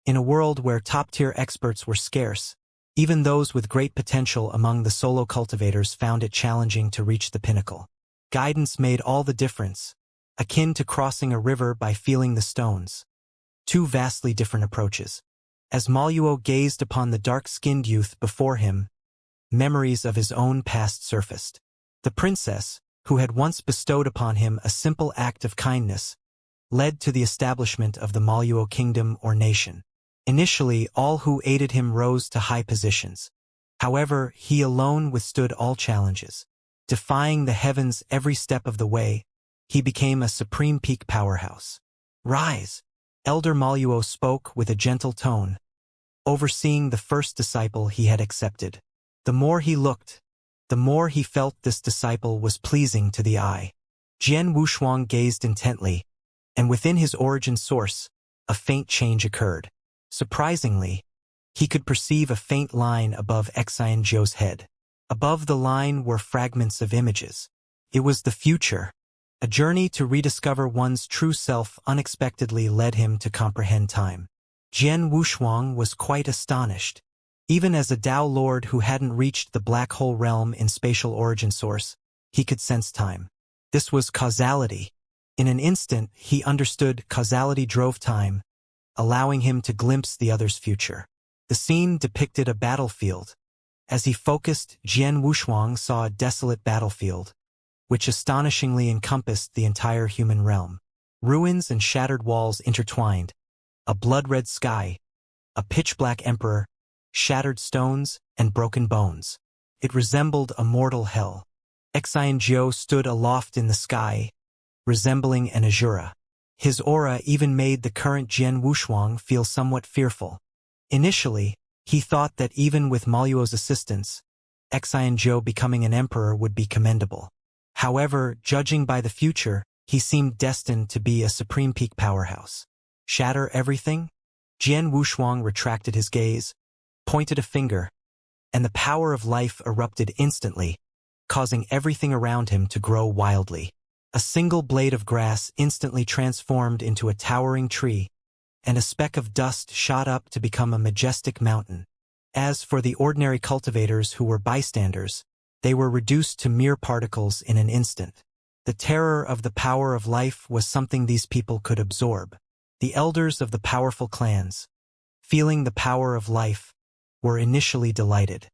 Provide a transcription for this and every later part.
In a world where top-tier experts were scarce, even those with great potential among the solo cultivators found it challenging to reach the pinnacle. Guidance made all the difference, akin to crossing a river by feeling the stones. Two vastly different approaches. As Maluo gazed upon the dark-skinned youth before him, memories of his own past surfaced. The princess, who had once bestowed upon him a simple act of kindness, led to the establishment of the Maluo kingdom or nation. Initially, all who aided him rose to high positions. However, he alone withstood all challenges. Defying the heavens every step of the way, he became a supreme peak powerhouse. Rise! Elder Maluo spoke with a gentle tone, overseeing the first disciple he had accepted. The more he looked, the more he felt this disciple was pleasing to the eye. Jian Wushuang gazed intently, and within his origin source, a faint change occurred. Surprisingly, he could perceive a faint line above Xianxia's head. Above the line were fragments of images. It was the future. A journey to rediscover one's true self unexpectedly led him to comprehend time. Jian Wushuang was quite astonished. Even as a Tao Lord who hadn't reached the black hole realm in spatial origin source, he could sense time. This was causality. In an instant, he understood causality drove time, allowing him to glimpse the other's future. The scene depicted a battlefield. As he focused, Jian Wushuang saw a desolate battlefield, which astonishingly encompassed the entire human realm. Ruins and shattered walls intertwined, a blood-red sky, a pitch-black emperor, shattered stones, and broken bones. It resembled a mortal hell. Xianxia stood aloft in the sky, resembling an Azura. His aura even made the current Jian Wushuang feel somewhat fearful. Initially, he thought that even with Maluo's assistance, Xianxia becoming an emperor would be commendable. However, judging by the future, he seemed destined to be a supreme peak powerhouse. Shatter everything? Jian Wushuang retracted his gaze, pointed a finger, and the power of life erupted instantly, causing everything around him to grow wildly. A single blade of grass instantly transformed into a towering tree, and a speck of dust shot up to become a majestic mountain. As for the ordinary cultivators who were bystanders, they were reduced to mere particles in an instant. The terror of the power of life was something these people could absorb. The elders of the powerful clans, feeling the power of life, were initially delighted.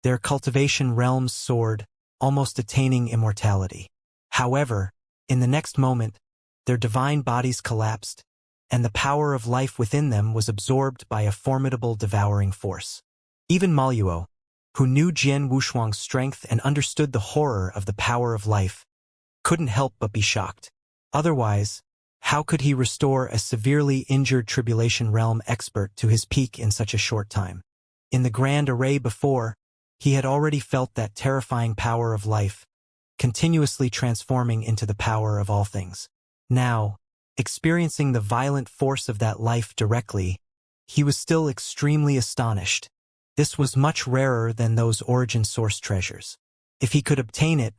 Their cultivation realms soared, almost attaining immortality. However, in the next moment, their divine bodies collapsed, and the power of life within them was absorbed by a formidable devouring force. Even Maluo, who knew Jian Wushuang's strength and understood the horror of the power of life, couldn't help but be shocked. Otherwise, how could he restore a severely injured Tribulation Realm expert to his peak in such a short time? In the grand array before, he had already felt that terrifying power of life, continuously transforming into the power of all things. Now, experiencing the violent force of that life directly, he was still extremely astonished. This was much rarer than those origin source treasures. If he could obtain it,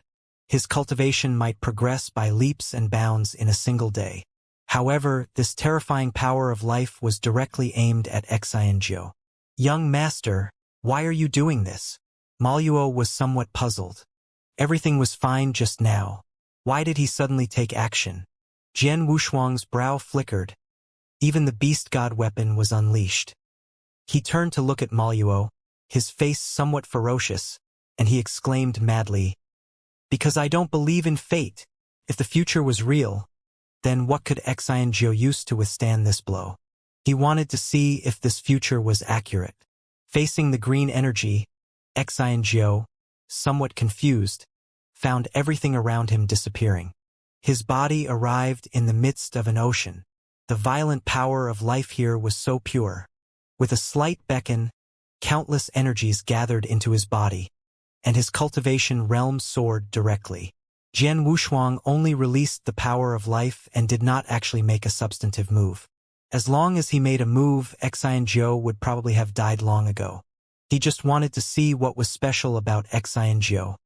his cultivation might progress by leaps and bounds in a single day. However, this terrifying power of life was directly aimed at Xianxia. "Young master, why are you doing this?" Maluo was somewhat puzzled. Everything was fine just now. Why did he suddenly take action? Jian Wushuang's brow flickered. Even the beast god weapon was unleashed. He turned to look at Maluo, his face somewhat ferocious, and he exclaimed madly, "Because I don't believe in fate. If the future was real, then what could Xianxia use to withstand this blow?" He wanted to see if this future was accurate. Facing the green energy, Xianxia, somewhat confused, found everything around him disappearing. His body arrived in the midst of an ocean. The violent power of life here was so pure. With a slight beckon, countless energies gathered into his body, and his cultivation realm soared directly. Jian Wushuang only released the power of life and did not actually make a substantive move. As long as he made a move, Xianxia would probably have died long ago. He just wanted to see what was special about Xianxia.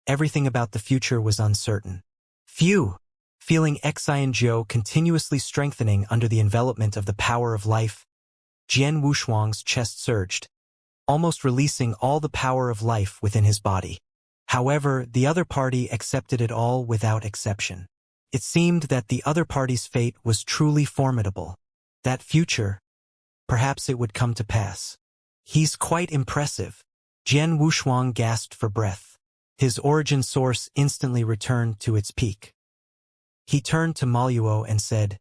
Everything about the future was uncertain. Phew! Feeling Xianxia continuously strengthening under the envelopment of the power of life, Jian Wushuang's chest surged, almost releasing all the power of life within his body. However, the other party accepted it all without exception. It seemed that the other party's fate was truly formidable. That future, perhaps it would come to pass. He's quite impressive. Jian Wushuang gasped for breath. His origin source instantly returned to its peak. He turned to Maluo and said,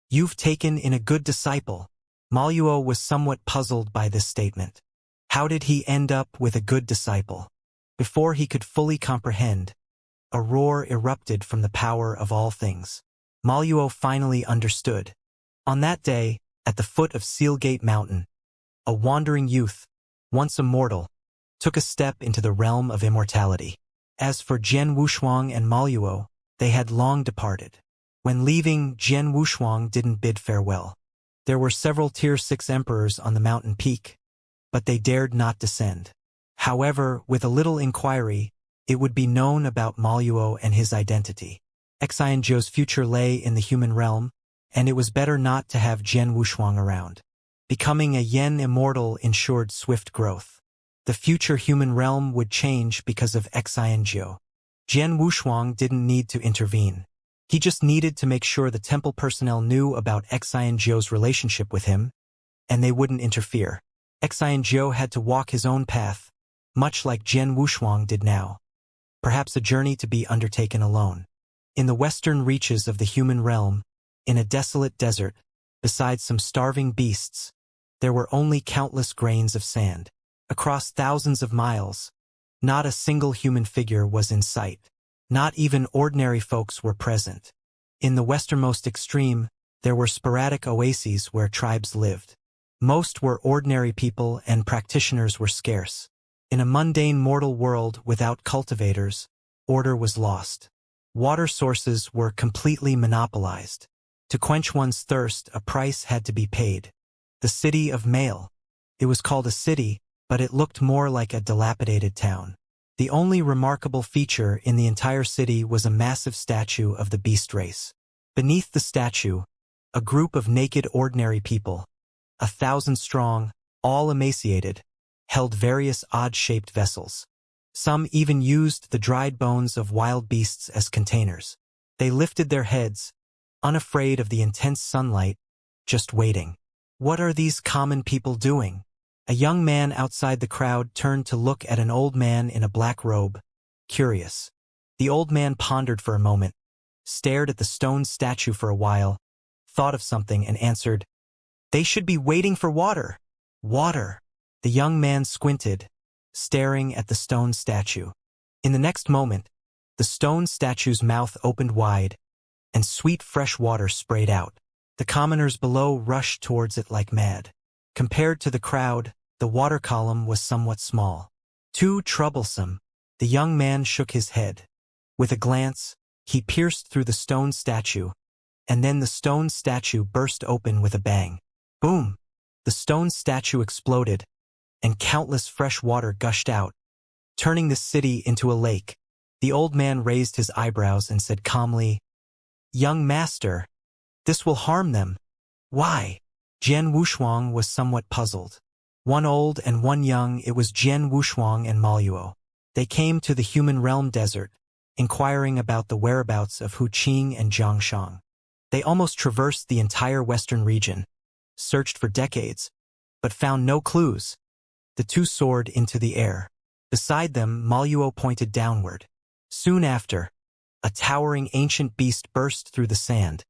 "You've taken in a good disciple." Maluo was somewhat puzzled by this statement. How did he end up with a good disciple? Before he could fully comprehend, a roar erupted from the power of all things. Maluo finally understood. On that day, at the foot of Sealgate Mountain, a wandering youth, once immortal, took a step into the realm of immortality. As for Jian Wushuang and Maluo, they had long departed. When leaving, Jian Wushuang didn't bid farewell. There were several Tier 6 emperors on the mountain peak, but they dared not descend. However, with a little inquiry, it would be known about Maluo and his identity. Xianxia's future lay in the human realm, and it was better not to have Jian Wushuang around. Becoming a Yen immortal ensured swift growth. The future human realm would change because of Xianxia. Jian Wushuang didn't need to intervene. He just needed to make sure the temple personnel knew about Xianxia's relationship with him, and they wouldn't interfere. Xianxia had to walk his own path, much like Jian Wushuang did now. Perhaps a journey to be undertaken alone. In the western reaches of the human realm, in a desolate desert, beside some starving beasts, there were only countless grains of sand. Across thousands of miles, not a single human figure was in sight. Not even ordinary folks were present. In the westernmost extreme, there were sporadic oases where tribes lived. Most were ordinary people and practitioners were scarce. In a mundane mortal world without cultivators, order was lost. Water sources were completely monopolized. To quench one's thirst, a price had to be paid. The city of Mail. It was called a city, but it looked more like a dilapidated town. The only remarkable feature in the entire city was a massive statue of the beast race. Beneath the statue, a group of naked ordinary people, 1,000 strong, all emaciated, held various odd-shaped vessels. Some even used the dried bones of wild beasts as containers. They lifted their heads, unafraid of the intense sunlight, just waiting. What are these common people doing? A young man outside the crowd turned to look at an old man in a black robe, curious. The old man pondered for a moment, stared at the stone statue for a while, thought of something and answered, "They should be waiting for water." Water. The young man squinted, staring at the stone statue. In the next moment, the stone statue's mouth opened wide, and sweet fresh water sprayed out. The commoners below rushed towards it like mad. Compared to the crowd, the water column was somewhat small. Too troublesome. The young man shook his head. With a glance, he pierced through the stone statue, and then the stone statue burst open with a bang. Boom! The stone statue exploded, and countless fresh water gushed out, turning the city into a lake. The old man raised his eyebrows and said calmly, "Young master, this will harm them." "Why?" Jian Wushuang was somewhat puzzled. One old and one young, it was Jian Wushuang and Maluo. They came to the human realm desert, inquiring about the whereabouts of Huqing and Zhangshang. They almost traversed the entire western region, searched for decades, but found no clues. The two soared into the air. Beside them, Maluo pointed downward. Soon after, a towering ancient beast burst through the sand,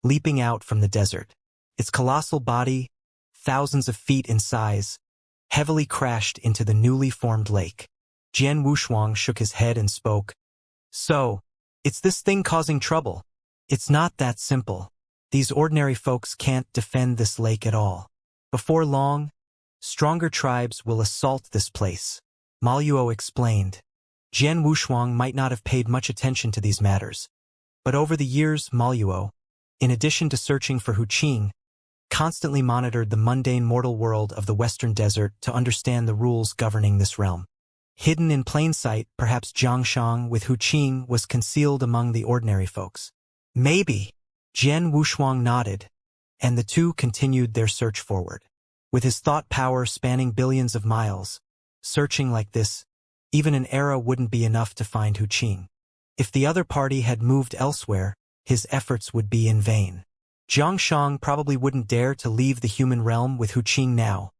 leaping out from the desert. Its colossal body, thousands of feet in size, heavily crashed into the newly formed lake. Jian Wushuang shook his head and spoke, "So, it's this thing causing trouble. It's not that simple. These ordinary folks can't defend this lake at all. Before long, stronger tribes will assault this place." Maluo explained. Jian Wushuang might not have paid much attention to these matters, but over the years Maluo, in addition to searching for Huqing, constantly monitored the mundane mortal world of the western desert to understand the rules governing this realm. Hidden in plain sight, perhaps Zhangshang with Huqing was concealed among the ordinary folks. Maybe. Jian Wushuang nodded, and the two continued their search forward. With his thought power spanning billions of miles, searching like this, even an era wouldn't be enough to find Hu Qing. If the other party had moved elsewhere, his efforts would be in vain. Jiang Shang probably wouldn't dare to leave the human realm with Hu Qing now.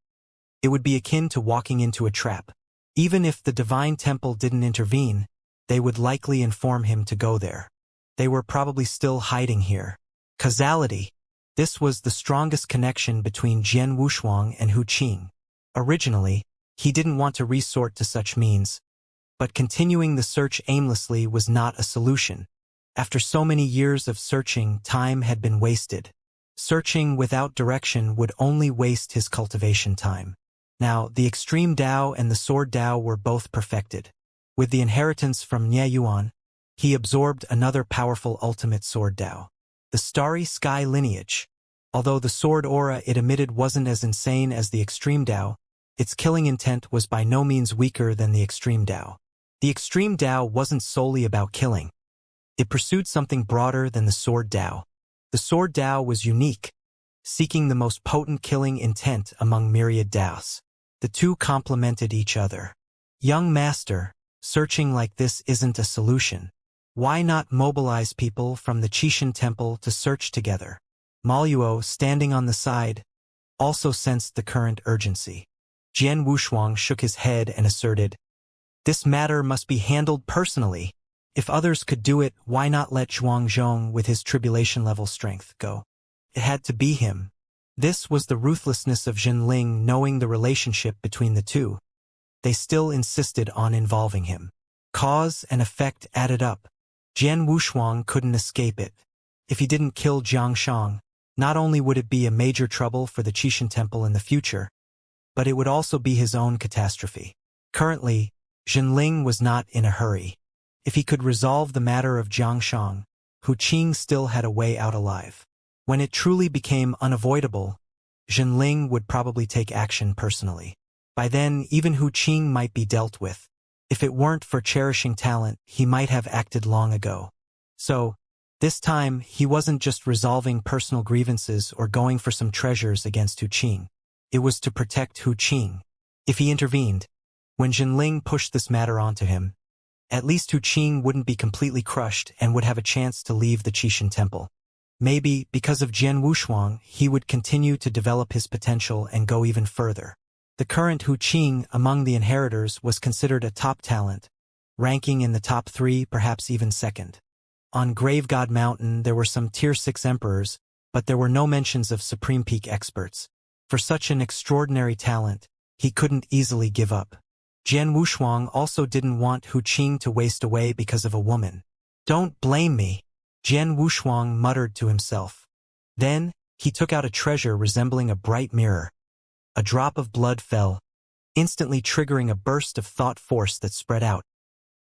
It would be akin to walking into a trap. Even if the divine temple didn't intervene, they would likely inform him to go there. They were probably still hiding here. Causality. This was the strongest connection between Jian Wushuang and Hu Qing. Originally, he didn't want to resort to such means, but continuing the search aimlessly was not a solution. After so many years of searching, time had been wasted. Searching without direction would only waste his cultivation time. Now, the extreme Dao and the sword Dao were both perfected. With the inheritance from Nie Yuan, he absorbed another powerful ultimate sword Dao, the Starry Sky lineage. Although the sword aura it emitted wasn't as insane as the extreme Dao, its killing intent was by no means weaker than the extreme Dao. The extreme Dao wasn't solely about killing. It pursued something broader than the sword Dao. The sword Dao was unique, seeking the most potent killing intent among myriad Daos. The two complemented each other. Young master, searching like this isn't a solution. Why not mobilize people from the Qixin temple to search together? Maluo, standing on the side, also sensed the current urgency. Jian Wushuang shook his head and asserted, "This matter must be handled personally. If others could do it, why not let Zhuang Zhong with his tribulation-level strength go? It had to be him." This was the ruthlessness of Jinling, knowing the relationship between the two. They still insisted on involving him. Cause and effect added up. Jian Wushuang couldn't escape it. If he didn't kill Jiang Shang, not only would it be a major trouble for the Qixin Temple in the future, but it would also be his own catastrophe. Currently, Jinling was not in a hurry. If he could resolve the matter of Jiang Shang, Hu Qing still had a way out alive. When it truly became unavoidable, Jinling would probably take action personally. By then, even Hu Qing might be dealt with. If it weren't for cherishing talent, he might have acted long ago. So, this time, he wasn't just resolving personal grievances or going for some treasures against Hu Qing. It was to protect Hu Qing. If he intervened, when Jinling pushed this matter onto him, at least Hu Qing wouldn't be completely crushed and would have a chance to leave the Qixin Temple. Maybe, because of Jian Wushuang, he would continue to develop his potential and go even further. The current Hu Qing among the inheritors was considered a top talent, ranking in the top 3, perhaps even second. On Grave God Mountain there were some Tier 6 emperors, but there were no mentions of Supreme Peak experts. For such an extraordinary talent, he couldn't easily give up. Jian Wushuang also didn't want Hu Qing to waste away because of a woman. "Don't blame me," Jian Wushuang muttered to himself. Then, he took out a treasure resembling a bright mirror. A drop of blood fell, instantly triggering a burst of thought force that spread out,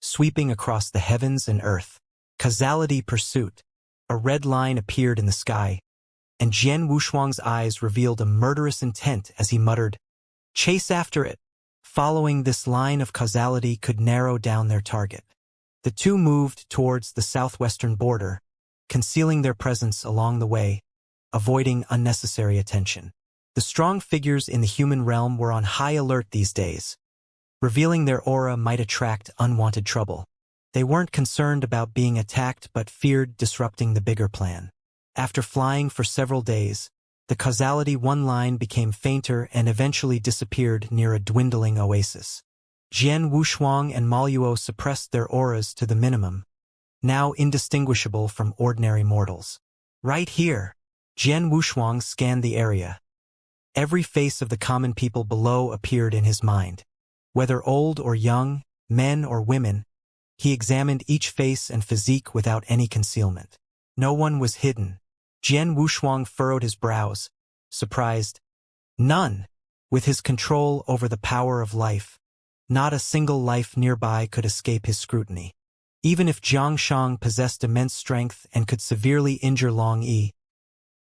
sweeping across the heavens and earth. Causality pursuit. A red line appeared in the sky, and Jian Wushuang's eyes revealed a murderous intent as he muttered, "Chase after it." Following this line of causality could narrow down their target. The two moved towards the southwestern border, concealing their presence along the way, avoiding unnecessary attention. The strong figures in the human realm were on high alert these days. Revealing their aura might attract unwanted trouble. They weren't concerned about being attacked but feared disrupting the bigger plan. After flying for several days, the causality one line became fainter and eventually disappeared near a dwindling oasis. Jian Wushuang and Maluo suppressed their auras to the minimum, now indistinguishable from ordinary mortals. Right here, Jian Wushuang scanned the area. Every face of the common people below appeared in his mind. Whether old or young, men or women, he examined each face and physique without any concealment. No one was hidden. Jian Wushuang furrowed his brows, surprised. None. With his control over the power of life, not a single life nearby could escape his scrutiny. Even if Jiang Shang possessed immense strength and could severely injure Long Yi,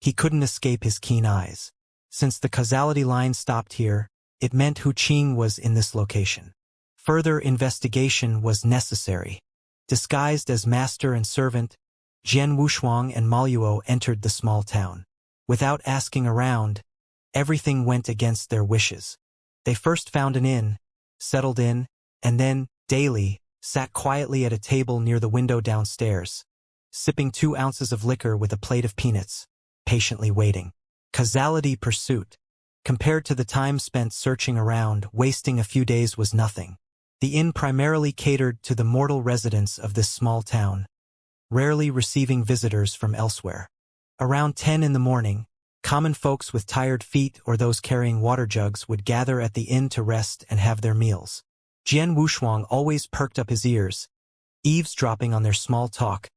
he couldn't escape his keen eyes. Since the causality line stopped here, it meant Hu Qing was in this location. Further investigation was necessary. Disguised as master and servant, Jian Wushuang and Maluo entered the small town. Without asking around, everything went against their wishes. They first found an inn, settled in, and then, daily, sat quietly at a table near the window downstairs, sipping 2 ounces of liquor with a plate of peanuts, patiently waiting. Causality pursuit. Compared to the time spent searching around, wasting a few days was nothing. The inn primarily catered to the mortal residents of this small town, rarely receiving visitors from elsewhere. Around 10 in the morning, common folks with tired feet or those carrying water jugs would gather at the inn to rest and have their meals. Jian Wushuang always perked up his ears, eavesdropping on their small talk,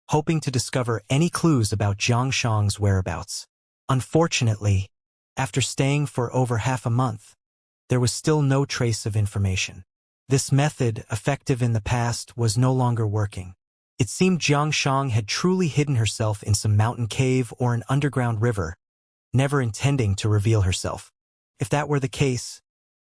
hoping to discover any clues about Zhang Shang's whereabouts. Unfortunately, after staying for over half a month, there was still no trace of information. This method, effective in the past, was no longer working. It seemed Zhang Shang had truly hidden herself in some mountain cave or an underground river, never intending to reveal herself. If that were the case,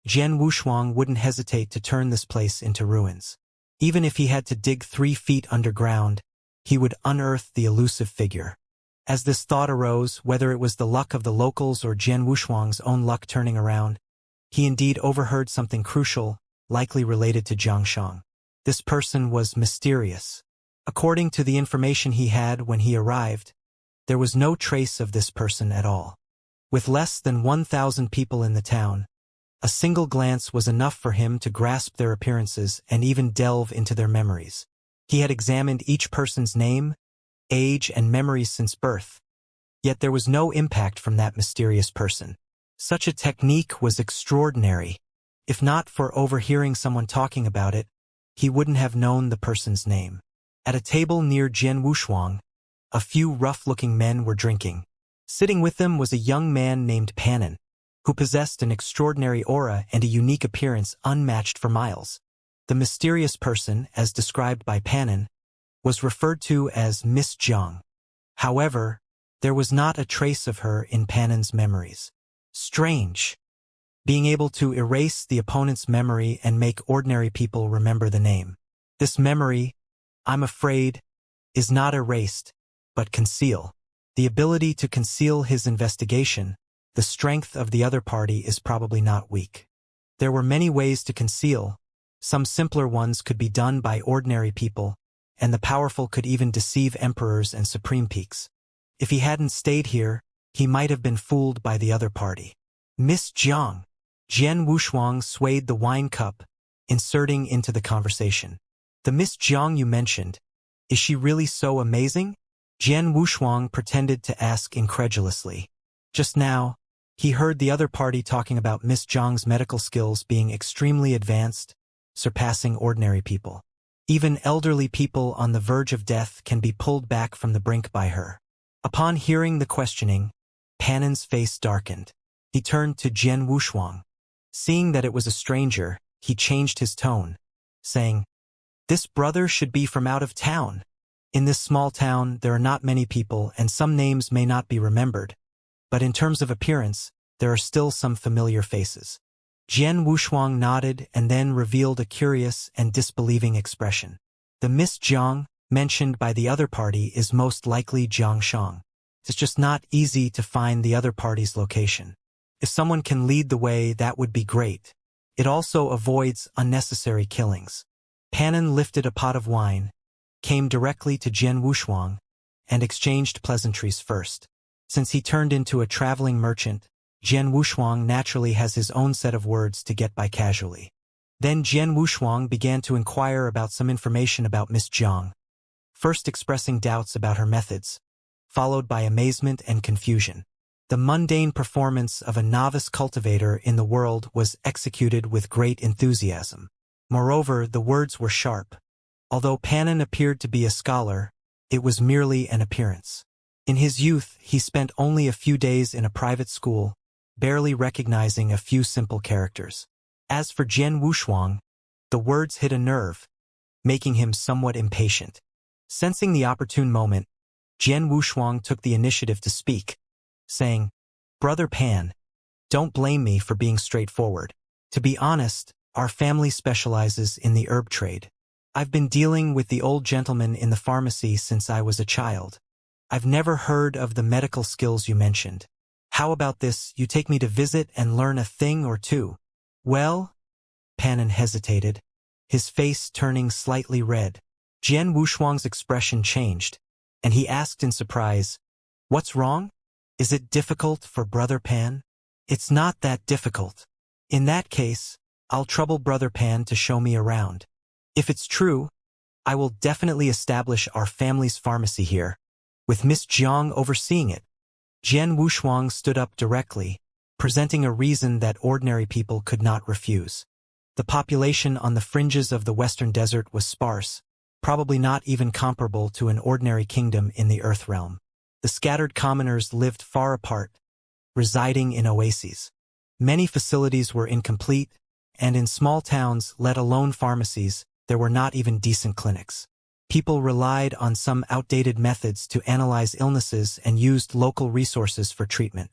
Jian Wushuang wouldn't hesitate to turn this place into ruins. Even if he had to dig 3 feet underground, he would unearth the elusive figure. As this thought arose, whether it was the luck of the locals or Jian Wushuang's own luck turning around, he indeed overheard something crucial, likely related to Zhang Shang. This person was mysterious. According to the information he had when he arrived, there was no trace of this person at all. With less than 1,000 people in the town, a single glance was enough for him to grasp their appearances and even delve into their memories. He had examined each person's name, age, and memories since birth, yet there was no impact from that mysterious person. Such a technique was extraordinary. If not for overhearing someone talking about it, he wouldn't have known the person's name. At a table near Jian Wushuang, a few rough-looking men were drinking. Sitting with them was a young man named Pannin, who possessed an extraordinary aura and a unique appearance unmatched for miles. The mysterious person, as described by Pannin, was referred to as Miss Zhang. However, there was not a trace of her in Pannin's memories. Strange. Being able to erase the opponent's memory and make ordinary people remember the name. This memory, I'm afraid, is not erased, but conceal. The ability to conceal his investigation, the strength of the other party is probably not weak. There were many ways to conceal. Some simpler ones could be done by ordinary people, and the powerful could even deceive emperors and supreme peaks. If he hadn't stayed here, he might have been fooled by the other party. Miss Zhang. Jian Wushuang swayed the wine cup, inserting into the conversation. The Miss Zhang you mentioned, is she really so amazing? Jian Wushuang pretended to ask incredulously. Just now, he heard the other party talking about Miss Zhang's medical skills being extremely advanced, surpassing ordinary people. Even elderly people on the verge of death can be pulled back from the brink by her. Upon hearing the questioning, Pannin's face darkened. He turned to Jian Wushuang. Seeing that it was a stranger, he changed his tone, saying, "This brother should be from out of town. In this small town, there are not many people and some names may not be remembered, but in terms of appearance, there are still some familiar faces." Jian Wushuang nodded and then revealed a curious and disbelieving expression. The Miss Zhang, mentioned by the other party, is most likely Zhang Shang. It's just not easy to find the other party's location. If someone can lead the way, that would be great. It also avoids unnecessary killings. Pannin lifted a pot of wine, came directly to Jian Wushuang, and exchanged pleasantries first. Since he turned into a traveling merchant, Jian Wushuang naturally has his own set of words to get by casually. Then Jian Wushuang began to inquire about some information about Miss Zhang, first expressing doubts about her methods, followed by amazement and confusion. The mundane performance of a novice cultivator in the world was executed with great enthusiasm. Moreover, the words were sharp. Although Pannin appeared to be a scholar, it was merely an appearance. In his youth, he spent only a few days in a private school, barely recognizing a few simple characters. As for Jian Wushuang, the words hit a nerve, making him somewhat impatient. Sensing the opportune moment, Jian Wushuang took the initiative to speak, saying, "Brother Pan, don't blame me for being straightforward. To be honest, our family specializes in the herb trade. I've been dealing with the old gentleman in the pharmacy since I was a child. I've never heard of the medical skills you mentioned. How about this, you take me to visit and learn a thing or two? Well, Pan hesitated, his face turning slightly red. Jian Wushuang's expression changed, and he asked in surprise, "What's wrong? Is it difficult for Brother Pan?" "It's not that difficult. In that case, I'll trouble Brother Pan to show me around. If it's true, I will definitely establish our family's pharmacy here, with Miss Jiang overseeing it." Jian Wushuang stood up directly, presenting a reason that ordinary people could not refuse. The population on the fringes of the Western Desert was sparse, probably not even comparable to an ordinary kingdom in the Earth realm. The scattered commoners lived far apart, residing in oases. Many facilities were incomplete, and in small towns, let alone pharmacies, there were not even decent clinics. People relied on some outdated methods to analyze illnesses and used local resources for treatment.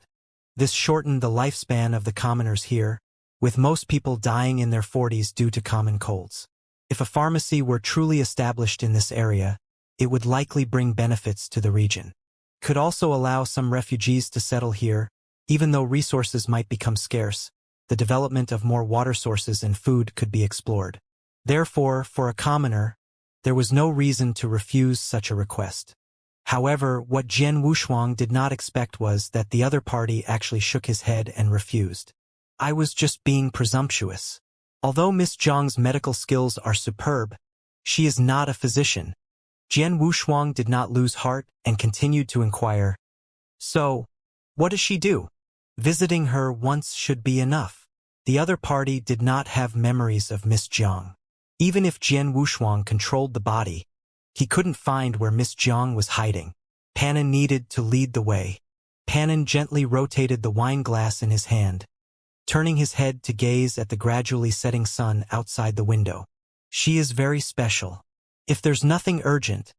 This shortened the lifespan of the commoners here, with most people dying in their 40s due to common colds. If a pharmacy were truly established in this area, it would likely bring benefits to the region. Could also allow some refugees to settle here, even though resources might become scarce. The development of more water sources and food could be explored. Therefore, for a commoner, there was no reason to refuse such a request. However, what Jian Wushuang did not expect was that the other party actually shook his head and refused. "I was just being presumptuous. Although Miss Jiang's medical skills are superb, she is not a physician." Jian Wushuang did not lose heart and continued to inquire, "So, what does she do? Visiting her once should be enough." The other party did not have memories of Miss Jiang. Even if Jian Wushuang controlled the body, he couldn't find where Miss Jiang was hiding. Pan needed to lead the way. Pan gently rotated the wine glass in his hand, turning his head to gaze at the gradually setting sun outside the window. "She is very special. If there's nothing urgent,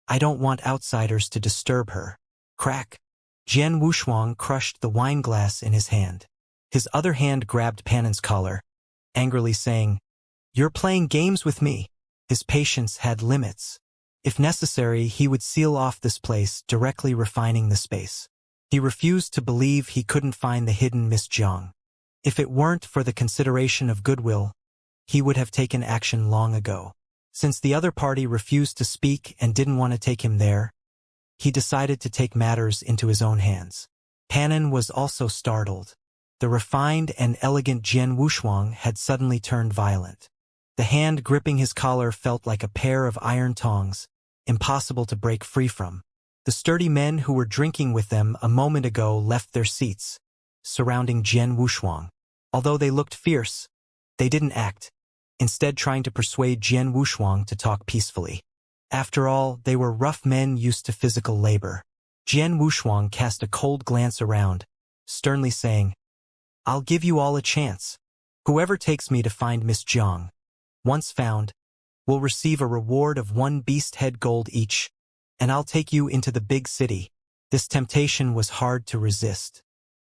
I don't want outsiders to disturb her." Crack! Jian Wushuang crushed the wine glass in his hand. His other hand grabbed Pan's collar, angrily saying, "You're playing games with me." His patience had limits. If necessary, he would seal off this place, directly refining the space. He refused to believe he couldn't find the hidden Miss Jiang. If it weren't for the consideration of goodwill, he would have taken action long ago. Since the other party refused to speak and didn't want to take him there, he decided to take matters into his own hands. Pan was also startled. The refined and elegant Jian Wushuang had suddenly turned violent. The hand gripping his collar felt like a pair of iron tongs, impossible to break free from. The sturdy men who were drinking with them a moment ago left their seats, surrounding Jian Wushuang. Although they looked fierce, they didn't act, instead trying to persuade Jian Wushuang to talk peacefully. After all, they were rough men used to physical labor. Jian Wushuang cast a cold glance around, sternly saying, "I'll give you all a chance. Whoever takes me to find Miss Jiang, once found, will receive a reward of 1 beast head gold each, and I'll take you into the big city." This temptation was hard to resist.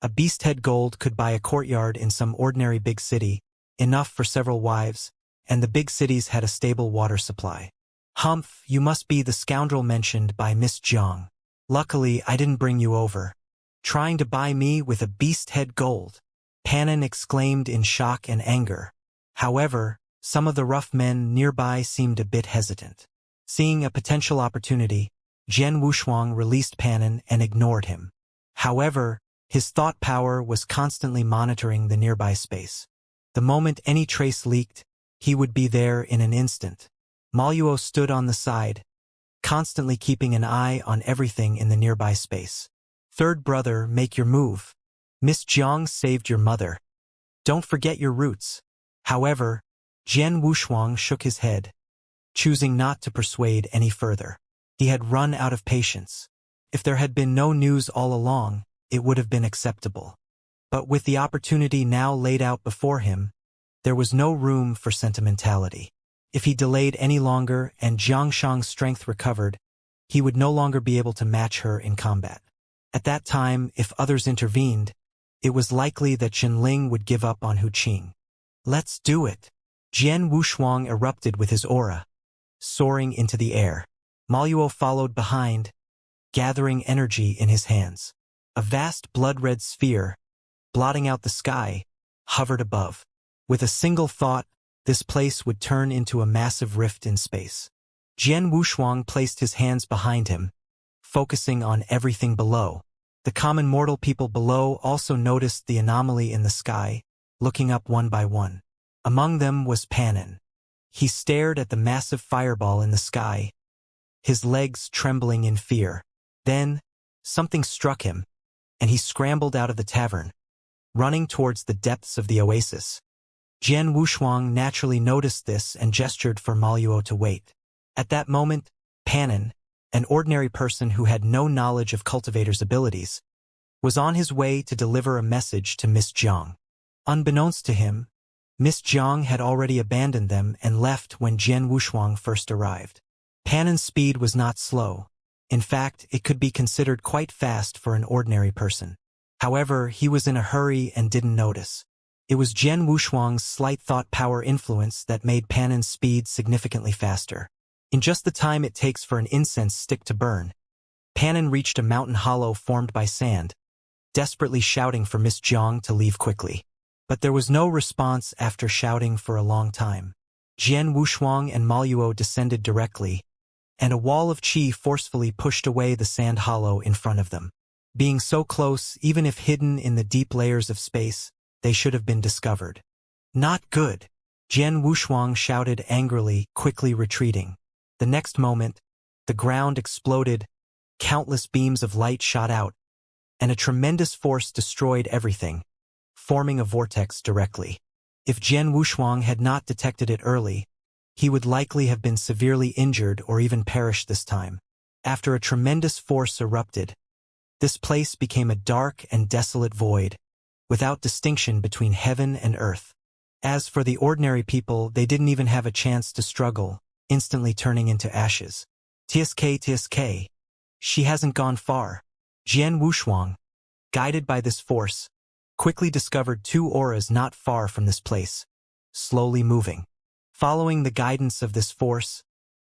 A beast head gold could buy a courtyard in some ordinary big city, enough for several wives, and the big cities had a stable water supply. "Humph, you must be the scoundrel mentioned by Miss Jiang. Luckily, I didn't bring you over. Trying to buy me with a beast head gold." Pan exclaimed in shock and anger. However, some of the rough men nearby seemed a bit hesitant. Seeing a potential opportunity, Jian Wushuang released Pan and ignored him. However, his thought power was constantly monitoring the nearby space. The moment any trace leaked, he would be there in an instant. Maluo stood on the side, constantly keeping an eye on everything in the nearby space. "Third brother, make your move. Miss Jiang saved your mother. Don't forget your roots." However, Jian Wushuang shook his head, choosing not to persuade any further. He had run out of patience. If there had been no news all along, it would have been acceptable. But with the opportunity now laid out before him, there was no room for sentimentality. If he delayed any longer and Jiangshang's strength recovered, he would no longer be able to match her in combat. At that time, if others intervened, it was likely that Xinling would give up on Hu Qing. "Let's do it." Jian Wushuang erupted with his aura, soaring into the air. Maluo followed behind, gathering energy in his hands. A vast blood-red sphere, blotting out the sky, hovered above. With a single thought, this place would turn into a massive rift in space. Jian Wushuang placed his hands behind him, focusing on everything below. The common mortal people below also noticed the anomaly in the sky, looking up one by one. Among them was Pannin. He stared at the massive fireball in the sky, his legs trembling in fear. Then, something struck him, and he scrambled out of the tavern, running towards the depths of the oasis. Jian Wushuang naturally noticed this and gestured for Maluo to wait. At that moment, Pannin, an ordinary person who had no knowledge of Cultivator's abilities, was on his way to deliver a message to Miss Jiang. Unbeknownst to him, Miss Jiang had already abandoned them and left when Jian Wushuang first arrived. Pannin's speed was not slow. In fact, it could be considered quite fast for an ordinary person. However, he was in a hurry and didn't notice. It was Jian Wushuang's slight thought power influence that made Pannin's speed significantly faster. In just the time it takes for an incense stick to burn, Pannin reached a mountain hollow formed by sand, desperately shouting for Miss Jiang to leave quickly. But there was no response after shouting for a long time. Jian Wushuang and Maluo descended directly, and a wall of qi forcefully pushed away the sand hollow in front of them. Being so close, even if hidden in the deep layers of space, they should have been discovered. Not good! Jian Wushuang shouted angrily, quickly retreating. The next moment, the ground exploded, countless beams of light shot out, and a tremendous force destroyed everything, forming a vortex directly. If Jian Wushuang had not detected it early, he would likely have been severely injured or even perished this time. After a tremendous force erupted, this place became a dark and desolate void, without distinction between heaven and earth. As for the ordinary people, they didn't even have a chance to struggle, instantly turning into ashes. Tsk, she hasn't gone far. Jian Wushuang, guided by this force, quickly discovered two auras not far from this place, slowly moving. Following the guidance of this force,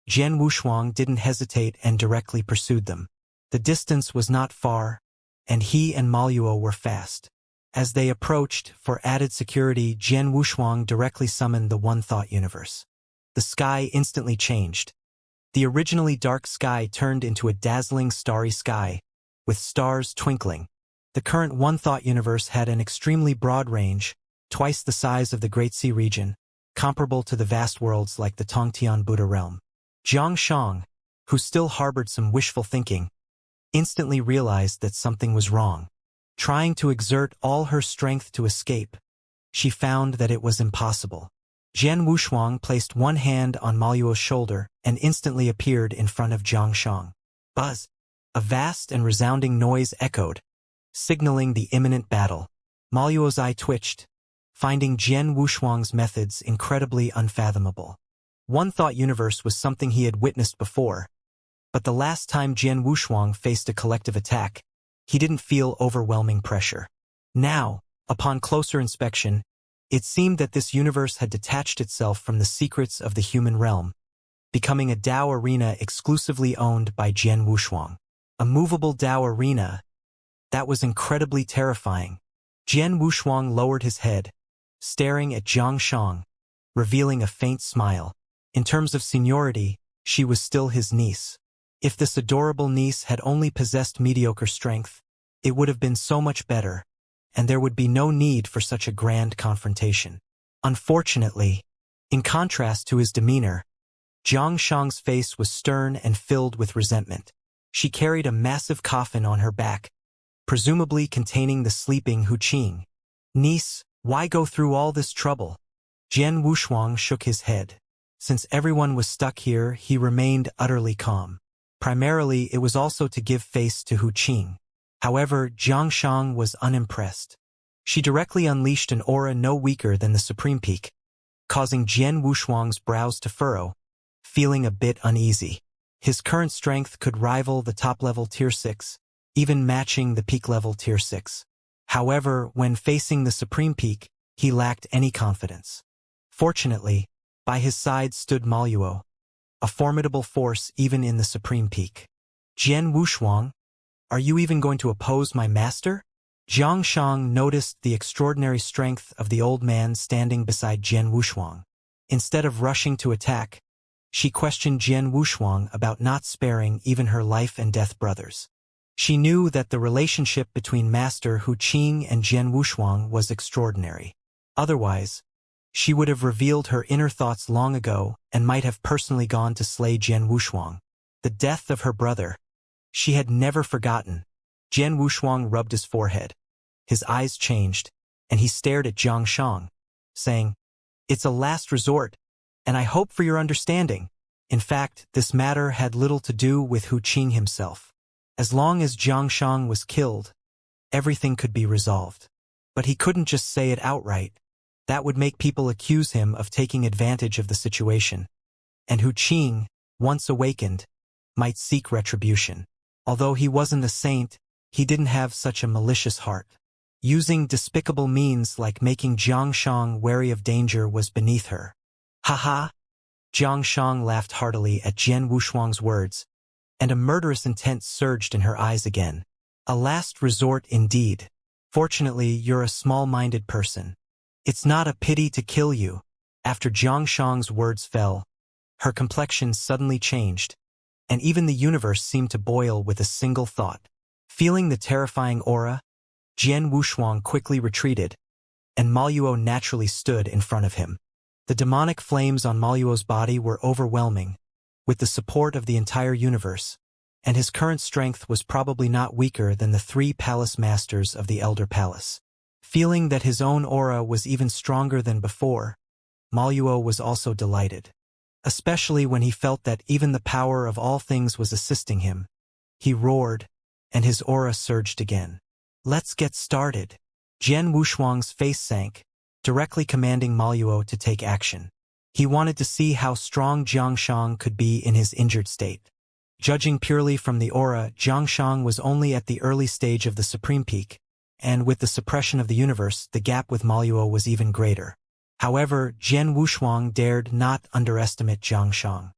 Jian Wushuang didn't hesitate and directly pursued them. The distance was not far, and he and Maluo were fast. As they approached, for added security, Jian Wushuang directly summoned the One Thought universe. The sky instantly changed. The originally dark sky turned into a dazzling starry sky, with stars twinkling. The current One Thought universe had an extremely broad range, twice the size of the Great Sea region, comparable to the vast worlds like the Tongtian Buddha realm. Xianxia, who still harbored some wishful thinking, instantly realized that something was wrong. Trying to exert all her strength to escape, she found that it was impossible. Jian Wushuang placed one hand on Maluo's shoulder and instantly appeared in front of Xianxia. Buzz! A vast and resounding noise echoed, signaling the imminent battle. Maluo's eye twitched, finding Jian Wushuang's methods incredibly unfathomable. One Thought universe was something he had witnessed before, but the last time Jian Wushuang faced a collective attack, he didn't feel overwhelming pressure. Now, upon closer inspection, it seemed that this universe had detached itself from the secrets of the human realm, becoming a Dao arena exclusively owned by Jian Wushuang. A movable Dao arena? That was incredibly terrifying. Jian Wushuang lowered his head, staring at Xianxia, revealing a faint smile. In terms of seniority, she was still his niece. If this adorable niece had only possessed mediocre strength, it would have been so much better, and there would be no need for such a grand confrontation. Unfortunately, in contrast to his demeanor, Xianxia's face was stern and filled with resentment. She carried a massive coffin on her back, presumably containing the sleeping Huqing. Niece, why go through all this trouble? Jian Wushuang shook his head. Since everyone was stuck here, he remained utterly calm. Primarily, it was also to give face to Huqing. However, Xianxia was unimpressed. She directly unleashed an aura no weaker than the Supreme Peak, causing Jian Wushuang's brows to furrow, feeling a bit uneasy. His current strength could rival the top-level Tier 6, even matching the peak-level Tier 6. However, when facing the Supreme Peak, he lacked any confidence. Fortunately, by his side stood Maluo, a formidable force even in the Supreme Peak. Jian Wushuang, Are you even going to oppose my master? Xianxia noticed the extraordinary strength of the old man standing beside Jian Wushuang. Instead of rushing to attack, she questioned Jian Wushuang about not sparing even her life-and-death brothers. She knew that the relationship between Master Hu Qing and Jian Wushuang was extraordinary. Otherwise, she would have revealed her inner thoughts long ago and might have personally gone to slay Jian Wushuang. The death of her brother, she had never forgotten. Jian Wushuang rubbed his forehead. His eyes changed, and he stared at Xianxia, saying, "It's a last resort, and I hope for your understanding." In fact, this matter had little to do with Hu Qing himself. As long as Xianxia was killed, everything could be resolved. But he couldn't just say it outright. That would make people accuse him of taking advantage of the situation. And Hu Qing, once awakened, might seek retribution. Although he wasn't a saint, he didn't have such a malicious heart. Using despicable means like making Xianxia wary of danger was beneath her. "Ha-ha!" Xianxia laughed heartily at Jian Wushuang's words, and a murderous intent surged in her eyes again. "A last resort indeed. Fortunately, you're a small-minded person. It's not a pity to kill you." After Xianxia's words fell, her complexion suddenly changed, and even the universe seemed to boil with a single thought. Feeling the terrifying aura, Jian Wushuang quickly retreated, and Maluo naturally stood in front of him. The demonic flames on Maluo's body were overwhelming, with the support of the entire universe, and his current strength was probably not weaker than the 3 palace masters of the Elder Palace. Feeling that his own aura was even stronger than before, Maluo was also delighted. Especially when he felt that even the power of all things was assisting him. He roared, and his aura surged again. "Let's get started." Jian Wushuang's face sank, directly commanding Maluo to take action. He wanted to see how strong Xianxia could be in his injured state. Judging purely from the aura, Xianxia was only at the early stage of the Supreme Peak, and with the suppression of the universe, the gap with Maluo was even greater. However, Jian Wushuang dared not underestimate Xianxia.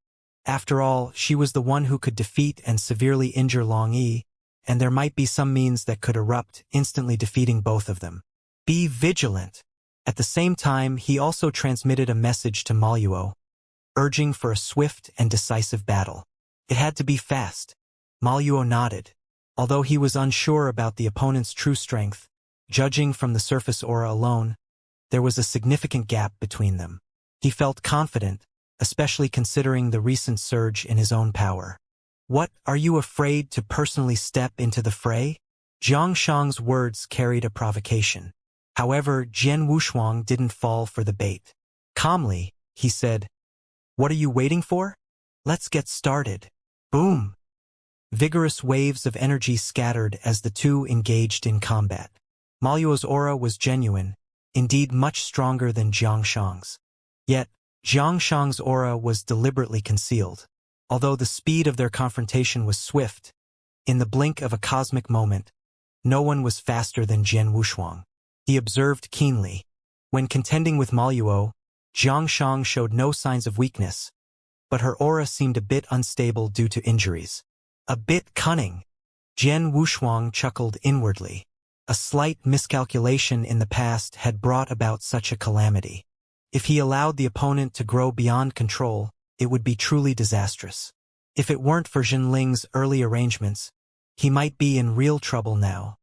After all, she was the one who could defeat and severely injure Long Yi, and there might be some means that could erupt, instantly defeating both of them. Be vigilant. At the same time, he also transmitted a message to Maluo, urging for a swift and decisive battle. It had to be fast. Maluo nodded. Although he was unsure about the opponent's true strength, judging from the surface aura alone, there was a significant gap between them. He felt confident, especially considering the recent surge in his own power. "What, are you afraid to personally step into the fray?" Xianxia's words carried a provocation. However, Jian Wushuang didn't fall for the bait. Calmly, he said, "What are you waiting for? Let's get started." Boom! Vigorous waves of energy scattered as the two engaged in combat. Maluo's aura was genuine, indeed much stronger than Xianxia's. Yet, Xianxia's aura was deliberately concealed. Although the speed of their confrontation was swift, in the blink of a cosmic moment, no one was faster than Jian Wushuang. He observed keenly. When contending with Maluo, Xianxia showed no signs of weakness, but her aura seemed a bit unstable due to injuries. A bit cunning. Jian Wushuang chuckled inwardly. A slight miscalculation in the past had brought about such a calamity. If he allowed the opponent to grow beyond control, it would be truly disastrous. If it weren't for Jinling's early arrangements, he might be in real trouble now.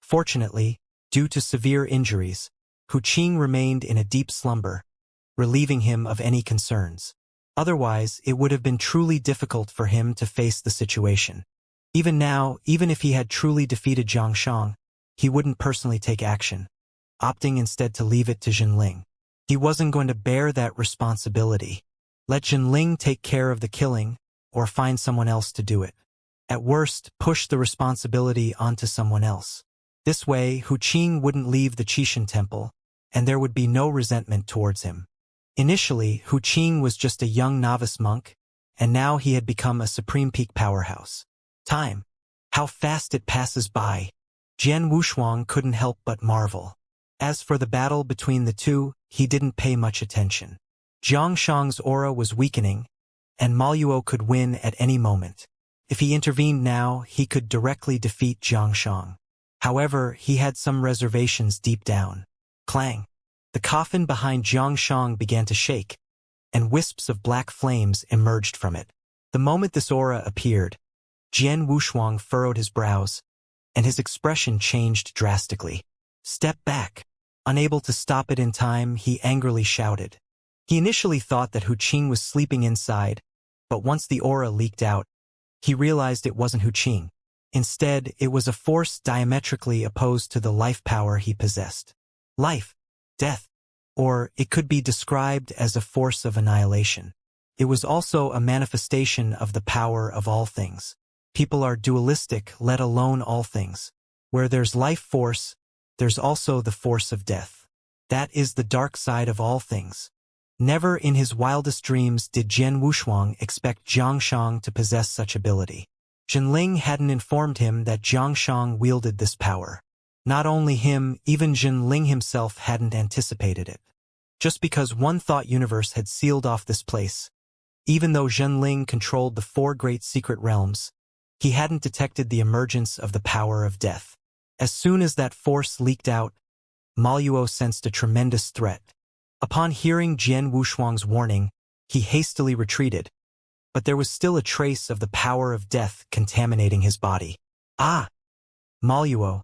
Fortunately, due to severe injuries, Hu Qing remained in a deep slumber, relieving him of any concerns. Otherwise, it would have been truly difficult for him to face the situation. Even now, even if he had truly defeated Xianxia, he wouldn't personally take action, opting instead to leave it to Jinling. He wasn't going to bear that responsibility. Let Jinling take care of the killing, or find someone else to do it. At worst, push the responsibility onto someone else. This way, Hu Qing wouldn't leave the Qixin temple, and there would be no resentment towards him. Initially, Hu Qing was just a young novice monk, and now he had become a Supreme Peak powerhouse. Time. How fast it passes by. Jian Wushuang couldn't help but marvel. As for the battle between the two, he didn't pay much attention. Xianxia's aura was weakening, and Maluo could win at any moment. If he intervened now, he could directly defeat Xianxia. However, he had some reservations deep down. Clang! The coffin behind Xianxia began to shake, and wisps of black flames emerged from it. The moment this aura appeared, Jian Wushuang furrowed his brows, and his expression changed drastically. "Step back!" Unable to stop it in time, he angrily shouted. He initially thought that Hu Qing was sleeping inside, but once the aura leaked out, he realized it wasn't Hu Qing. Instead, it was a force diametrically opposed to the life power he possessed. Life, death, or it could be described as a force of annihilation. It was also a manifestation of the power of all things. People are dualistic, let alone all things. Where there's life force, there's also the force of death. That is the dark side of all things. Never in his wildest dreams did Jian Wushuang expect Xianxia to possess such ability. Zhenling hadn't informed him that Xianxia wielded this power. Not only him, even Zhenling himself hadn't anticipated it. Just because one thought universe had sealed off this place, even though Zhenling controlled the 4 great secret realms, he hadn't detected the emergence of the power of death. As soon as that force leaked out, Maluo sensed a tremendous threat. Upon hearing Jian Wushuang's warning, he hastily retreated, but there was still a trace of the power of death contaminating his body. Ah! Maluo,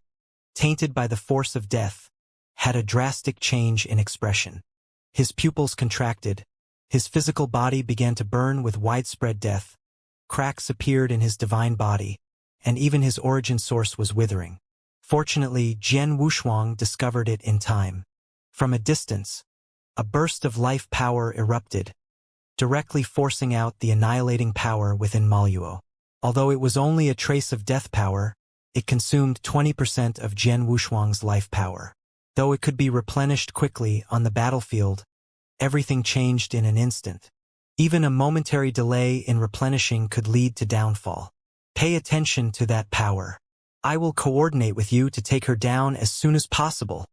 tainted by the force of death, had a drastic change in expression. His pupils contracted, his physical body began to burn with widespread death, cracks appeared in his divine body, and even his origin source was withering. Fortunately, Jian Wushuang discovered it in time. From a distance, a burst of life power erupted, directly forcing out the annihilating power within Maluo. Although it was only a trace of death power, it consumed 20% of Jian Wushuang's life power. Though it could be replenished quickly on the battlefield, everything changed in an instant. Even a momentary delay in replenishing could lead to downfall. Pay attention to that power. I will coordinate with you to take her down as soon as possible.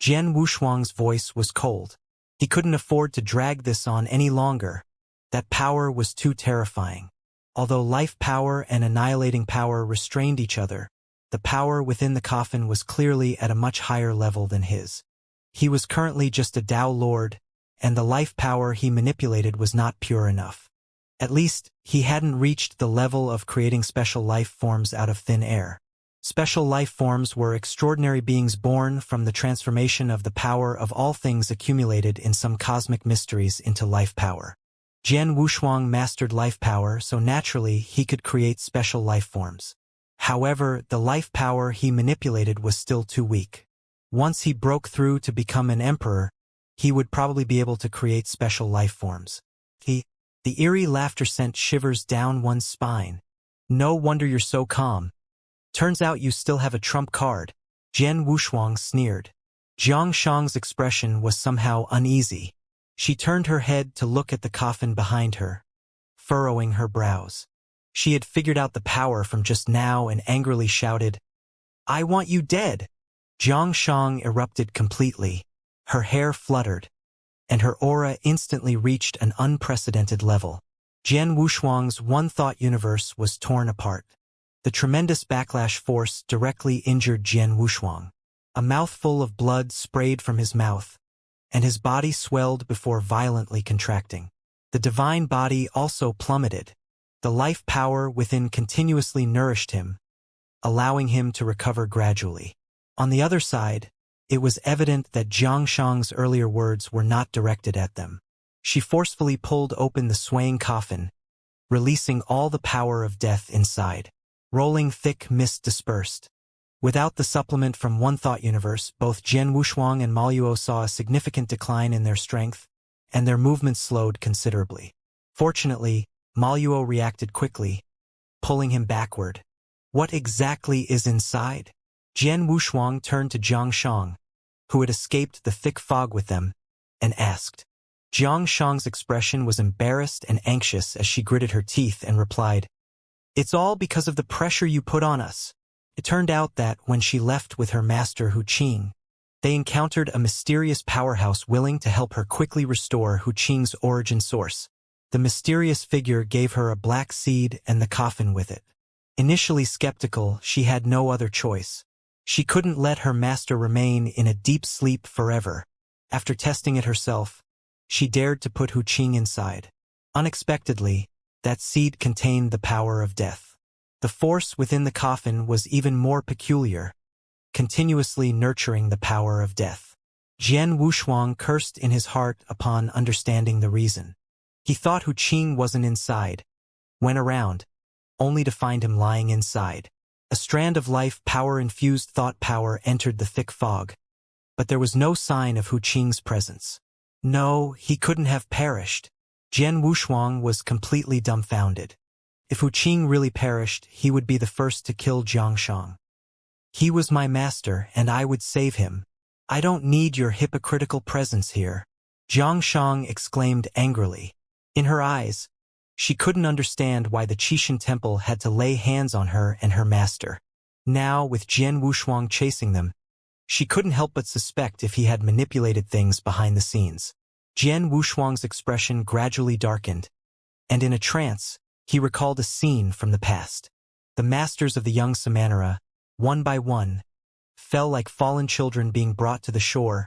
Jian Wushuang's voice was cold. He couldn't afford to drag this on any longer. That power was too terrifying. Although life power and annihilating power restrained each other, the power within the coffin was clearly at a much higher level than his. He was currently just a Tao Lord, and the life power he manipulated was not pure enough. At least, he hadn't reached the level of creating special life forms out of thin air. Special life forms were extraordinary beings born from the transformation of the power of all things accumulated in some cosmic mysteries into life power. Jian Wushuang mastered life power, so naturally he could create special life forms. However, the life power he manipulated was still too weak. Once he broke through to become an emperor, he would probably be able to create special life forms. The eerie laughter sent shivers down one's spine. No wonder you're so calm. Turns out you still have a trump card. Jian Wushuang sneered. Xianxia's expression was somehow uneasy. She turned her head to look at the coffin behind her, furrowing her brows. She had figured out the power from just now and angrily shouted, "I want you dead!" Xianxia erupted completely. Her hair fluttered, and her aura instantly reached an unprecedented level. Jian Wushuang's one-thought universe was torn apart. The tremendous backlash force directly injured Jian Wushuang. A mouthful of blood sprayed from his mouth, and his body swelled before violently contracting. The divine body also plummeted. The life power within continuously nourished him, allowing him to recover gradually. On the other side, it was evident that Xianxia's earlier words were not directed at them. She forcefully pulled open the swaying coffin, releasing all the power of death inside. Rolling thick mist dispersed. Without the supplement from one thought universe, both Jian Wushuang and Maluo saw a significant decline in their strength, and their movements slowed considerably. Fortunately, Maluo reacted quickly, pulling him backward. What exactly is inside? Jian Wushuang turned to Xianxia, who had escaped the thick fog with them, and asked. Xianxia's expression was embarrassed and anxious as she gritted her teeth and replied, "It's all because of the pressure you put on us." It turned out that when she left with her master Hu Qing, they encountered a mysterious powerhouse willing to help her quickly restore Hu Qing's origin source. The mysterious figure gave her a black seed and the coffin with it. Initially skeptical, she had no other choice. She couldn't let her master remain in a deep sleep forever. After testing it herself, she dared to put Wuxia inside. Unexpectedly, that seed contained the power of death. The force within the coffin was even more peculiar, continuously nurturing the power of death. Jian Wushuang cursed in his heart upon understanding the reason. He thought Wuxia wasn't inside, went around, only to find him lying inside. A strand of life power-infused thought power entered the thick fog, but there was no sign of Wuxia's presence. No, he couldn't have perished. Jian Wushuang was completely dumbfounded. If Wuxia really perished, he would be the first to kill Xianxia. He was my master, and I would save him. I don't need your hypocritical presence here. Xianxia exclaimed angrily. In her eyes, she couldn't understand why the Qixin temple had to lay hands on her and her master. Now, with Jian Wushuang chasing them, she couldn't help but suspect if he had manipulated things behind the scenes. Jian Wushuang's expression gradually darkened, and in a trance, he recalled a scene from the past. The masters of the young Samanera, one by one, fell like fallen children being brought to the shore,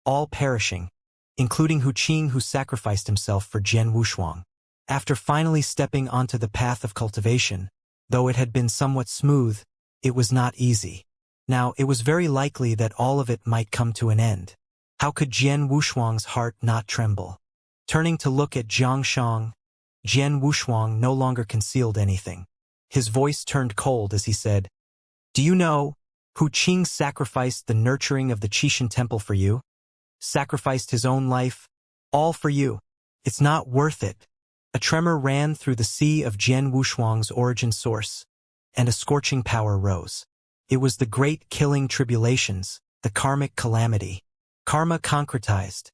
all perishing, including Wuxia, who sacrificed himself for Jian Wushuang. After finally stepping onto the path of cultivation, though it had been somewhat smooth, it was not easy. Now, it was very likely that all of it might come to an end. How could Jian Wushuang's heart not tremble? Turning to look at Xianxia, Jian Wushuang no longer concealed anything. His voice turned cold as he said, "Do you know, Wuxia sacrificed the nurturing of the Qixin temple for you? Sacrificed his own life, all for you. It's not worth it." A tremor ran through the sea of Jian Wushuang's origin source, and a scorching power rose. It was the great killing tribulations, the karmic calamity. Karma concretized.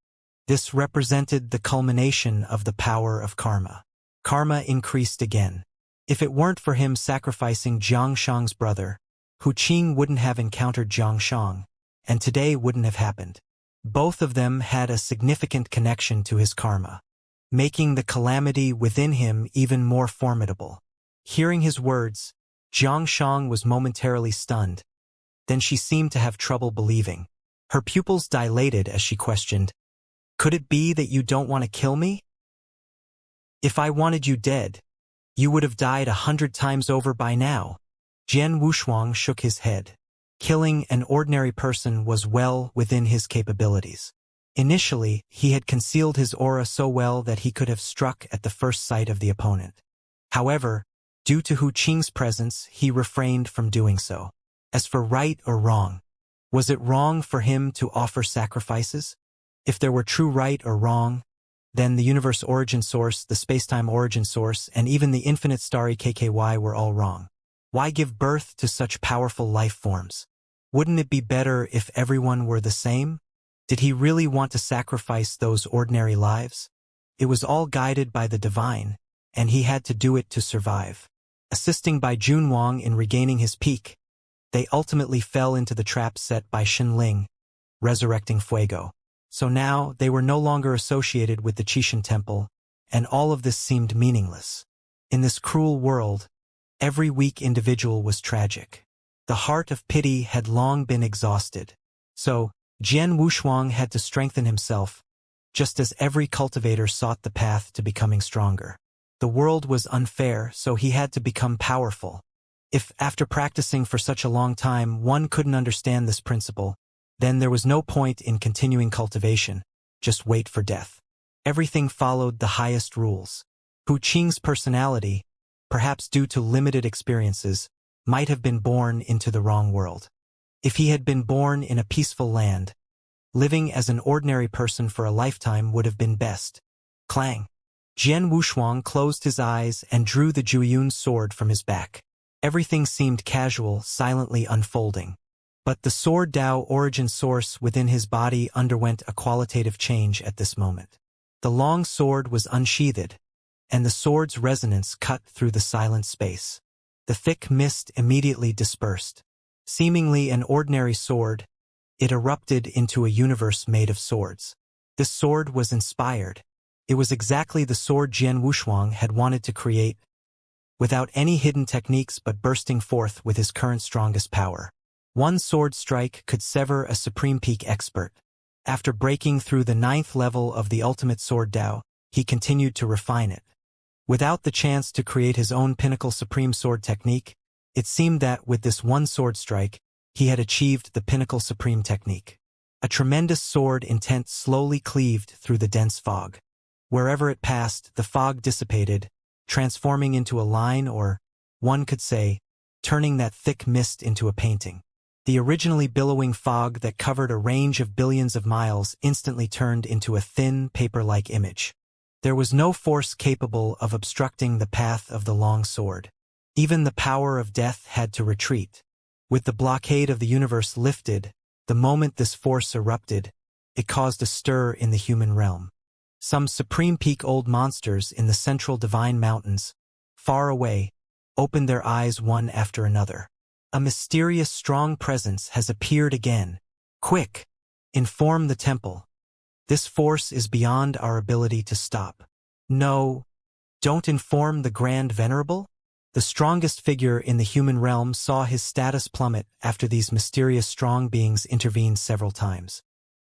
This represented the culmination of the power of karma. Karma increased again. If it weren't for him sacrificing Xianxia's brother, Wuxia wouldn't have encountered Xianxia, and today wouldn't have happened. Both of them had a significant connection to his karma, making the calamity within him even more formidable. Hearing his words, Xianxia was momentarily stunned. Then she seemed to have trouble believing. Her pupils dilated as she questioned, "Could it be that you don't want to kill me? If I wanted you dead, you would have died 100 times over by now." Jian Wushuang shook his head. Killing an ordinary person was well within his capabilities. Initially, he had concealed his aura so well that he could have struck at the first sight of the opponent. However, due to Wuxia's presence, he refrained from doing so. As for right or wrong, was it wrong for him to offer sacrifices? If there were true right or wrong, then the universe origin source, the spacetime origin source, and even the infinite starry KKY were all wrong. Why give birth to such powerful life forms? Wouldn't it be better if everyone were the same? Did he really want to sacrifice those ordinary lives? It was all guided by the divine, and he had to do it to survive. Assisting by Junwang in regaining his peak, they ultimately fell into the trap set by Shenling, resurrecting Fuego. So now they were no longer associated with the Qixin temple, and all of this seemed meaningless. In this cruel world, every weak individual was tragic. The heart of pity had long been exhausted. So, Jian Wushuang had to strengthen himself, just as every cultivator sought the path to becoming stronger. The world was unfair, so he had to become powerful. If, after practicing for such a long time, one couldn't understand this principle, then there was no point in continuing cultivation, just wait for death. Everything followed the highest rules. Wuxia's personality, perhaps due to limited experiences, might have been born into the wrong world. If he had been born in a peaceful land, living as an ordinary person for a lifetime would have been best. Clang. Jian Wushuang closed his eyes and drew the Juyun sword from his back. Everything seemed casual, silently unfolding. But the sword Dao origin source within his body underwent a qualitative change at this moment. The long sword was unsheathed, and the sword's resonance cut through the silent space. The thick mist immediately dispersed. Seemingly an ordinary sword, it erupted into a universe made of swords. This sword was inspired, It was exactly the sword Jian Wushuang had wanted to create, without any hidden techniques but bursting forth with his current strongest power. One sword strike could sever a Supreme Peak expert. After breaking through the 9th level of the ultimate sword Dao, he continued to refine it. Without the chance to create his own pinnacle supreme sword technique, it seemed that with this one sword strike, he had achieved the pinnacle supreme technique. A tremendous sword intent slowly cleaved through the dense fog. Wherever it passed, the fog dissipated, transforming into a line or, one could say, turning that thick mist into a painting. The originally billowing fog that covered a range of billions of miles instantly turned into a thin, paper-like image. There was no force capable of obstructing the path of the long sword. Even the power of death had to retreat. With the blockade of the universe lifted, the moment this force erupted, it caused a stir in the human realm. Some Supreme Peak old monsters in the central divine mountains, far away, opened their eyes one after another. A mysterious strong presence has appeared again. Quick! Inform the temple. This force is beyond our ability to stop. No, don't inform the Grand Venerable? The strongest figure in the human realm saw his status plummet after these mysterious strong beings intervened several times.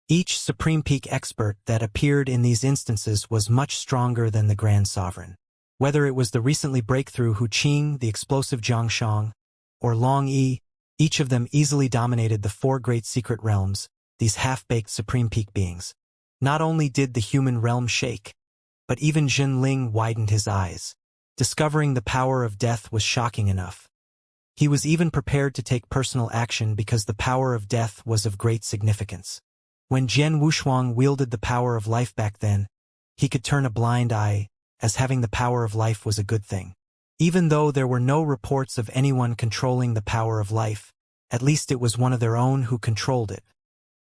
Each Supreme Peak expert that appeared in these instances was much stronger than the Grand Sovereign. Whether it was the recently breakthrough Hu Qing, the explosive Zhang Shang, or Long Yi, each of them easily dominated the 4 great secret realms, these half-baked Supreme Peak beings. Not only did the human realm shake, but even Jinling widened his eyes. Discovering the power of death was shocking enough. He was even prepared to take personal action because the power of death was of great significance. When Jian Wushuang wielded the power of life back then, he could turn a blind eye, as having the power of life was a good thing. Even though there were no reports of anyone controlling the power of life, at least it was one of their own who controlled it.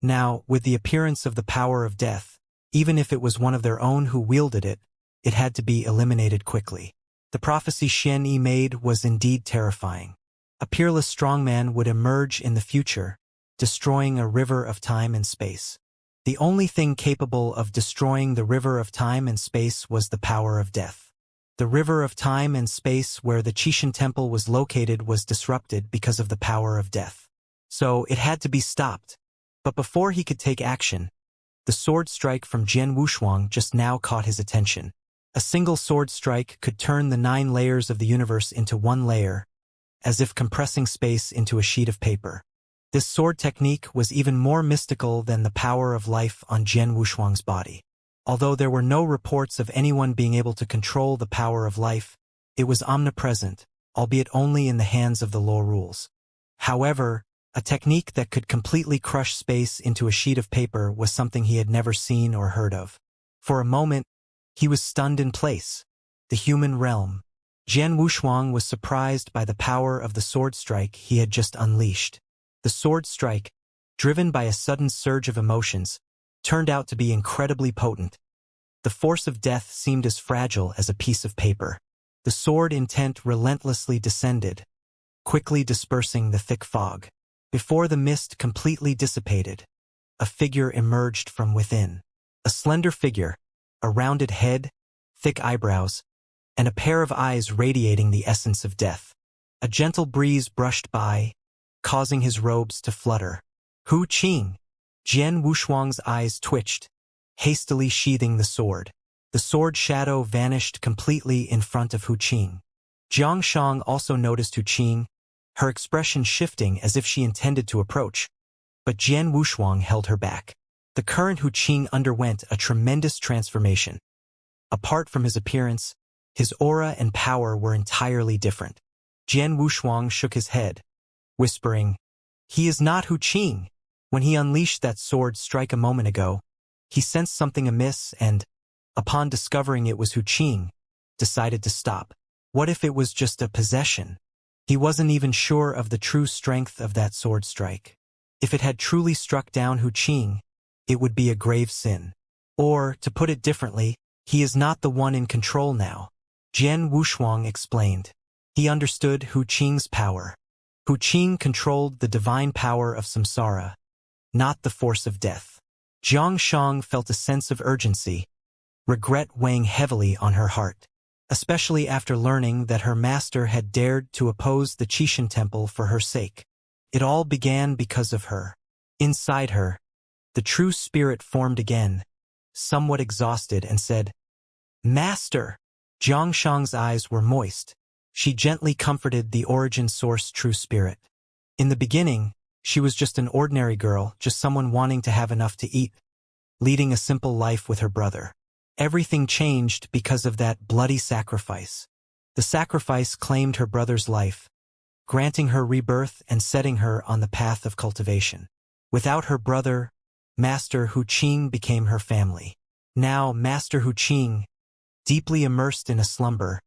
Now, with the appearance of the power of death, even if it was one of their own who wielded it, it had to be eliminated quickly. The prophecy Xian Yi made was indeed terrifying. A peerless strongman would emerge in the future, destroying a river of time and space. The only thing capable of destroying the river of time and space was the power of death. The river of time and space where the Qishan temple was located was disrupted because of the power of death. So it had to be stopped. But before he could take action, the sword strike from Jian Wushuang just now caught his attention. A single sword strike could turn the 9 layers of the universe into one layer, as if compressing space into a sheet of paper. This sword technique was even more mystical than the power of life on Jian Wushuang's body. Although there were no reports of anyone being able to control the power of life, it was omnipresent, albeit only in the hands of the law rules. However, a technique that could completely crush space into a sheet of paper was something he had never seen or heard of. For a moment, he was stunned in place. The human realm. Jian Wushuang was surprised by the power of the sword strike he had just unleashed. The sword strike, driven by a sudden surge of emotions, turned out to be incredibly potent. The force of death seemed as fragile as a piece of paper. The sword intent relentlessly descended, quickly dispersing the thick fog. Before the mist completely dissipated, a figure emerged from within. A slender figure, a rounded head, thick eyebrows, and a pair of eyes radiating the essence of death. A gentle breeze brushed by, causing his robes to flutter. Hu Qing! Jian Wushuang's eyes twitched, hastily sheathing the sword. The sword shadow vanished completely in front of Hu Qing. Zhang Shang also noticed Hu Qing, her expression shifting as if she intended to approach. But Jian Wushuang held her back. The current Hu Qing underwent a tremendous transformation. Apart from his appearance, his aura and power were entirely different. Jian Wushuang shook his head, whispering, "He is not Hu Qing." When he unleashed that sword strike a moment ago, he sensed something amiss and, upon discovering it was Hu Qing, decided to stop. What if it was just a possession? He wasn't even sure of the true strength of that sword strike. If it had truly struck down Hu Qing, it would be a grave sin. Or, to put it differently, he is not the one in control now. Jian Wushuang explained. He understood Hu Qing's power. Hu Qing controlled the divine power of samsara, not the force of death. Zhang Shang felt a sense of urgency, regret weighing heavily on her heart, especially after learning that her master had dared to oppose the Qixin temple for her sake. It all began because of her. Inside her, the true spirit formed again, somewhat exhausted, and said, "Master!" Xianxia's eyes were moist. She gently comforted the origin source true spirit. In the beginning, she was just an ordinary girl, just someone wanting to have enough to eat, leading a simple life with her brother. Everything changed because of that bloody sacrifice. The sacrifice claimed her brother's life, granting her rebirth and setting her on the path of cultivation. Without her brother, Master Hu Qing became her family. Now Master Hu Qing, deeply immersed in a slumber,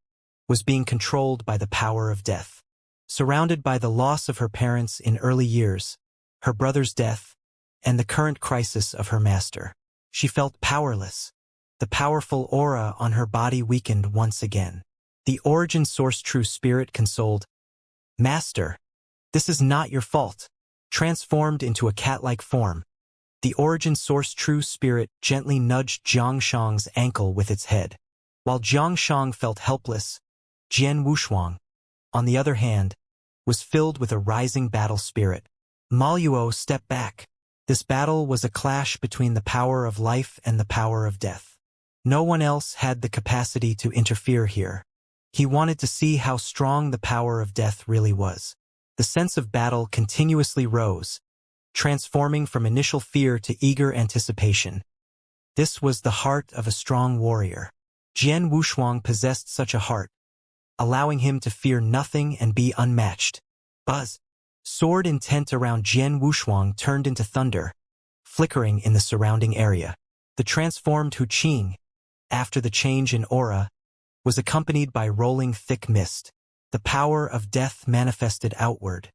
was being controlled by the power of death. Surrounded by the loss of her parents in early years, her brother's death, and the current crisis of her master, she felt powerless. The powerful aura on her body weakened once again. The origin source true spirit consoled, "Master, this is not your fault." Transformed into a cat-like form, the origin source true spirit gently nudged Xianxia's ankle with its head. While Xianxia felt helpless, Jian Wushuang, on the other hand, was filled with a rising battle spirit. Maluo stepped back. This battle was a clash between the power of life and the power of death. No one else had the capacity to interfere here. He wanted to see how strong the power of death really was. The sense of battle continuously rose, transforming from initial fear to eager anticipation. This was the heart of a strong warrior. Jian Wushuang possessed such a heart, allowing him to fear nothing and be unmatched. Buzz! Sword intent around Jian Wushuang turned into thunder, flickering in the surrounding area. The transformed Hu Qing, after the change in aura, was accompanied by rolling thick mist. The power of death manifested outward.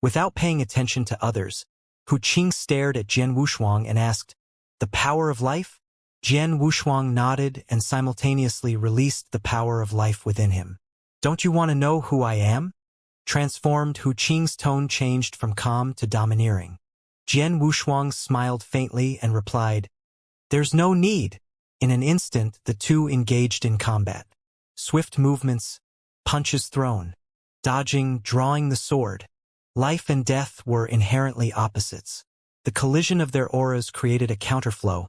Without paying attention to others, Hu Qing stared at Jian Wushuang and asked, "The power of life?" Jian Wushuang nodded and simultaneously released the power of life within him. "Don't you want to know who I am?" Transformed, Hu Qing's tone changed from calm to domineering. Jian Wushuang smiled faintly and replied, "There's no need." In an instant, the two engaged in combat. Swift movements, punches thrown, dodging, drawing the sword. Life and death were inherently opposites. The collision of their auras created a counterflow,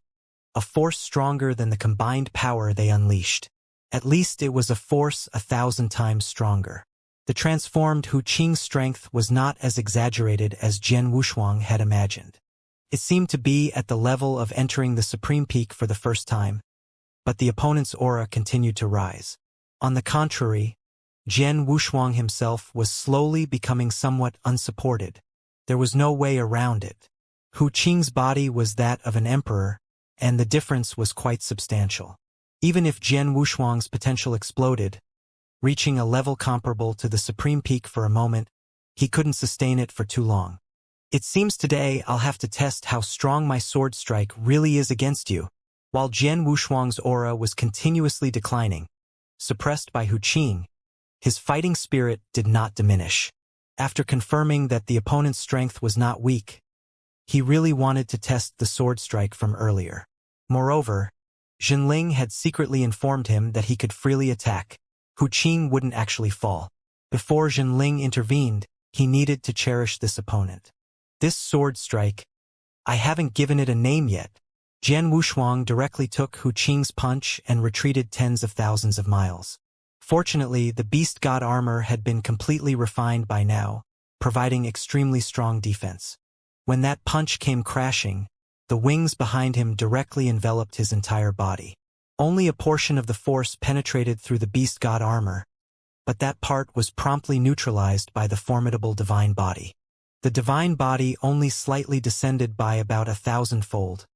a force stronger than the combined power they unleashed. At least it was a force 1,000 times stronger. The transformed Hu Qing's strength was not as exaggerated as Jian Wushuang had imagined. It seemed to be at the level of entering the supreme peak for the first time, but the opponent's aura continued to rise. On the contrary, Jian Wushuang himself was slowly becoming somewhat unsupported. There was no way around it. Hu Qing's body was that of an emperor, and the difference was quite substantial. Even if Jian Wushuang's potential exploded, reaching a level comparable to the supreme peak for a moment, he couldn't sustain it for too long. "It seems today I'll have to test how strong my sword strike really is against you." While Jian Wushuang's aura was continuously declining, suppressed by Hu Qing, his fighting spirit did not diminish. After confirming that the opponent's strength was not weak, he really wanted to test the sword strike from earlier. Moreover, Jinling had secretly informed him that he could freely attack. Hu Qing wouldn't actually fall. Before Jinling intervened, he needed to cherish this opponent. This sword strike, I haven't given it a name yet. Jian Wushuang directly took Hu Qing's punch and retreated tens of thousands of miles. Fortunately, the beast god armor had been completely refined by now, providing extremely strong defense. When that punch came crashing, the wings behind him directly enveloped his entire body. Only a portion of the force penetrated through the beast god armor, but that part was promptly neutralized by the formidable divine body. The divine body only slightly descended by about 1,000-fold,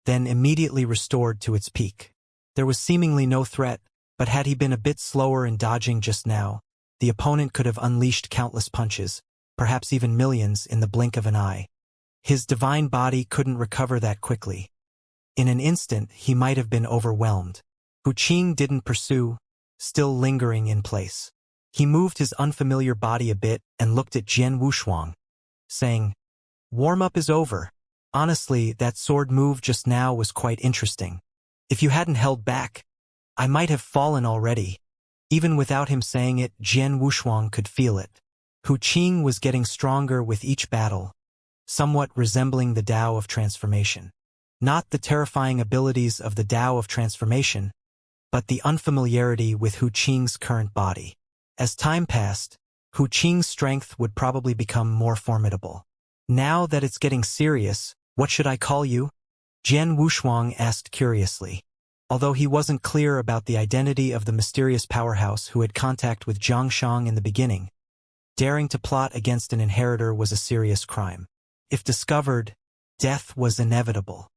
then immediately restored to its peak. There was seemingly no threat, but had he been a bit slower in dodging just now, the opponent could have unleashed countless punches, perhaps even millions, in the blink of an eye. His divine body couldn't recover that quickly. In an instant, he might have been overwhelmed. Hu Qing didn't pursue, still lingering in place. He moved his unfamiliar body a bit and looked at Jian Wushuang, saying, "Warm-up is over. Honestly, that sword move just now was quite interesting. If you hadn't held back, I might have fallen already. Even without him saying it, Jian Wushuang could feel it. Hu Qing was getting stronger with each battle, somewhat resembling the Tao of Transformation. Not the terrifying abilities of the Tao of Transformation, but the unfamiliarity with Hu Qing's current body. As time passed, Hu Qing's strength would probably become more formidable. Now that it's getting serious, what should I call you? Jian Wushuang asked curiously. Although he wasn't clear about the identity of the mysterious powerhouse who had contact with Zhangshang in the beginning, daring to plot against an inheritor was a serious crime. If discovered, death was inevitable.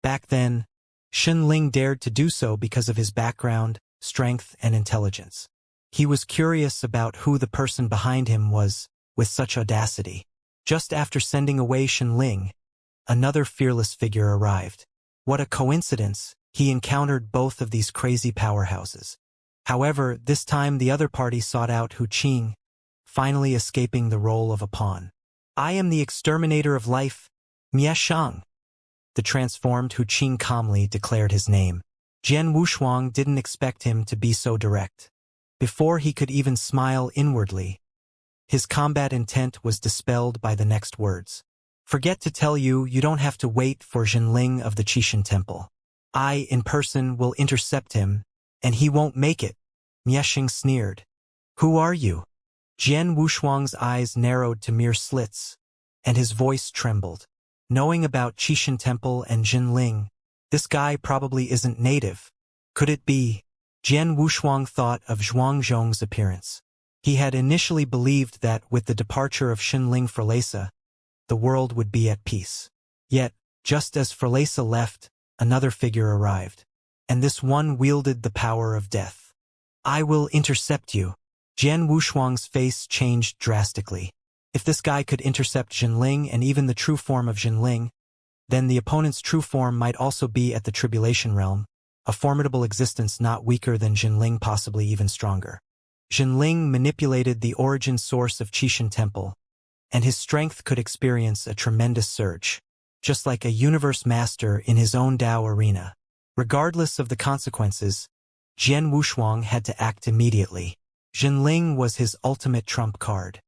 Back then, Xinling dared to do so because of his background, strength, and intelligence. He was curious about who the person behind him was, with such audacity. Just after sending away Xinling, another fearless figure arrived. What a coincidence, he encountered both of these crazy powerhouses. However, this time the other party sought out Hu Qing, finally escaping the role of a pawn. I am the exterminator of life, Mieshang. The transformed Hu Qing calmly declared his name. Jian Wushuang didn't expect him to be so direct. Before he could even smile inwardly, his combat intent was dispelled by the next words. Forget to tell you, you don't have to wait for Xinling of the Qishan Temple. I, in person, will intercept him, and he won't make it. Mieshang sneered. Who are you? Jian Wushuang's eyes narrowed to mere slits, and his voice trembled. Knowing about Qishan Temple and Xinling, this guy probably isn't native. Could it be? Jian Wushuang thought of Zhuangzhong's appearance. He had initially believed that with the departure of Xinling Frelesa, the world would be at peace. Yet, just as Frelesa left, another figure arrived, and this one wielded the power of death. I will intercept you. Jian Wushuang's face changed drastically. If this guy could intercept Xinling and even the true form of Xinling, then the opponent's true form might also be at the Tribulation Realm, a formidable existence not weaker than Xinling, possibly even stronger. Xinling manipulated the origin source of Qishan Temple, and his strength could experience a tremendous surge, just like a universe master in his own Tao arena. Regardless of the consequences, Jian Wushuang had to act immediately. Xinling was his ultimate trump card.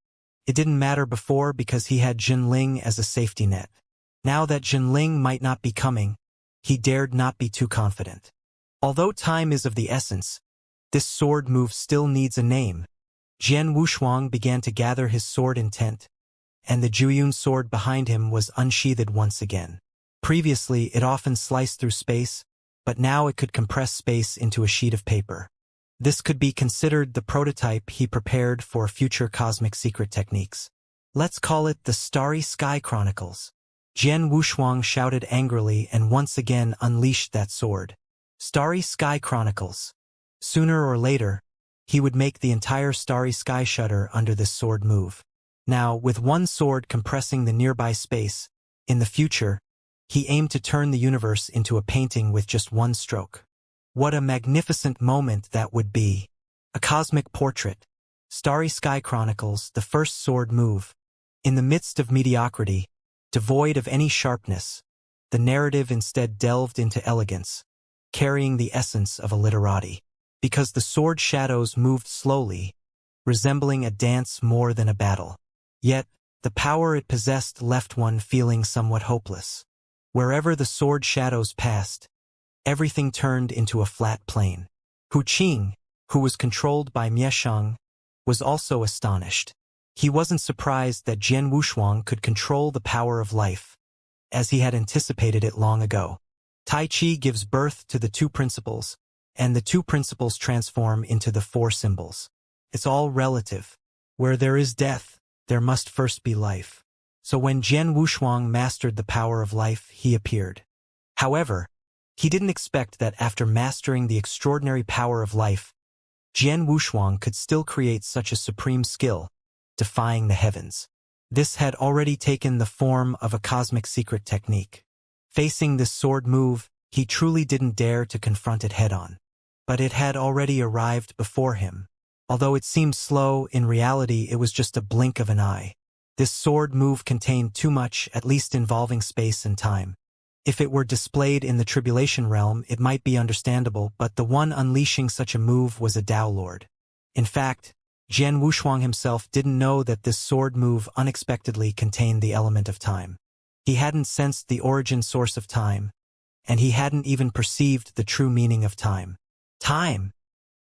It didn't matter before because he had Xinling as a safety net. Now that Xinling might not be coming, he dared not be too confident. Although time is of the essence, this sword move still needs a name. Jian Wushuang began to gather his sword intent, and the Juyun sword behind him was unsheathed once again. Previously, it often sliced through space, but now it could compress space into a sheet of paper. This could be considered the prototype he prepared for future cosmic secret techniques. Let's call it the Starry Sky Chronicles. Jian Wushuang shouted angrily and once again unleashed that sword. Starry Sky Chronicles. Sooner or later, he would make the entire Starry Sky shudder under this sword move. Now, with one sword compressing the nearby space, in the future, he aimed to turn the universe into a painting with just one stroke. What a magnificent moment that would be. A cosmic portrait. Starry Sky Chronicles, the first sword move. In the midst of mediocrity, devoid of any sharpness, the narrative instead delved into elegance, carrying the essence of a literati. Because the sword shadows moved slowly, resembling a dance more than a battle. Yet, the power it possessed left one feeling somewhat hopeless. Wherever the sword shadows passed, everything turned into a flat plain. Hu Qing, who was controlled by Mieshang, was also astonished. He wasn't surprised that Jian Wushuang could control the power of life, as he had anticipated it long ago. Tai Chi gives birth to the two principles, and the two principles transform into the four symbols. It's all relative. Where there is death, there must first be life. So when Jian Wushuang mastered the power of life, he appeared. However, he didn't expect that after mastering the extraordinary power of life, Jian Wushuang could still create such a supreme skill, defying the heavens. This had already taken the form of a cosmic secret technique. Facing this sword move, he truly didn't dare to confront it head-on. But it had already arrived before him. Although it seemed slow, in reality it was just a blink of an eye. This sword move contained too much, at least involving space and time. If it were displayed in the Tribulation realm, it might be understandable, but the one unleashing such a move was a Tao Lord. In fact, Jian Wushuang himself didn't know that this sword move unexpectedly contained the element of time. He hadn't sensed the origin source of time, and he hadn't even perceived the true meaning of time. Time!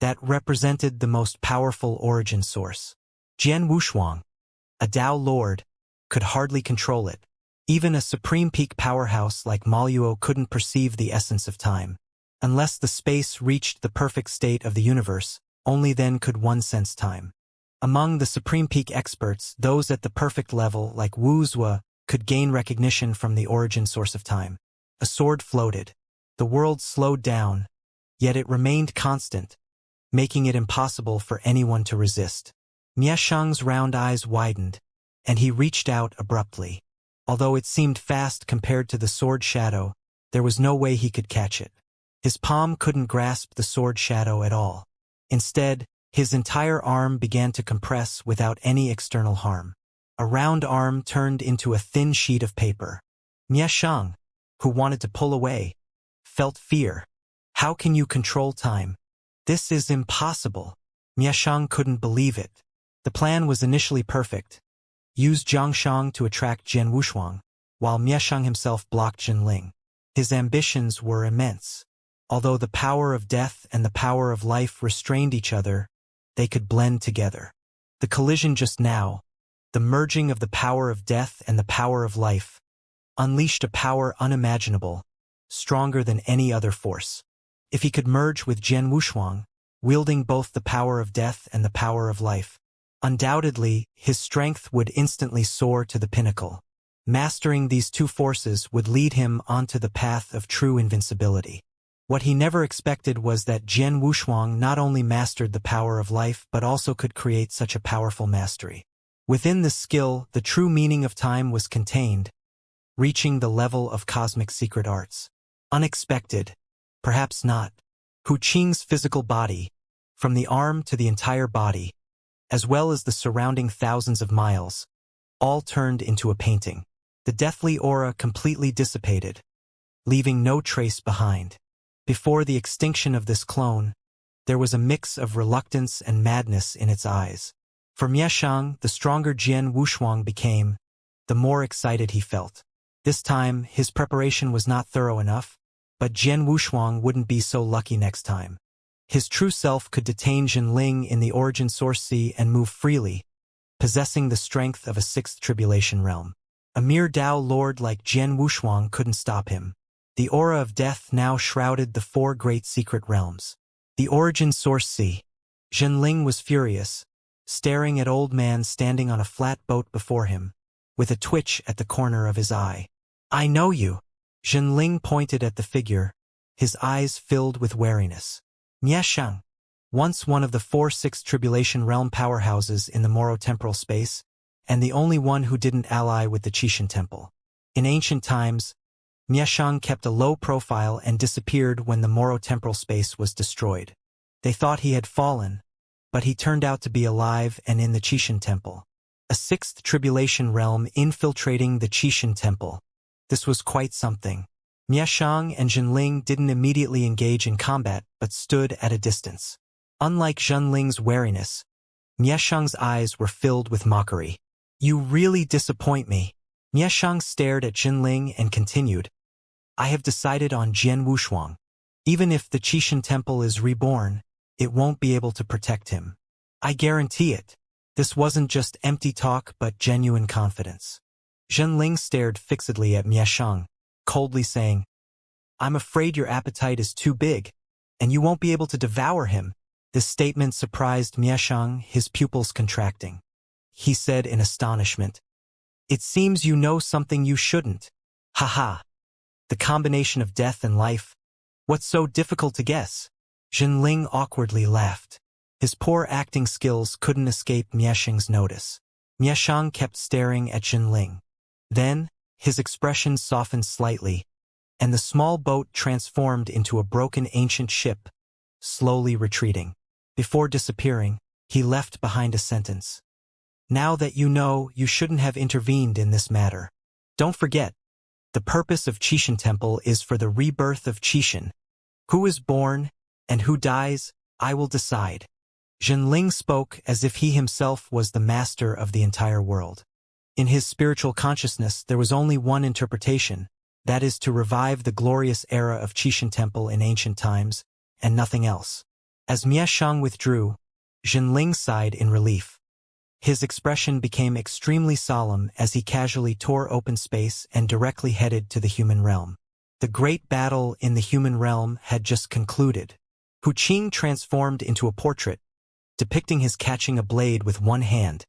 That represented the most powerful origin source. Jian Wushuang, a Tao Lord, could hardly control it. Even a supreme peak powerhouse like Maluo couldn't perceive the essence of time. Unless the space reached the perfect state of the universe, only then could one sense time. Among the supreme peak experts, those at the perfect level, like Wuxia, could gain recognition from the origin source of time. A sword floated. The world slowed down, yet it remained constant, making it impossible for anyone to resist. Mieshang's round eyes widened, and he reached out abruptly. Although it seemed fast compared to the sword shadow, there was no way he could catch it. His palm couldn't grasp the sword shadow at all. Instead, his entire arm began to compress without any external harm. A round arm turned into a thin sheet of paper. Mieshang, who wanted to pull away, felt fear. How can you control time? This is impossible. Mieshang couldn't believe it. The plan was initially perfect. Use Zhangshang to attract Jian Wushuang, while Mieshang himself blocked Jinling. His ambitions were immense. Although the power of death and the power of life restrained each other, they could blend together. The collision just now, the merging of the power of death and the power of life, unleashed a power unimaginable, stronger than any other force. If he could merge with Jian Wushuang, wielding both the power of death and the power of life, undoubtedly, his strength would instantly soar to the pinnacle. Mastering these two forces would lead him onto the path of true invincibility. What he never expected was that Jian Wushuang not only mastered the power of life but also could create such a powerful mastery. Within this skill, the true meaning of time was contained, reaching the level of cosmic secret arts. Unexpected, perhaps not. Hu Qing's physical body, from the arm to the entire body, as well as the surrounding thousands of miles, all turned into a painting. The deathly aura completely dissipated, leaving no trace behind. Before the extinction of this clone, there was a mix of reluctance and madness in its eyes. For Mieshang, the stronger Jian Wushuang became, the more excited he felt. This time, his preparation was not thorough enough, but Jian Wushuang wouldn't be so lucky next time. His true self could detain Jinling in the origin source sea and move freely, possessing the strength of a sixth tribulation realm. A mere Tao Lord like Jian Wushuang couldn't stop him. The aura of death now shrouded the four great secret realms. The origin source sea. Jinling was furious, staring at old man standing on a flat boat before him, with a twitch at the corner of his eye. I know you. Jinling pointed at the figure, his eyes filled with wariness. Mieshang, once one of the four sixth tribulation realm powerhouses in the Moro-temporal space, and the only one who didn't ally with the Qixin Temple. In ancient times, Mieshang kept a low profile and disappeared when the Moro-temporal space was destroyed. They thought he had fallen, but he turned out to be alive and in the Qixin Temple. A sixth tribulation realm infiltrating the Qixin Temple. This was quite something. Mieshang and Jinling didn't immediately engage in combat, but stood at a distance. Unlike Jinling's wariness, Mieshang's eyes were filled with mockery. You really disappoint me. Mieshang stared at Jinling and continued. I have decided on Jian Wushuang. Even if the Qixin Temple is reborn, it won't be able to protect him. I guarantee it. This wasn't just empty talk but genuine confidence. Jinling stared fixedly at Mieshang, coldly saying, I'm afraid your appetite is too big, and you won't be able to devour him. This statement surprised Mieshang, his pupils contracting. He said in astonishment, It seems you know something you shouldn't. Ha. The combination of death and life. What's so difficult to guess? Jinling awkwardly laughed. His poor acting skills couldn't escape Mieshang's notice. Mieshang kept staring at Jinling. Then, his expression softened slightly, and the small boat transformed into a broken ancient ship, slowly retreating. Before disappearing, he left behind a sentence. Now that you know, you shouldn't have intervened in this matter. Don't forget, The purpose of Qixin Temple is for the rebirth of Qixin. Who is born and who dies, I will decide. Zhenling spoke as if he himself was the master of the entire world. In his spiritual consciousness, there was only one interpretation, that is to revive the glorious era of Qixin Temple in ancient times, and nothing else. As Mieshang withdrew, Zhenling sighed in relief. His expression became extremely solemn as he casually tore open space and directly headed to the human realm. The great battle in the human realm had just concluded. Hu Qing transformed into a portrait, depicting his catching a blade with one hand,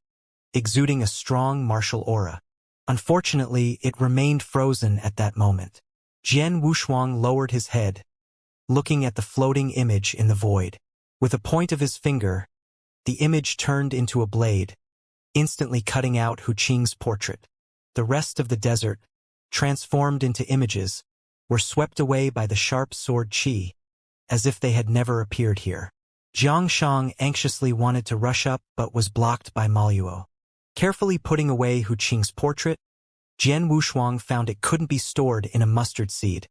exuding a strong martial aura. Unfortunately, it remained frozen at that moment. Jian Wushuang lowered his head, looking at the floating image in the void. With a point of his finger, the image turned into a blade, instantly cutting out Hu Qing's portrait. The rest of the desert, transformed into images, were swept away by the sharp sword qi, as if they had never appeared here. Jiang Shang anxiously wanted to rush up but was blocked by Maluo. Carefully putting away Hu Qing's portrait, Jian Wushuang found it couldn't be stored in a mustard seed,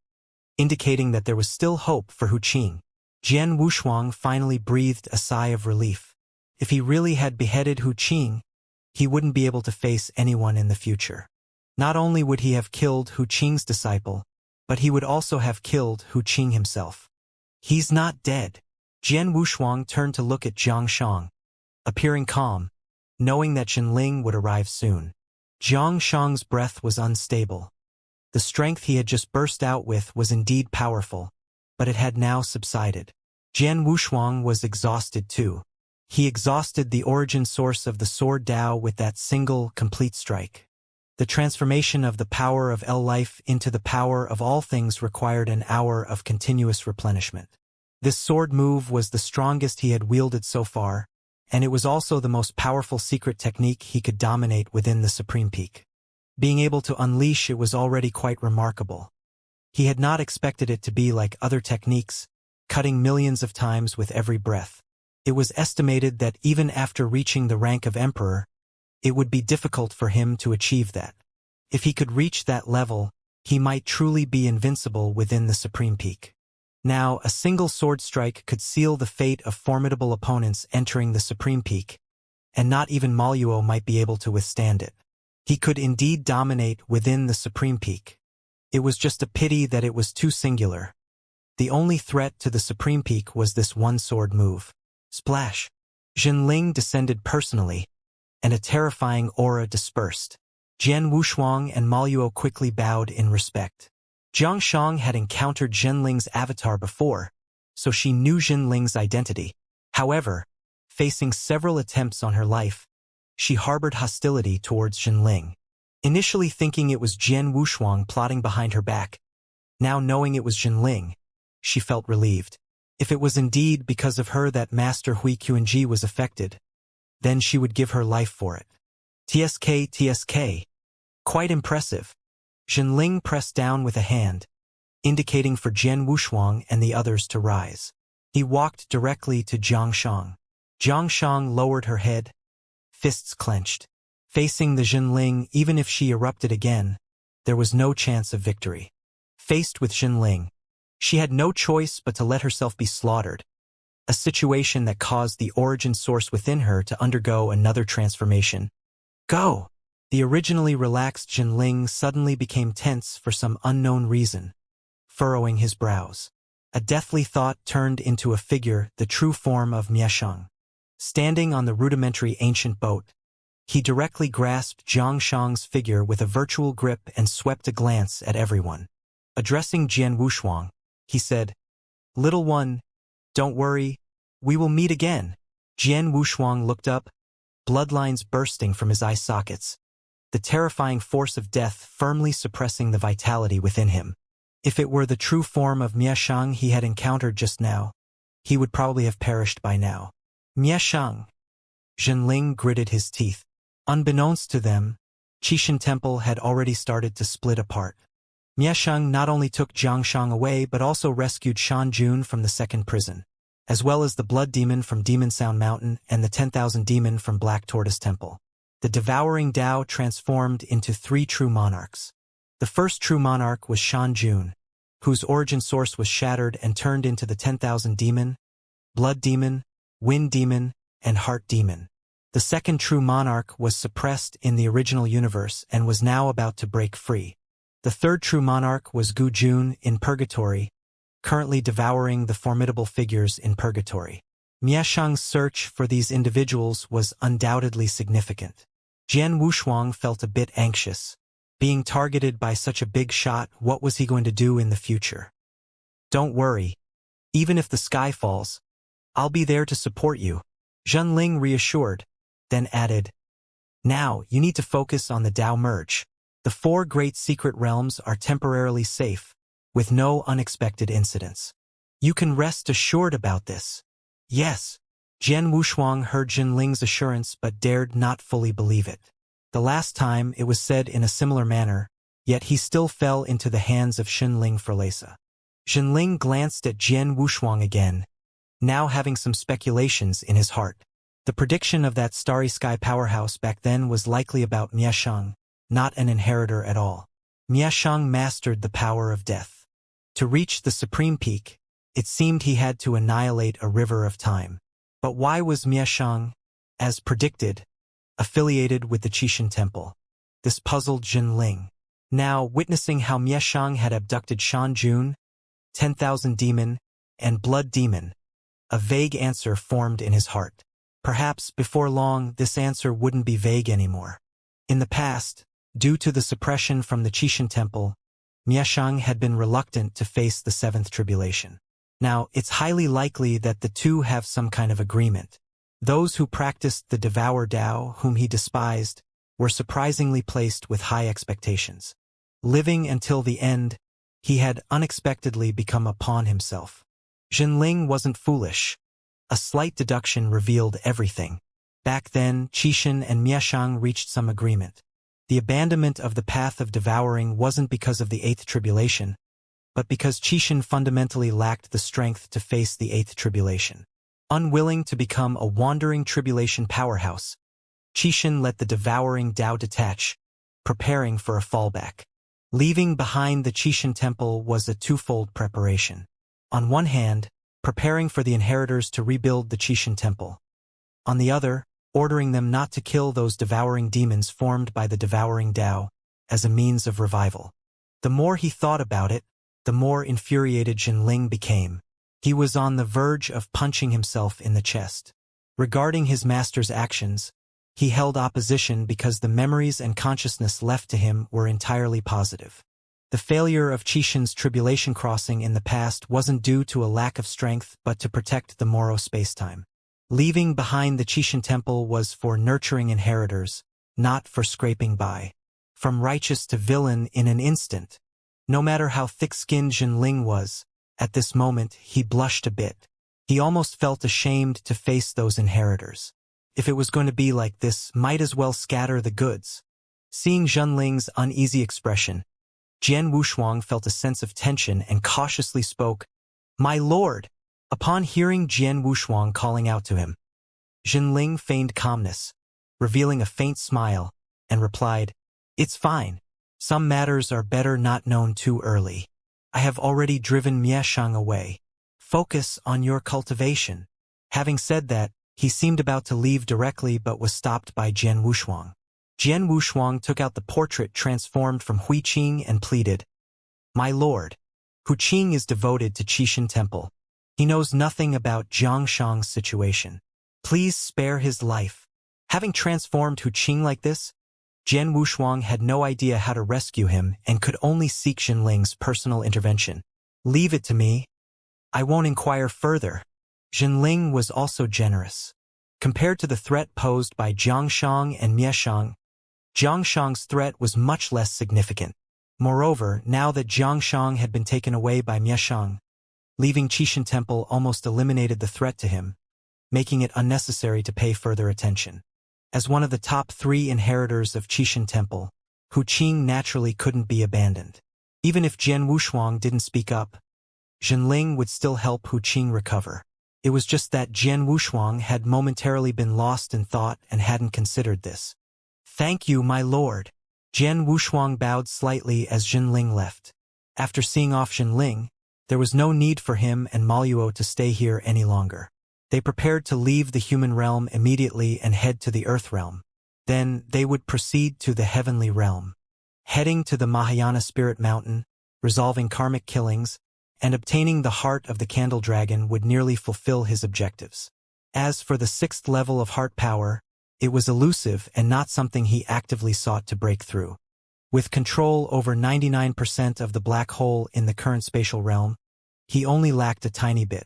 indicating that there was still hope for Hu Qing. Jian Wushuang finally breathed a sigh of relief. If he really had beheaded Hu Qing, he wouldn't be able to face anyone in the future. Not only would he have killed Hu Qing's disciple, but he would also have killed Hu Qing himself. He's not dead. Jian Wushuang turned to look at Jiang Shang, appearing calm, knowing that Zhenling would arrive soon. Jiang Shang's breath was unstable. The strength he had just burst out with was indeed powerful, but it had now subsided. Jian Wushuang was exhausted too. He exhausted the origin source of the sword Dao with that single, complete strike. The transformation of the power of L-life into the power of all things required an hour of continuous replenishment. This sword move was the strongest he had wielded so far, and it was also the most powerful secret technique he could dominate within the Supreme Peak. Being able to unleash it was already quite remarkable. He had not expected it to be like other techniques, cutting millions of times with every breath. It was estimated that even after reaching the rank of emperor, it would be difficult for him to achieve that. If he could reach that level, he might truly be invincible within the Supreme Peak. Now, a single sword strike could seal the fate of formidable opponents entering the Supreme Peak, and not even Maluo might be able to withstand it. He could indeed dominate within the Supreme Peak. It was just a pity that it was too singular. The only threat to the Supreme Peak was this one sword move. Splash! Zhenling descended personally, and a terrifying aura dispersed. Jian Wushuang and Maluo quickly bowed in respect. Jiang Shang had encountered Zhenling's avatar before, so she knew Zhenling's identity. However, facing several attempts on her life, she harbored hostility towards Zhenling. Initially thinking it was Jian Wushuang plotting behind her back, now knowing it was Zhenling, she felt relieved. If it was indeed because of her that Master Hui Qunji was affected, then she would give her life for it. TSK. Quite impressive. Zhenling pressed down with a hand, indicating for Jian Wushuang and the others to rise. He walked directly to Jiang Shang. Jiang Shang lowered her head, fists clenched. Facing the Zhenling, even if she erupted again, there was no chance of victory. Faced with Zhenling, she had no choice but to let herself be slaughtered, a situation that caused the origin source within her to undergo another transformation. Go! The originally relaxed Zhenling suddenly became tense for some unknown reason, furrowing his brows. A deathly thought turned into a figure, the true form of Mieshang. Standing on the rudimentary ancient boat, he directly grasped Jiang Shang's figure with a virtual grip and swept a glance at everyone. Addressing Jian Wushuang, he said, "Little one, don't worry, we will meet again." Jian Wushuang looked up, bloodlines bursting from his eye sockets, the terrifying force of death firmly suppressing the vitality within him. If it were the true form of Mieshang he had encountered just now, he would probably have perished by now. Mieshang. Zhenling gritted his teeth. Unbeknownst to them, Qixin Temple had already started to split apart. Mieshang not only took Jiang Shang away but also rescued Shan Jun from the second prison, as well as the Blood Demon from Demon Sound Mountain and the 10,000 Demon from Black Tortoise Temple. The devouring Dao transformed into 3 true monarchs. The first true monarch was Shan Jun, whose origin source was shattered and turned into the 10,000 demon, blood demon, wind demon, and heart demon. The second true monarch was suppressed in the original universe and was now about to break free. The third true monarch was Gu Jun in purgatory, currently devouring the formidable figures in purgatory. Miashang's search for these individuals was undoubtedly significant. Jian Wushuang felt a bit anxious. Being targeted by such a big shot, what was he going to do in the future? Don't worry. Even if the sky falls, I'll be there to support you, Zhenling reassured, then added, now you need to focus on the Dao merge. The 4 great secret realms are temporarily safe, with no unexpected incidents. You can rest assured about this. Yes. Jian Wushuang heard Zhenling's assurance but dared not fully believe it. The last time it was said in a similar manner, yet he still fell into the hands of Zhenling Forlesa. Zhenling glanced at Jian Wushuang again, now having some speculations in his heart. The prediction of that starry sky powerhouse back then was likely about Miashang, not an inheritor at all. Miashang mastered the power of death. To reach the supreme peak, it seemed he had to annihilate a river of time. But why was Miashang, as predicted, affiliated with the Qixin Temple? This puzzled Zhenling. Now, witnessing how Miashang had abducted Shan Jun, 10,000 demon, and blood demon, a vague answer formed in his heart. Perhaps, before long, this answer wouldn't be vague anymore. In the past, due to the suppression from the Qixin Temple, Miashang had been reluctant to face the 7th tribulation. Now, it's highly likely that the two have some kind of agreement. Those who practiced the Devour Dao, whom he despised, were surprisingly placed with high expectations. Living until the end, he had unexpectedly become a pawn himself. Zhenling wasn't foolish. A slight deduction revealed everything. Back then, Qixin and Miashang reached some agreement. The abandonment of the path of devouring wasn't because of the 8th tribulation, but because Qixin fundamentally lacked the strength to face the 8th tribulation. Unwilling to become a wandering tribulation powerhouse, Qixin let the devouring Dao detach, preparing for a fallback. Leaving behind the Qixin Temple was a twofold preparation. On one hand, preparing for the inheritors to rebuild the Qixin Temple. On the other, ordering them not to kill those devouring demons formed by the devouring Dao as a means of revival. The more he thought about it, the more infuriated Zhenling became. He was on the verge of punching himself in the chest. Regarding his master's actions, he held opposition because the memories and consciousness left to him were entirely positive. The failure of Qixin's tribulation crossing in the past wasn't due to a lack of strength but to protect the Moro spacetime. Leaving behind the Qixin Temple was for nurturing inheritors, not for scraping by. From righteous to villain in an instant. No matter how thick-skinned Zhenling was, at this moment he blushed a bit. He almost felt ashamed to face those inheritors. If it was going to be like this, might as well scatter the goods. Seeing Zhenling's uneasy expression, Jian Wushuang felt a sense of tension and cautiously spoke, "My lord!" Upon hearing Jian Wushuang calling out to him, Zhenling feigned calmness, revealing a faint smile, and replied, "It's fine. Some matters are better not known too early. I have already driven Miashang away. Focus on your cultivation." Having said that, he seemed about to leave directly but was stopped by Jian Wushuang. Jian Wushuang took out the portrait transformed from Hui Qing and pleaded, "My lord, Hu Qing is devoted to Qixin Temple. He knows nothing about Zhangshang's situation. Please spare his life." Having transformed Hu Qing like this, Jian Wushuang had no idea how to rescue him and could only seek Zhenling's personal intervention. "Leave it to me. I won't inquire further." Zhenling was also generous. Compared to the threat posed by Zhangshang and Miashang, Zhangshang's threat was much less significant. Moreover, now that Zhangshang had been taken away by Miashang, leaving Qixin Temple almost eliminated the threat to him, making it unnecessary to pay further attention. As one of the top 3 inheritors of Qixin Temple, Hu Qing naturally couldn't be abandoned. Even if Jian Wushuang didn't speak up, Zhenling would still help Hu Qing recover. It was just that Jian Wushuang had momentarily been lost in thought and hadn't considered this. "Thank you, my lord." Jian Wushuang bowed slightly as Jinling left. After seeing off Jinling, there was no need for him and Maluo to stay here any longer. They prepared to leave the human realm immediately and head to the earth realm. Then they would proceed to the heavenly realm. Heading to the Mahayana Spirit Mountain, resolving karmic killings, and obtaining the heart of the Candle Dragon would nearly fulfill his objectives. As for the 6th level of heart power, it was elusive and not something he actively sought to break through. With control over 99% of the black hole in the current spatial realm, he only lacked a tiny bit.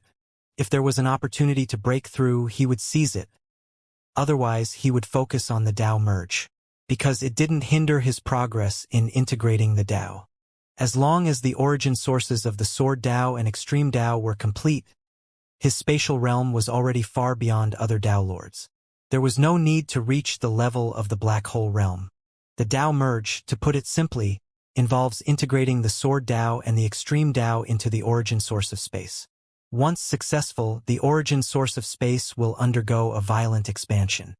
If there was an opportunity to break through, he would seize it. Otherwise, he would focus on the Tao merge, because it didn't hinder his progress in integrating the Tao. As long as the origin sources of the Sword Tao and Extreme Tao were complete, his spatial realm was already far beyond other Tao lords. There was no need to reach the level of the black hole realm. The Tao merge, to put it simply, involves integrating the Sword Tao and the Extreme Tao into the origin source of space. Once successful, the origin source of space will undergo a violent expansion.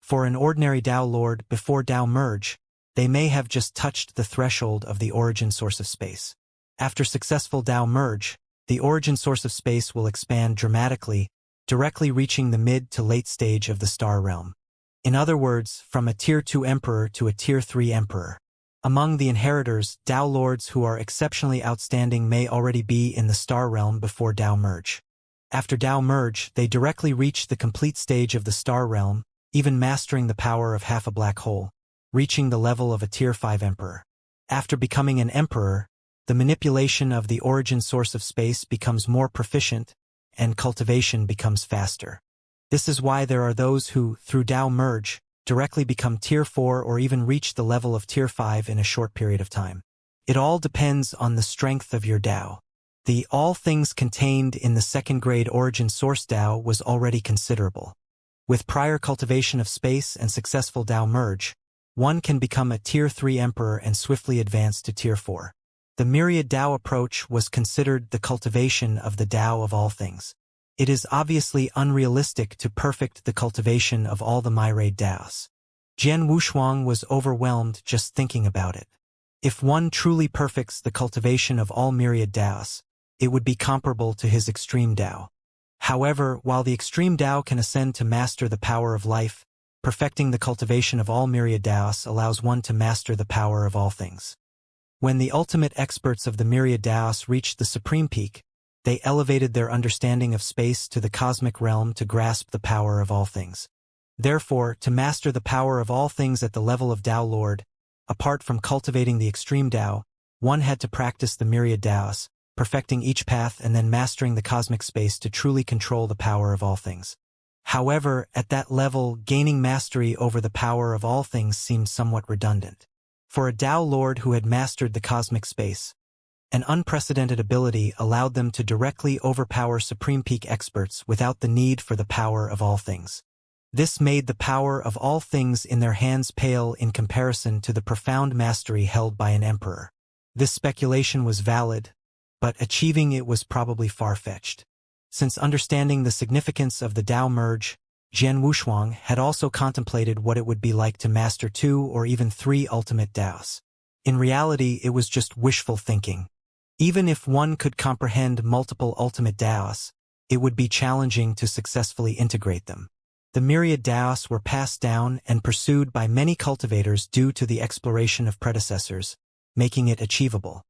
For an ordinary Tao lord, before Tao merge, they may have just touched the threshold of the origin source of space. After successful Tao merge, the origin source of space will expand dramatically, directly reaching the mid to late stage of the star realm. In other words, from a Tier 2 emperor to a Tier 3 emperor. Among the inheritors, Tao lords who are exceptionally outstanding may already be in the star realm before Tao merge. After Tao merge, they directly reach the complete stage of the star realm, even mastering the power of half a black hole, reaching the level of a Tier 5 emperor. After becoming an emperor, the manipulation of the origin source of space becomes more proficient, and cultivation becomes faster. This is why there are those who, through Tao merge, directly become Tier 4 or even reach the level of Tier 5 in a short period of time. It all depends on the strength of your Tao. The all things contained in the 2nd grade origin source Tao was already considerable. With prior cultivation of space and successful Tao merge, one can become a Tier 3 emperor and swiftly advance to Tier 4. The myriad Tao approach was considered the cultivation of the Tao of all things. It is obviously unrealistic to perfect the cultivation of all the myriad Taos. Jian Wushuang was overwhelmed just thinking about it. If one truly perfects the cultivation of all myriad Taos, it would be comparable to his extreme Tao. However, while the extreme Tao can ascend to master the power of life, perfecting the cultivation of all myriad Taos allows one to master the power of all things. When the ultimate experts of the myriad Taos reached the supreme peak, they elevated their understanding of space to the cosmic realm to grasp the power of all things. Therefore, to master the power of all things at the level of Tao Lord, apart from cultivating the extreme Tao, one had to practice the myriad Taos, perfecting each path and then mastering the cosmic space to truly control the power of all things. However, at that level, gaining mastery over the power of all things seemed somewhat redundant. For a Tao Lord who had mastered the cosmic space, an unprecedented ability allowed them to directly overpower Supreme Peak experts without the need for the power of all things. This made the power of all things in their hands pale in comparison to the profound mastery held by an emperor. This speculation was valid, but achieving it was probably far-fetched. Since understanding the significance of the Tao merge, Jian Wushuang had also contemplated what it would be like to master 2 or even 3 ultimate Taos. In reality, it was just wishful thinking. Even if one could comprehend multiple ultimate Taos, it would be challenging to successfully integrate them. The myriad Taos were passed down and pursued by many cultivators due to the exploration of predecessors, making it achievable.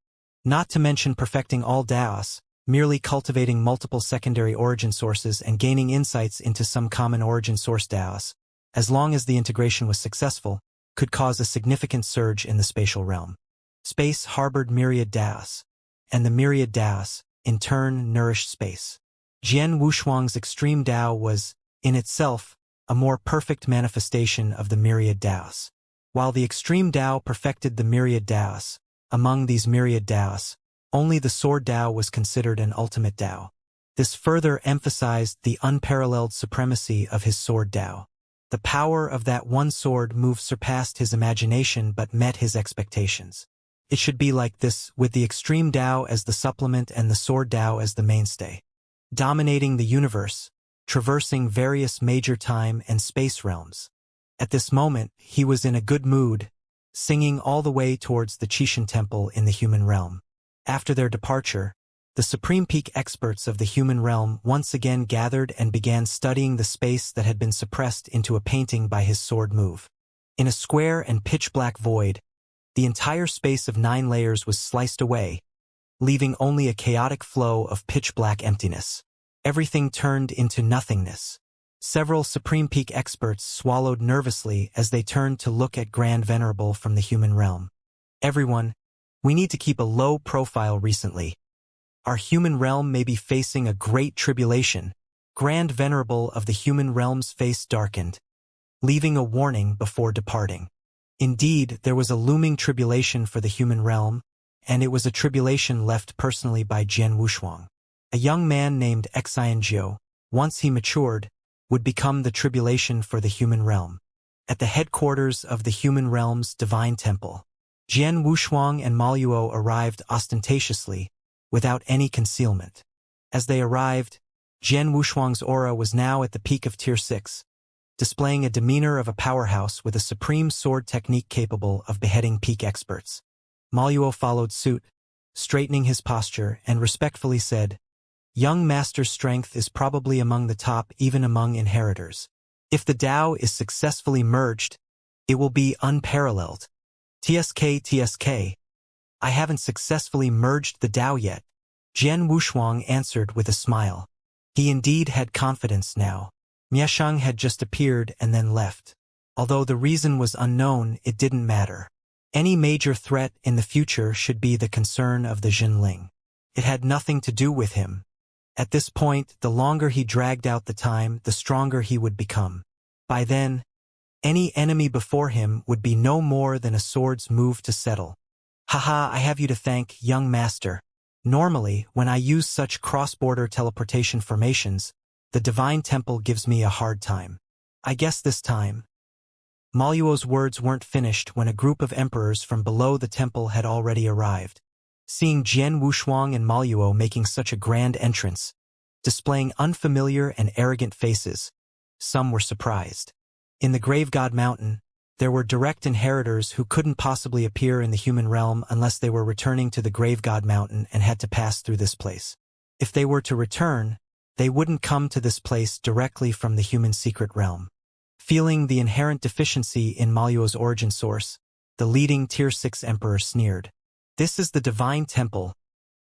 Not to mention perfecting all Taos, merely cultivating multiple secondary origin sources and gaining insights into some common origin source Taos, as long as the integration was successful, could cause a significant surge in the spatial realm. Space harbored myriad Taos, and the myriad Taos, in turn, nourished space. Jian Wushuang's extreme Tao was, in itself, a more perfect manifestation of the myriad Taos. While the extreme Tao perfected the myriad Taos, among these myriad Taos, only the sword Tao was considered an ultimate Tao. This further emphasized the unparalleled supremacy of his sword Tao. The power of that one sword move surpassed his imagination but met his expectations. It should be like this, with the extreme Tao as the supplement and the sword Tao as the mainstay. Dominating the universe, traversing various major time and space realms. At this moment, he was in a good mood, singing all the way towards the Qishan temple in the human realm. After their departure, the Supreme Peak experts of the human realm once again gathered and began studying the space that had been suppressed into a painting by his sword move. In a square and pitch-black void, the entire space of 9 layers was sliced away, leaving only a chaotic flow of pitch-black emptiness. Everything turned into nothingness. Several Supreme Peak experts swallowed nervously as they turned to look at Grand Venerable from the human realm. Everyone, we need to keep a low profile recently. Our human realm may be facing a great tribulation. Grand Venerable of the human realm's face darkened, leaving a warning before departing. Indeed, there was a looming tribulation for the human realm, and it was a tribulation left personally by Jian Wushuang. A young man named Xianxia, once he matured, would become the tribulation for the human realm. At the headquarters of the human realm's divine temple, Jian Wushuang and Maluo arrived ostentatiously, without any concealment. As they arrived, Jian Wushuang's aura was now at the peak of Tier 6, displaying a demeanor of a powerhouse with a supreme sword technique capable of beheading peak experts. Maluo followed suit, straightening his posture, and respectfully said, "Young master's strength is probably among the top even among inheritors. If the Tao is successfully merged, it will be unparalleled. TSK. I haven't successfully merged the Tao yet," Jian Wushuang answered with a smile. He indeed had confidence now. Mieshang had just appeared and then left. Although the reason was unknown, it didn't matter. Any major threat in the future should be the concern of the Jinling. It had nothing to do with him. At this point, the longer he dragged out the time, the stronger he would become. By then, any enemy before him would be no more than a sword's move to settle. Haha, I have you to thank, young master. Normally, when I use such cross-border teleportation formations, the Divine Temple gives me a hard time. I guess this time. Maluo's words weren't finished when a group of emperors from below the temple had already arrived. Seeing Jian Wushuang and Maluo making such a grand entrance, displaying unfamiliar and arrogant faces, some were surprised. In the Grave God Mountain, there were direct inheritors who couldn't possibly appear in the human realm unless they were returning to the Grave God Mountain and had to pass through this place. If they were to return, they wouldn't come to this place directly from the human secret realm. Feeling the inherent deficiency in Maluo's origin source, the leading Tier 6 emperor sneered. "This is the Divine Temple.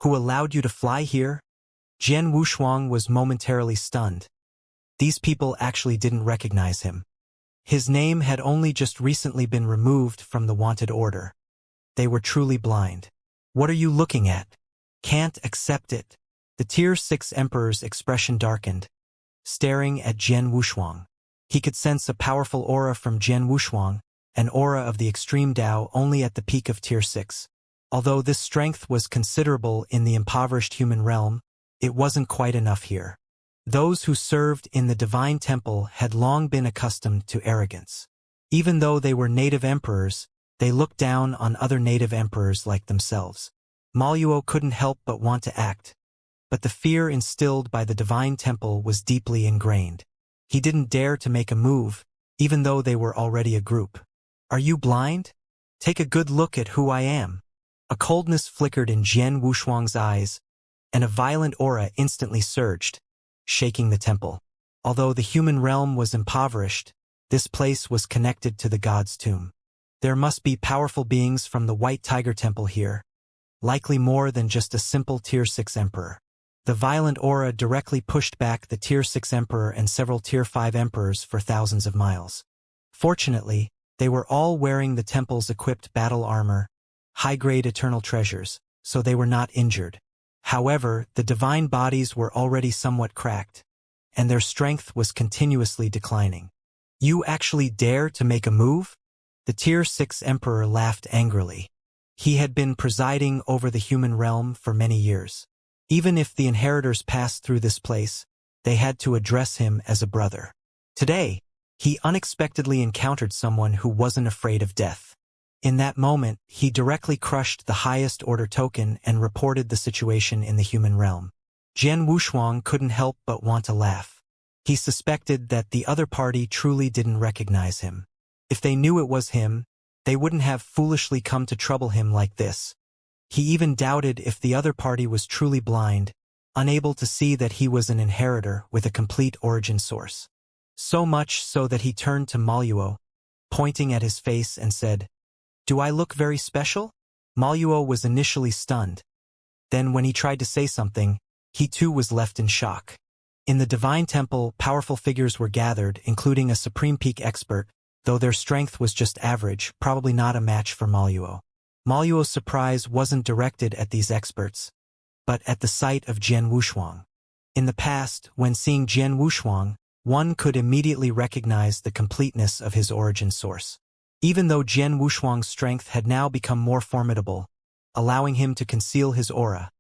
Who allowed you to fly here?" Jian Wushuang was momentarily stunned. These people actually didn't recognize him. His name had only just recently been removed from the wanted order. They were truly blind. "What are you looking at? Can't accept it." The Tier 6 emperor's expression darkened, staring at Jian Wushuang. He could sense a powerful aura from Jian Wushuang, an aura of the extreme Tao only at the peak of Tier 6. Although this strength was considerable in the impoverished human realm, it wasn't quite enough here. Those who served in the Divine Temple had long been accustomed to arrogance. Even though they were native emperors, they looked down on other native emperors like themselves. Maluo couldn't help but want to act, but the fear instilled by the Divine Temple was deeply ingrained. He didn't dare to make a move, even though they were already a group. "Are you blind? Take a good look at who I am." A coldness flickered in Jian Wushuang's eyes, and a violent aura instantly surged, shaking the temple. Although the human realm was impoverished, this place was connected to the god's tomb. There must be powerful beings from the White Tiger Temple here, likely more than just a simple Tier 6 emperor. The violent aura directly pushed back the Tier 6 emperor and several Tier 5 emperors for thousands of miles. Fortunately, they were all wearing the temple's equipped battle armor, high-grade eternal treasures, so they were not injured. However, the divine bodies were already somewhat cracked, and their strength was continuously declining. "You actually dare to make a move?" The Tier 6 emperor laughed angrily. He had been presiding over the human realm for many years. Even if the inheritors passed through this place, they had to address him as a brother. Today, he unexpectedly encountered someone who wasn't afraid of death. In that moment, he directly crushed the highest order token and reported the situation in the human realm. Jian Wushuang couldn't help but want to laugh. He suspected that the other party truly didn't recognize him. If they knew it was him, they wouldn't have foolishly come to trouble him like this. He even doubted if the other party was truly blind, unable to see that he was an inheritor with a complete origin source. So much so that he turned to Maluo, pointing at his face and said, "Do I look very special?" Maluo was initially stunned. Then when he tried to say something, he too was left in shock. In the Divine Temple, powerful figures were gathered, including a Supreme Peak expert, though their strength was just average, probably not a match for Maluo. Maluo's surprise wasn't directed at these experts, but at the sight of Jian Wushuang. In the past, when seeing Jian Wushuang, one could immediately recognize the completeness of his origin source. Even though Jian Wushuang's strength had now become more formidable, allowing him to conceal his aura,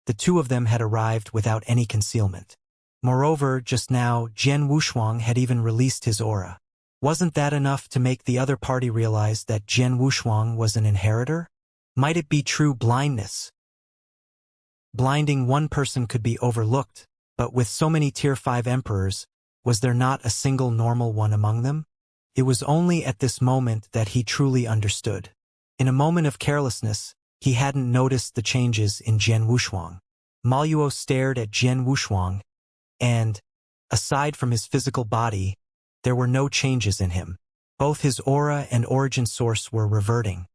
the two of them had arrived without any concealment. Moreover, just now, Jian Wushuang had even released his aura. Wasn't that enough to make the other party realize that Jian Wushuang was an inheritor? Might it be true blindness? Blinding one person could be overlooked, but with so many Tier 5 emperors, was there not a single normal one among them? It was only at this moment that he truly understood. In a moment of carelessness, he hadn't noticed the changes in Jian Wushuang. Maluo stared at Jian Wushuang, and, aside from his physical body, there were no changes in him. Both his aura and origin source were reverting.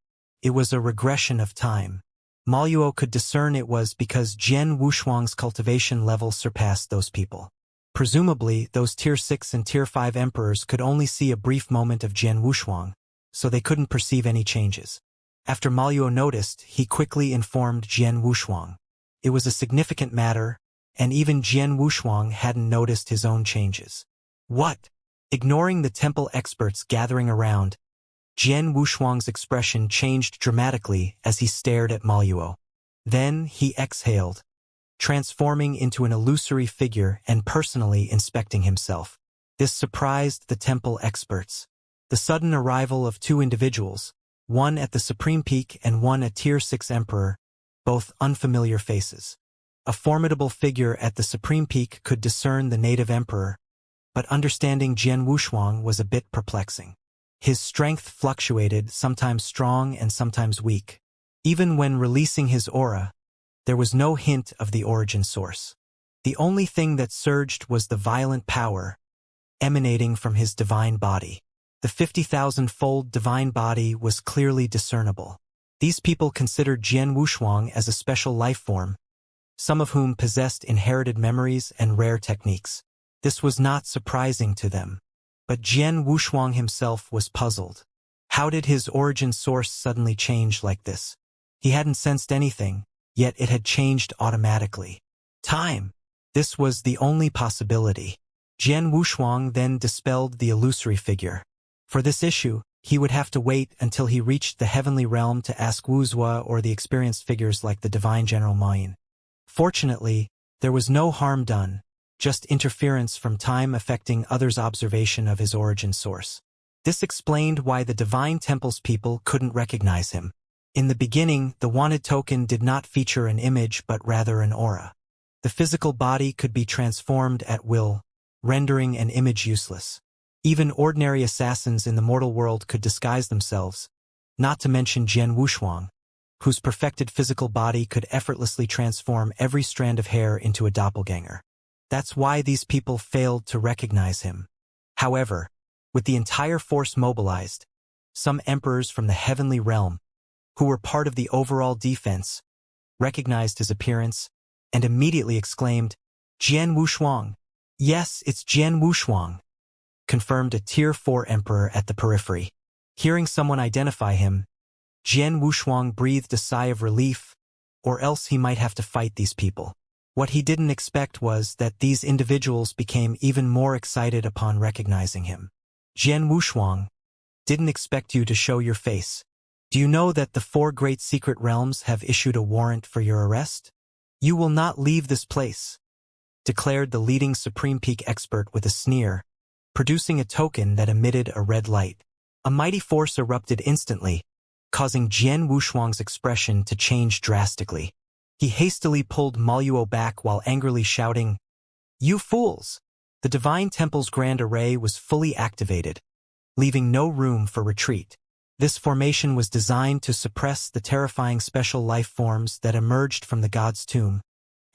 It was a regression of time. Maluo could discern it was because Jian Wushuang's cultivation level surpassed those people. Presumably, those Tier 6 and Tier 5 emperors could only see a brief moment of Jian Wushuang, so they couldn't perceive any changes. After Maluo noticed, he quickly informed Jian Wushuang. It was a significant matter, and even Jian Wushuang hadn't noticed his own changes. What? Ignoring the temple experts gathering around, Jian Wushuang's expression changed dramatically as he stared at Maluo. Then he exhaled, transforming into an illusory figure and personally inspecting himself. This surprised the temple experts. The sudden arrival of two individuals, one at the Supreme Peak and one a Tier 6 emperor, both unfamiliar faces. A formidable figure at the Supreme Peak could discern the native emperor, but understanding Jian Wushuang was a bit perplexing. His strength fluctuated, sometimes strong and sometimes weak. Even when releasing his aura, there was no hint of the origin source. The only thing that surged was the violent power emanating from his divine body. The 50,000-fold divine body was clearly discernible. These people considered Jian Wushuang as a special life form, some of whom possessed inherited memories and rare techniques. This was not surprising to them. But Jian Wushuang himself was puzzled. How did his origin source suddenly change like this? He hadn't sensed anything, yet it had changed automatically. Time! This was the only possibility. Jian Wushuang then dispelled the illusory figure. For this issue, he would have to wait until he reached the heavenly realm to ask Wuxia or the experienced figures like the divine General Mayin. Fortunately, there was no harm done, just interference from time affecting others' observation of his origin source. This explained why the Divine Temple's people couldn't recognize him. In the beginning, the wanted token did not feature an image but rather an aura. The physical body could be transformed at will, rendering an image useless. Even ordinary assassins in the mortal world could disguise themselves, not to mention Jian Wushuang, whose perfected physical body could effortlessly transform every strand of hair into a doppelganger. That's why these people failed to recognize him. However, with the entire force mobilized, some emperors from the heavenly realm, who were part of the overall defense, recognized his appearance and immediately exclaimed, "Jian Wushuang! Yes, it's Jian Wushuang!" confirmed a Tier 4 emperor at the periphery. Hearing someone identify him, Jian Wushuang breathed a sigh of relief, or else he might have to fight these people. What he didn't expect was that these individuals became even more excited upon recognizing him. "Jian Wushuang, didn't expect you to show your face. Do you know that the 4 great secret realms have issued a warrant for your arrest? You will not leave this place," declared the leading Supreme Peak expert with a sneer, producing a token that emitted a red light. A mighty force erupted instantly, causing Jian Wushuang's expression to change drastically. He hastily pulled Maluo back while angrily shouting, "You fools!" The Divine Temple's Grand Array was fully activated, leaving no room for retreat. This formation was designed to suppress the terrifying special life forms that emerged from the god's tomb,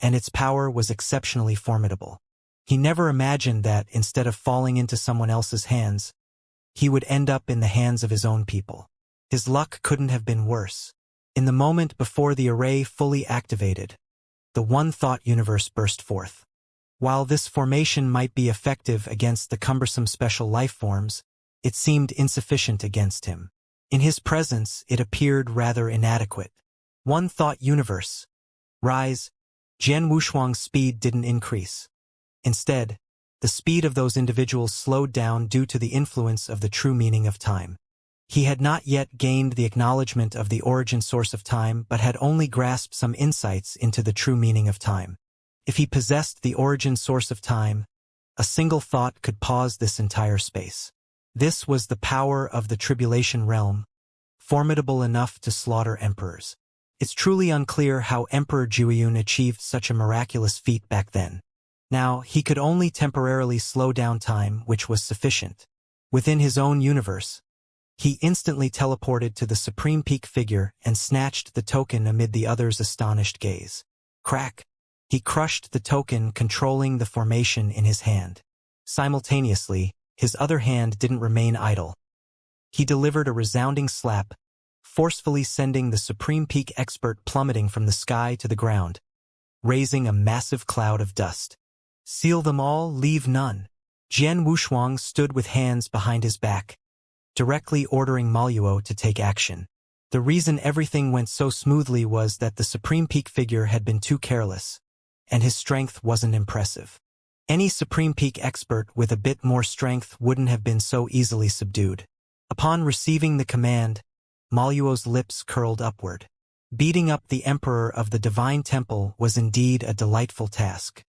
and its power was exceptionally formidable. He never imagined that, instead of falling into someone else's hands, he would end up in the hands of his own people. His luck couldn't have been worse. In the moment before the array fully activated, the one-thought universe burst forth. While this formation might be effective against the cumbersome special life forms, it seemed insufficient against him. In his presence, it appeared rather inadequate. One-thought universe. Rise. Jian Wushuang's speed didn't increase. Instead, the speed of those individuals slowed down due to the influence of the true meaning of time. He had not yet gained the acknowledgement of the origin source of time, but had only grasped some insights into the true meaning of time. If he possessed the origin source of time, a single thought could pause this entire space. This was the power of the tribulation realm, formidable enough to slaughter emperors. It's truly unclear how Emperor Jueyun achieved such a miraculous feat back then. Now, he could only temporarily slow down time, which was sufficient. Within his own universe, he instantly teleported to the supreme peak figure and snatched the token amid the other's astonished gaze. Crack! He crushed the token, controlling the formation in his hand. Simultaneously, his other hand didn't remain idle. He delivered a resounding slap, forcefully sending the supreme peak expert plummeting from the sky to the ground, raising a massive cloud of dust. Seal them all, leave none. Jian Wushuang stood with hands behind his back, directly ordering Maluo to take action. The reason everything went so smoothly was that the supreme peak figure had been too careless, and his strength wasn't impressive. Any supreme peak expert with a bit more strength wouldn't have been so easily subdued. Upon receiving the command, Maluo's lips curled upward. Beating up the emperor of the divine temple was indeed a delightful task.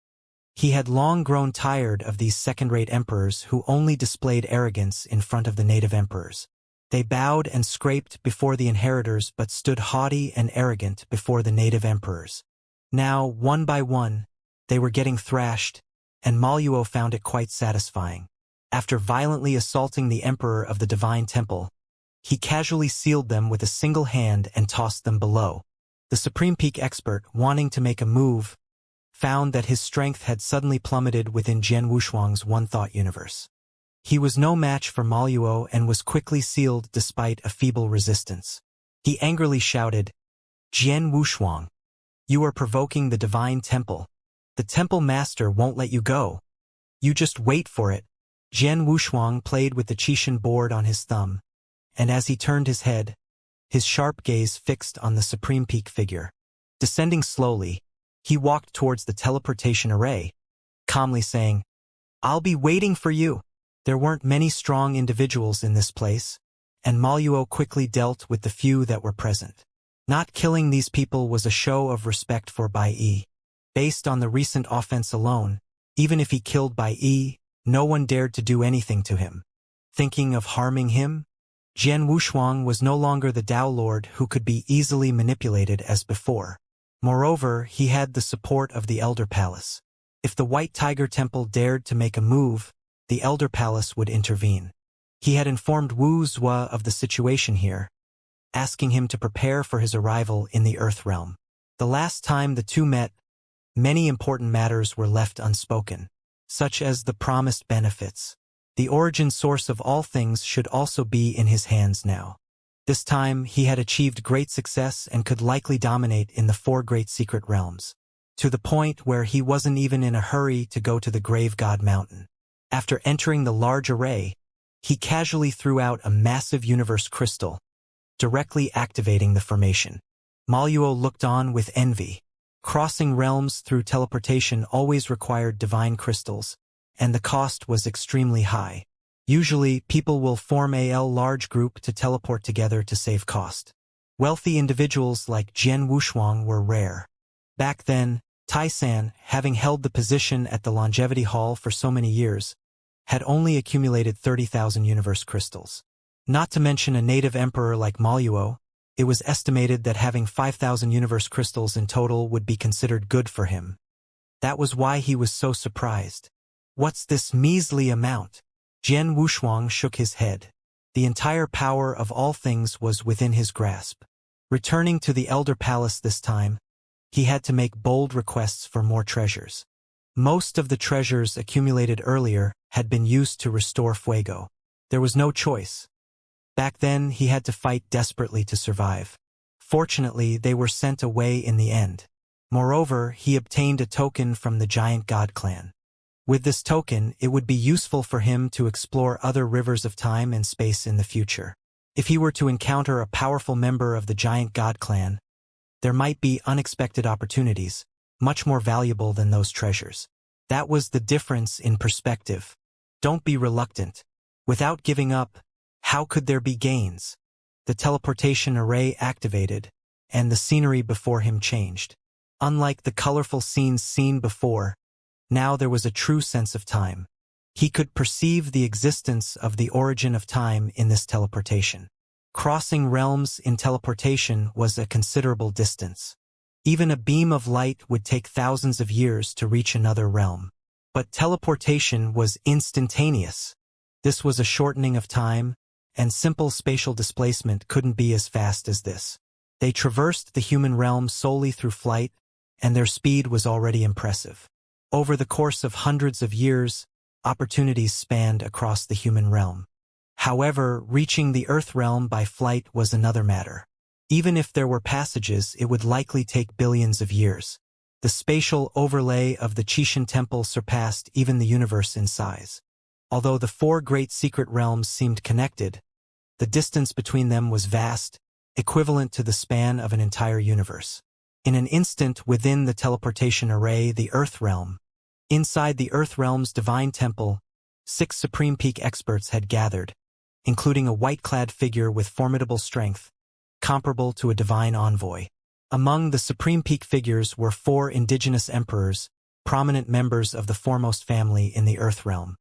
He had long grown tired of these second-rate emperors who only displayed arrogance in front of the native emperors. They bowed and scraped before the inheritors but stood haughty and arrogant before the native emperors. Now, one by one, they were getting thrashed, and Maluo found it quite satisfying. After violently assaulting the emperor of the divine temple, he casually sealed them with a single hand and tossed them below. The supreme peak expert, wanting to make a move, found that his strength had suddenly plummeted within Jian Wushuang's one-thought universe. He was no match for Maluo and was quickly sealed despite a feeble resistance. He angrily shouted, "Jian Wushuang, you are provoking the divine temple. The temple master won't let you go. You just wait for it." Jian Wushuang played with the Qishan board on his thumb, and as he turned his head, his sharp gaze fixed on the supreme peak figure. Descending slowly, he walked towards the teleportation array, calmly saying, "I'll be waiting for you." There weren't many strong individuals in this place, and Maluo quickly dealt with the few that were present. Not killing these people was a show of respect for Bai Yi. Based on the recent offense alone, even if he killed Bai Yi, no one dared to do anything to him. Thinking of harming him? Jian Wushuang was no longer the Tao Lord who could be easily manipulated as before. Moreover, he had the support of the Elder Palace. If the White Tiger Temple dared to make a move, the Elder Palace would intervene. He had informed Wu Zua of the situation here, asking him to prepare for his arrival in the Earth Realm. The last time the two met, many important matters were left unspoken, such as the promised benefits. The origin source of all things should also be in his hands now. This time, he had achieved great success and could likely dominate in the 4 great secret realms, to the point where he wasn't even in a hurry to go to the Grave God Mountain. After entering the large array, he casually threw out a massive universe crystal, directly activating the formation. Maluo looked on with envy. Crossing realms through teleportation always required divine crystals, and the cost was extremely high. Usually, people will form a large group to teleport together to save cost. Wealthy individuals like Jian Wushuang were rare. Back then, Tai-san, having held the position at the Longevity Hall for so many years, had only accumulated 30,000 universe crystals. Not to mention a native emperor like Maluo, it was estimated that having 5,000 universe crystals in total would be considered good for him. That was why he was so surprised. What's this measly amount? Jian Wushuang shook his head. The entire power of all things was within his grasp. Returning to the Elder Palace this time, he had to make bold requests for more treasures. Most of the treasures accumulated earlier had been used to restore Fuego. There was no choice. Back then, he had to fight desperately to survive. Fortunately, they were sent away in the end. Moreover, he obtained a token from the giant god clan. With this token, it would be useful for him to explore other rivers of time and space in the future. If he were to encounter a powerful member of the giant god clan, there might be unexpected opportunities, much more valuable than those treasures. That was the difference in perspective. Don't be reluctant. Without giving up, how could there be gains? The teleportation array activated, and the scenery before him changed. Unlike the colorful scenes seen before, now there was a true sense of time. He could perceive the existence of the origin of time in this teleportation. Crossing realms in teleportation was a considerable distance. Even a beam of light would take thousands of years to reach another realm. But teleportation was instantaneous. This was a shortening of time, and simple spatial displacement couldn't be as fast as this. They traversed the human realm solely through flight, and their speed was already impressive. Over the course of hundreds of years, opportunities spanned across the human realm. However, reaching the Earth realm by flight was another matter. Even if there were passages, it would likely take billions of years. The spatial overlay of the Qixin Temple surpassed even the universe in size. Although the four great secret realms seemed connected, the distance between them was vast, equivalent to the span of an entire universe. In an instant within the teleportation array, the Earth realm. Inside the Earth realm's divine temple, 6 Supreme Peak experts had gathered, including a white-clad figure with formidable strength, comparable to a divine envoy. Among the Supreme Peak figures were 4 indigenous emperors, prominent members of the foremost family in the Earth realm.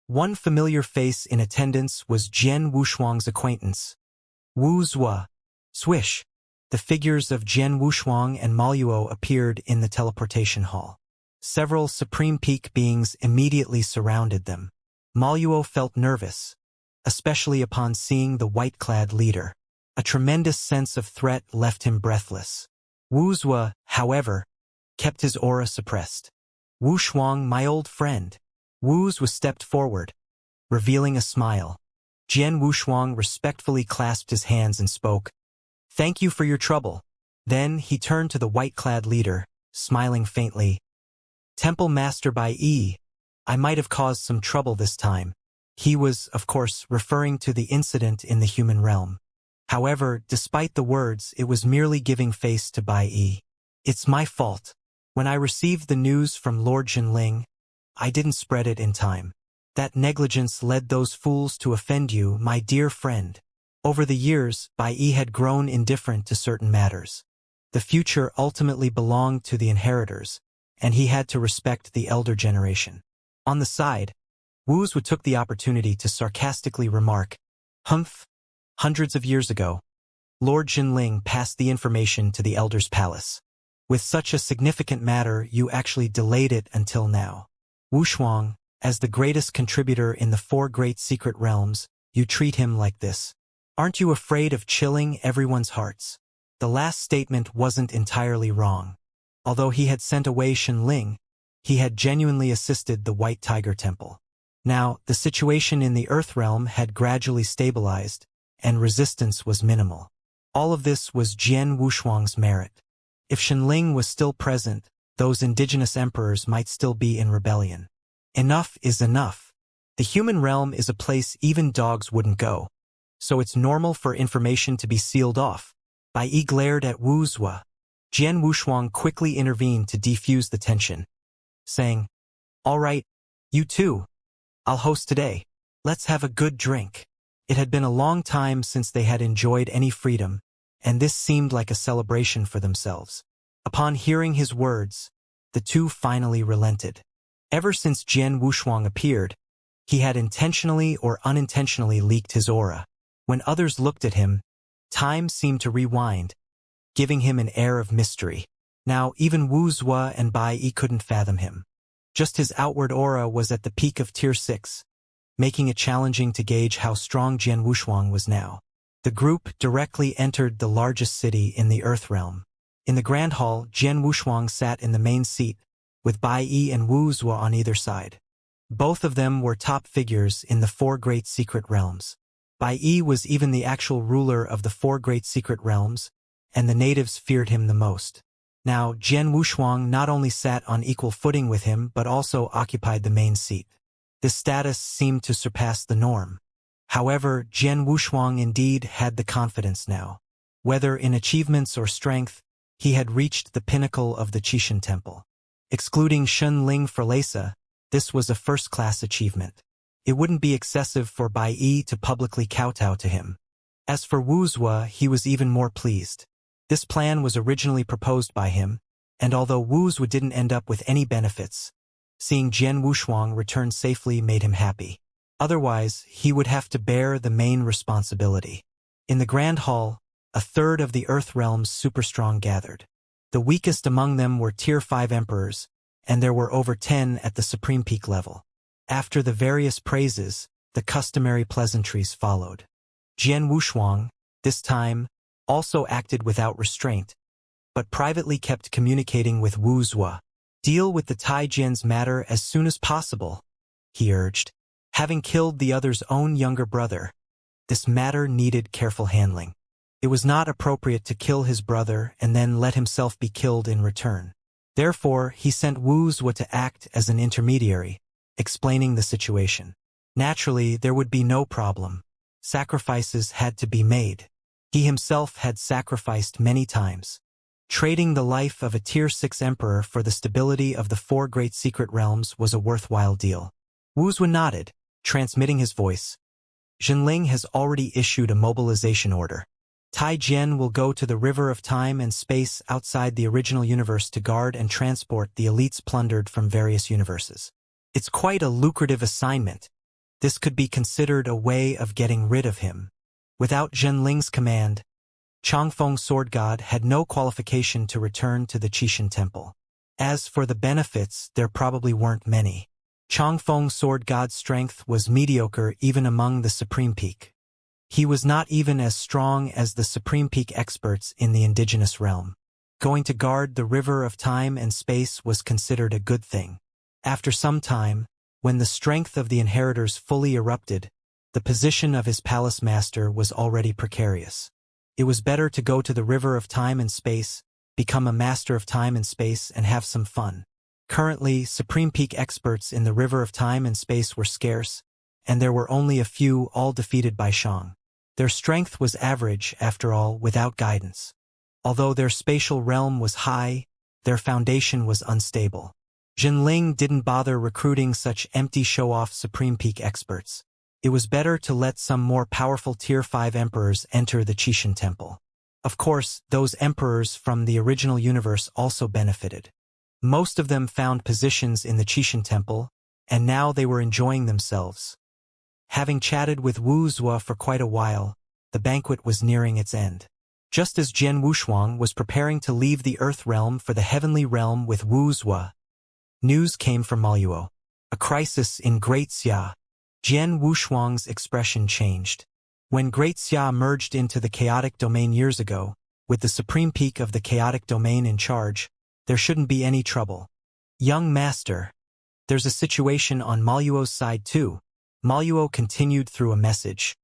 One familiar face in attendance was Jian Wushuang's acquaintance, Wu Zua. Swish! The figures of Jian Wushuang and Maluo appeared in the teleportation hall. Several Supreme Peak beings immediately surrounded them. Maluo felt nervous, especially upon seeing the white-clad leader. A tremendous sense of threat left him breathless. Wu Zua, however, kept his aura suppressed. Wu Shuang, my old friend. Wu Zua stepped forward, revealing a smile. Jian Wushuang respectfully clasped his hands and spoke, "Thank you for your trouble." Then he turned to the white-clad leader, smiling faintly. "Temple Master Bai Yi, I might have caused some trouble this time." He was, of course, referring to the incident in the human realm. However, despite the words, it was merely giving face to Bai Yi. "It's my fault. When I received the news from Lord Jinling, I didn't spread it in time. That negligence led those fools to offend you, my dear friend." Over the years, Bai Yi had grown indifferent to certain matters. The future ultimately belonged to the inheritors, and he had to respect the elder generation. On the side, Wu Zua took the opportunity to sarcastically remark, "Humph! Hundreds of years ago, Lord Jinling passed the information to the Elder's palace. With such a significant matter, you actually delayed it until now. Wu Shuang, as the greatest contributor in the 4 great secret realms, you treat him like this. Aren't you afraid of chilling everyone's hearts?" The last statement wasn't entirely wrong. Although he had sent away Shenling, he had genuinely assisted the White Tiger Temple. Now, the situation in the Earth realm had gradually stabilized, and resistance was minimal. All of this was Jian Wushuang's merit. If Shenling was still present, those indigenous emperors might still be in rebellion. Enough is enough. The human realm is a place even dogs wouldn't go, so it's normal for information to be sealed off. Bai Yi glared at Wu Zua. Jian Wushuang quickly intervened to defuse the tension, saying, "All right, you too. I'll host today. Let's have a good drink." It had been a long time since they had enjoyed any freedom, and this seemed like a celebration for themselves. Upon hearing his words, the two finally relented. Ever since Jian Wushuang appeared, he had intentionally or unintentionally leaked his aura. When others looked at him, time seemed to rewind, giving him an air of mystery. Now even Wu Zua and Bai Yi couldn't fathom him. Just his outward aura was at the peak of Tier 6, making it challenging to gauge how strong Jian Wushuang was now. The group directly entered the largest city in the Earth Realm. In the Grand Hall, Jian Wushuang sat in the main seat, with Bai Yi and Wu Zhuo on either side. Both of them were top figures in the four great secret realms. Bai Yi was even the actual ruler of the four great secret realms, and the natives feared him the most. Now, Jian Wushuang not only sat on equal footing with him but also occupied the main seat. This status seemed to surpass the norm. However, Jian Wushuang indeed had the confidence now. Whether in achievements or strength, he had reached the pinnacle of the Qixin Temple. Excluding Shun Ling for Lesa, this was a first-class achievement. It wouldn't be excessive for Bai Yi to publicly kowtow to him. As for Wu Zhuo, he was even more pleased. This plan was originally proposed by him, and although Wu Zhuo didn't end up with any benefits, seeing Jian Wushuang return safely made him happy. Otherwise, he would have to bear the main responsibility. In the Grand Hall, a third of the Earth Realm's super-strong gathered. The weakest among them were Tier 5 emperors, and there were over 10 at the Supreme Peak level. After the various praises, the customary pleasantries followed. Jian Wushuang, this time, also acted without restraint, but privately kept communicating with Wu Zhuo. "Deal with the Tai Jian's matter as soon as possible," he urged. Having killed the other's own younger brother, this matter needed careful handling. It was not appropriate to kill his brother and then let himself be killed in return. Therefore, he sent Wu Zhuo to act as an intermediary, explaining the situation. Naturally, there would be no problem. Sacrifices had to be made. He himself had sacrificed many times. Trading the life of a Tier 6 emperor for the stability of the four great secret realms was a worthwhile deal. Wu Zhuo nodded, transmitting his voice. Zhenling has already issued a mobilization order. Tai Jian will go to the River of Time and Space outside the original universe to guard and transport the elites plundered from various universes. It's quite a lucrative assignment. This could be considered a way of getting rid of him. Without Zhenling's command, Changfeng Sword God had no qualification to return to the Qixin Temple. As for the benefits, there probably weren't many. Changfeng Sword God's strength was mediocre even among the Supreme Peak. He was not even as strong as the Supreme Peak experts in the indigenous realm. Going to guard the River of Time and Space was considered a good thing. After some time, when the strength of the inheritors fully erupted, the position of his palace master was already precarious. It was better to go to the River of Time and Space, become a master of time and space, and have some fun. Currently, Supreme Peak experts in the River of Time and Space were scarce, and there were only a few, all defeated by Shang. Their strength was average, after all, without guidance. Although their spatial realm was high, their foundation was unstable. Zhenling didn't bother recruiting such empty show-off Supreme Peak experts. It was better to let some more powerful Tier 5 emperors enter the Qixin Temple. Of course, those emperors from the original universe also benefited. Most of them found positions in the Qixin Temple, and now they were enjoying themselves. Having chatted with Wu Zhuo for quite a while, the banquet was nearing its end. Just as Jian Wushuang was preparing to leave the Earth Realm for the Heavenly Realm with Wu Zhuo, news came from Maluo. A crisis in Great Xia. Jian Wushuang's expression changed. When Great Xia merged into the chaotic domain years ago, with the Supreme Peak of the chaotic domain in charge, there shouldn't be any trouble. Young master, there's a situation on Maluo's side too. Maluo continued through a message.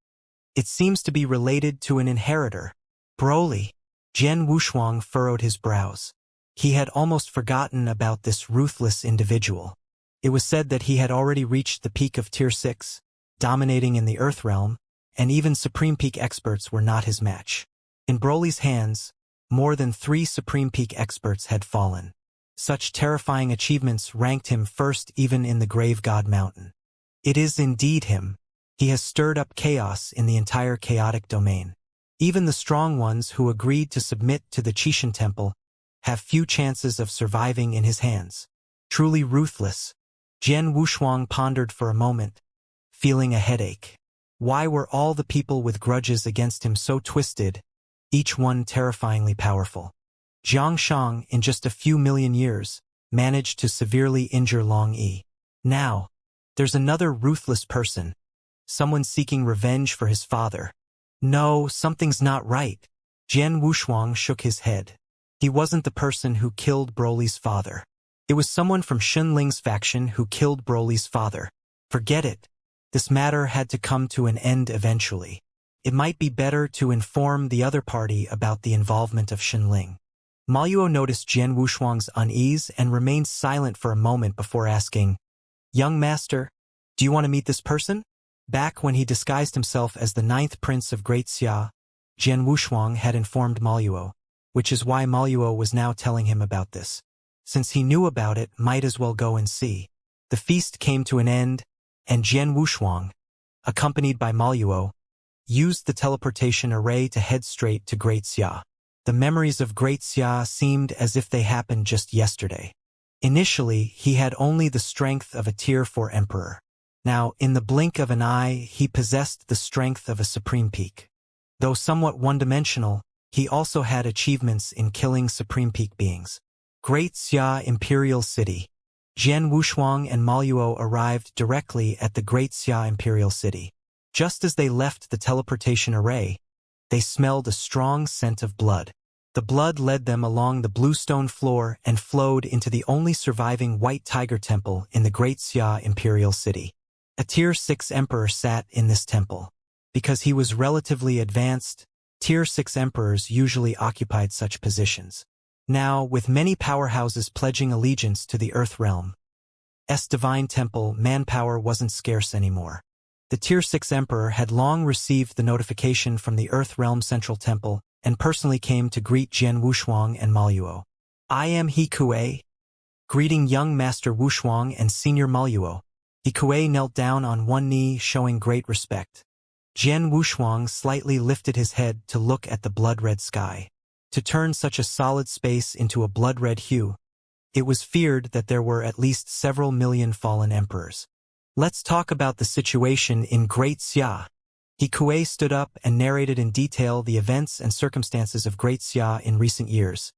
It seems to be related to an inheritor. Broly. Jian Wushuang furrowed his brows. He had almost forgotten about this ruthless individual. It was said that he had already reached the peak of Tier 6, dominating in the Earth Realm, and even Supreme Peak experts were not his match. In Broly's hands, more than 3 Supreme Peak experts had fallen. Such terrifying achievements ranked him first even in the Grave God Mountain. It is indeed him. He has stirred up chaos in the entire chaotic domain. Even the strong ones who agreed to submit to the Qixin Temple have few chances of surviving in his hands. Truly ruthless. Jian Wushuang pondered for a moment, feeling a headache. Why were all the people with grudges against him so twisted, each one terrifyingly powerful? Jiang Shang, in just a few million years, managed to severely injure Long Yi. Now, there's another ruthless person, Someone seeking revenge for his father. No, something's not right. Jian Wushuang shook his head. He wasn't the person who killed Broly's father. It was someone from Xunling's faction who killed Broly's father. Forget it. This matter had to come to an end eventually. It might be better to inform the other party about the involvement of Xunling. Maluo noticed Jian Wushuang's unease and remained silent for a moment before asking, "Young master, do you want to meet this person?" Back when he disguised himself as the 9th prince of Great Xia, Jian Wushuang had informed Maluo, which is why Maluo was now telling him about this. Since he knew about it, might as well go and see. The feast came to an end, and Jian Wushuang, accompanied by Maluo, used the teleportation array to head straight to Great Xia. The memories of Great Xia seemed as if they happened just yesterday. Initially, he had only the strength of a Tier 4 emperor. Now, in the blink of an eye, he possessed the strength of a supreme peak. Though somewhat one-dimensional, he also had achievements in killing supreme peak beings. Great Xia Imperial City. Jian Wushuang and Maluo arrived directly at the Great Xia Imperial City. Just as they left the teleportation array, they smelled a strong scent of blood. The blood led them along the bluestone floor and flowed into the only surviving White Tiger Temple in the Great Xia Imperial City. A Tier 6 emperor sat in this temple. Because he was relatively advanced, Tier 6 emperors usually occupied such positions. Now, with many powerhouses pledging allegiance to the Earth Realm's divine temple, manpower wasn't scarce anymore. The Tier 6 emperor had long received the notification from the Earth Realm Central Temple and personally came to greet Jian Wushuang and Maluo. "I am He Kuei." Greeting young Master Wushuang and Senior Maluo, He Kuei knelt down on one knee, showing great respect. Jian Wushuang slightly lifted his head to look at the blood-red sky. To turn such a solid space into a blood-red hue, it was feared that there were at least several million fallen emperors. "Let's talk about the situation in Great Xia." He Kuei stood up and narrated in detail the events and circumstances of Great Xia in recent years,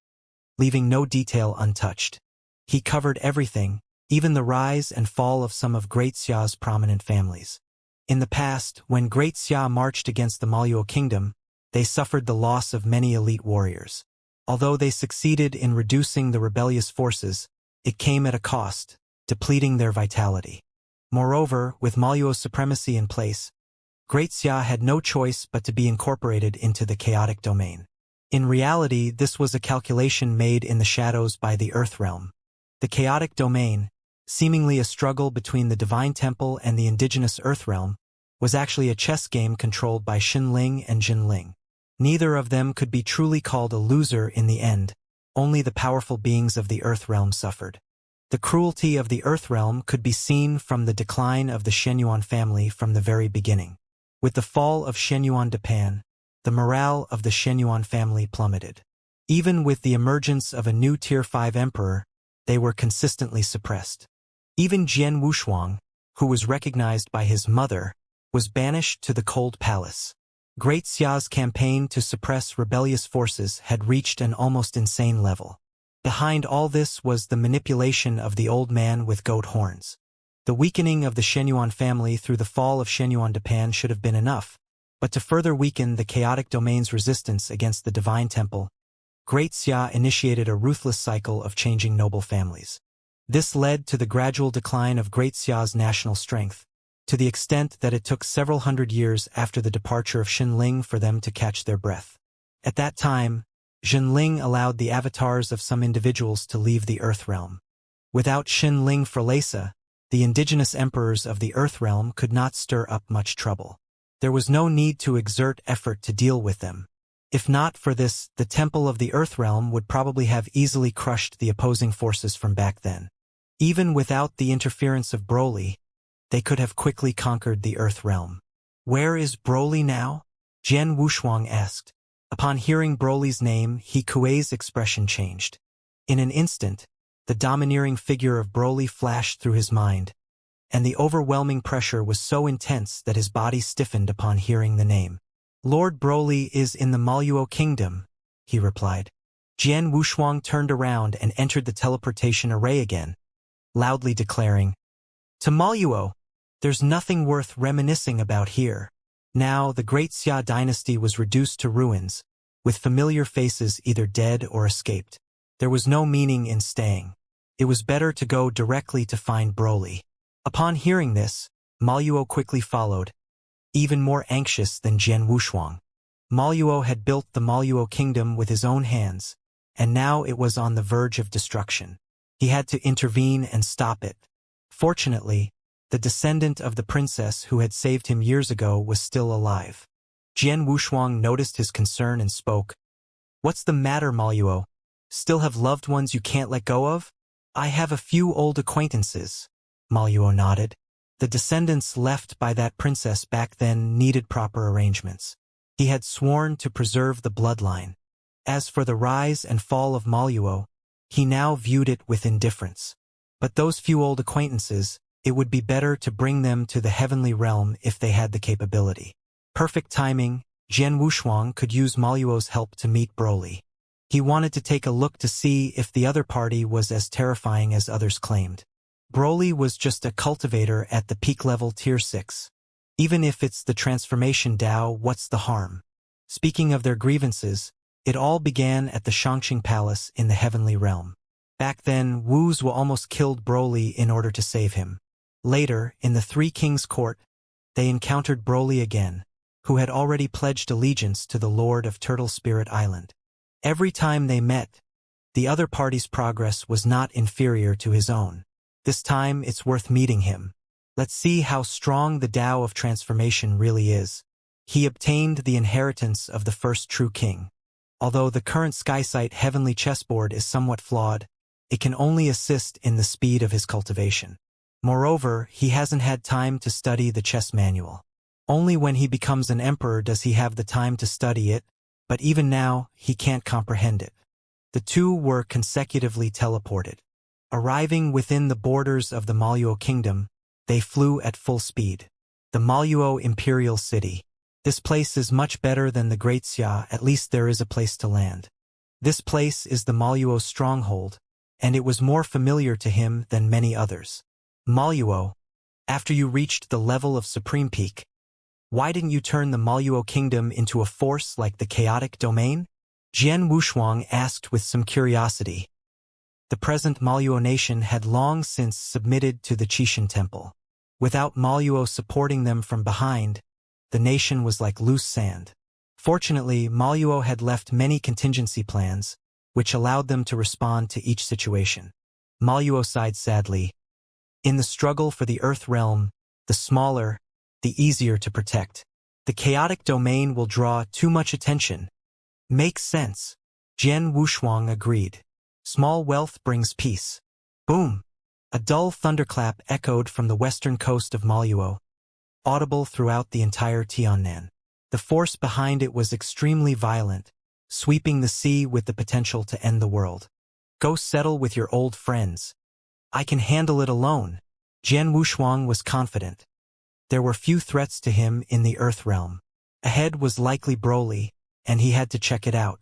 leaving no detail untouched. He covered everything, even the rise and fall of some of Great Xia's prominent families. In the past, when Great Xia marched against the Maluo kingdom, they suffered the loss of many elite warriors. Although they succeeded in reducing the rebellious forces, it came at a cost, depleting their vitality. Moreover, with Maluo's supremacy in place, Great Xia had no choice but to be incorporated into the chaotic domain. In reality, this was a calculation made in the shadows by the Earth Realm. The chaotic domain, seemingly a struggle between the Divine Temple and the indigenous Earth Realm, was actually a chess game controlled by Xunling and Jinling. Neither of them could be truly called a loser in the end. Only the powerful beings of the Earth Realm suffered. The cruelty of the Earth Realm could be seen from the decline of the Shenyuan family from the very beginning. With the fall of Shenyuan Japan, the morale of the Shenyuan family plummeted. Even with the emergence of a new Tier 5 emperor, they were consistently suppressed. Even Jian Wushuang, who was recognized by his mother, was banished to the Cold Palace. Great Xia's campaign to suppress rebellious forces had reached an almost insane level. Behind all this was the manipulation of the old man with goat horns. The weakening of the Shenyuan family through the fall of Shenyuan Japan should have been enough, but to further weaken the chaotic domain's resistance against the Divine Temple, Great Xia initiated a ruthless cycle of changing noble families. This led to the gradual decline of Great Xia's national strength, to the extent that it took several hundred years after the departure of Xunling for them to catch their breath. At that time, Xunling allowed the avatars of some individuals to leave the Earth Realm. Without Xunling Frelesa, the indigenous emperors of the Earth Realm could not stir up much trouble. There was no need to exert effort to deal with them. If not for this, the Temple of the Earth Realm would probably have easily crushed the opposing forces from back then. Even without the interference of Broly, they could have quickly conquered the Earth Realm. "Where is Broly now?" Jian Wushuang asked. Upon hearing Broly's name, He Kuei's expression changed. In an instant, the domineering figure of Broly flashed through his mind, and the overwhelming pressure was so intense that his body stiffened upon hearing the name. "Lord Broly is in the Maluo Kingdom," he replied. Jian Wushuang turned around and entered the teleportation array again, loudly declaring, "To Maluo! There's nothing worth reminiscing about here. Now, the great Xia dynasty was reduced to ruins, with familiar faces either dead or escaped. There was no meaning in staying. It was better to go directly to find Broly. Upon hearing this, Maluo quickly followed, even more anxious than Jian Wushuang. Maluo had built the Maluo kingdom with his own hands, and now it was on the verge of destruction. He had to intervene and stop it. Fortunately, the descendant of the princess who had saved him years ago was still alive. Jian Wushuang noticed his concern and spoke. "What's the matter, Maluo? Still have loved ones you can't let go of?" "I have a few old acquaintances," Maluo nodded. The descendants left by that princess back then needed proper arrangements. He had sworn to preserve the bloodline. As for the rise and fall of Maluo, he now viewed it with indifference. But those few old acquaintances, it would be better to bring them to the heavenly realm if they had the capability. Perfect timing, Jian Wushuang could use Maluo's help to meet Broly. He wanted to take a look to see if the other party was as terrifying as others claimed. Broly was just a cultivator at the peak level tier 6. Even if it's the transformation Dao, what's the harm? Speaking of their grievances, it all began at the Xianxia Palace in the heavenly realm. Back then, Wuxia almost killed Broly in order to save him. Later, in the Three Kings' Court, they encountered Broly again, who had already pledged allegiance to the Lord of Turtle Spirit Island. Every time they met, the other party's progress was not inferior to his own. This time, it's worth meeting him. Let's see how strong the Tao of transformation really is. He obtained the inheritance of the first true king. Although the current Skysite heavenly chessboard is somewhat flawed, it can only assist in the speed of his cultivation. Moreover, he hasn't had time to study the chess manual. Only when he becomes an emperor does he have the time to study it, but even now, he can't comprehend it. The two were consecutively teleported. Arriving within the borders of the Maluo kingdom, they flew at full speed. The Maluo Imperial City. This place is much better than the Great Xia, at least there is a place to land. This place is the Maluo stronghold, and it was more familiar to him than many others. Maluo, after you reached the level of Supreme Peak, why didn't you turn the Maluo kingdom into a force like the chaotic domain? Jian Wushuang asked with some curiosity. The present Maluo nation had long since submitted to the Qixin temple. Without Maluo supporting them from behind, the nation was like loose sand. Fortunately, Maluo had left many contingency plans, which allowed them to respond to each situation. Maluo sighed sadly. In the struggle for the Earth realm, the smaller, the easier to protect. The chaotic domain will draw too much attention. Makes sense. Jian Wushuang agreed. Small wealth brings peace. Boom! A dull thunderclap echoed from the western coast of Maluo, audible throughout the entire Tiannan. The force behind it was extremely violent, sweeping the sea with the potential to end the world. Go settle with your old friends. I can handle it alone. Jian Wushuang was confident. There were few threats to him in the Earth realm. Ahead was likely Broly, and he had to check it out.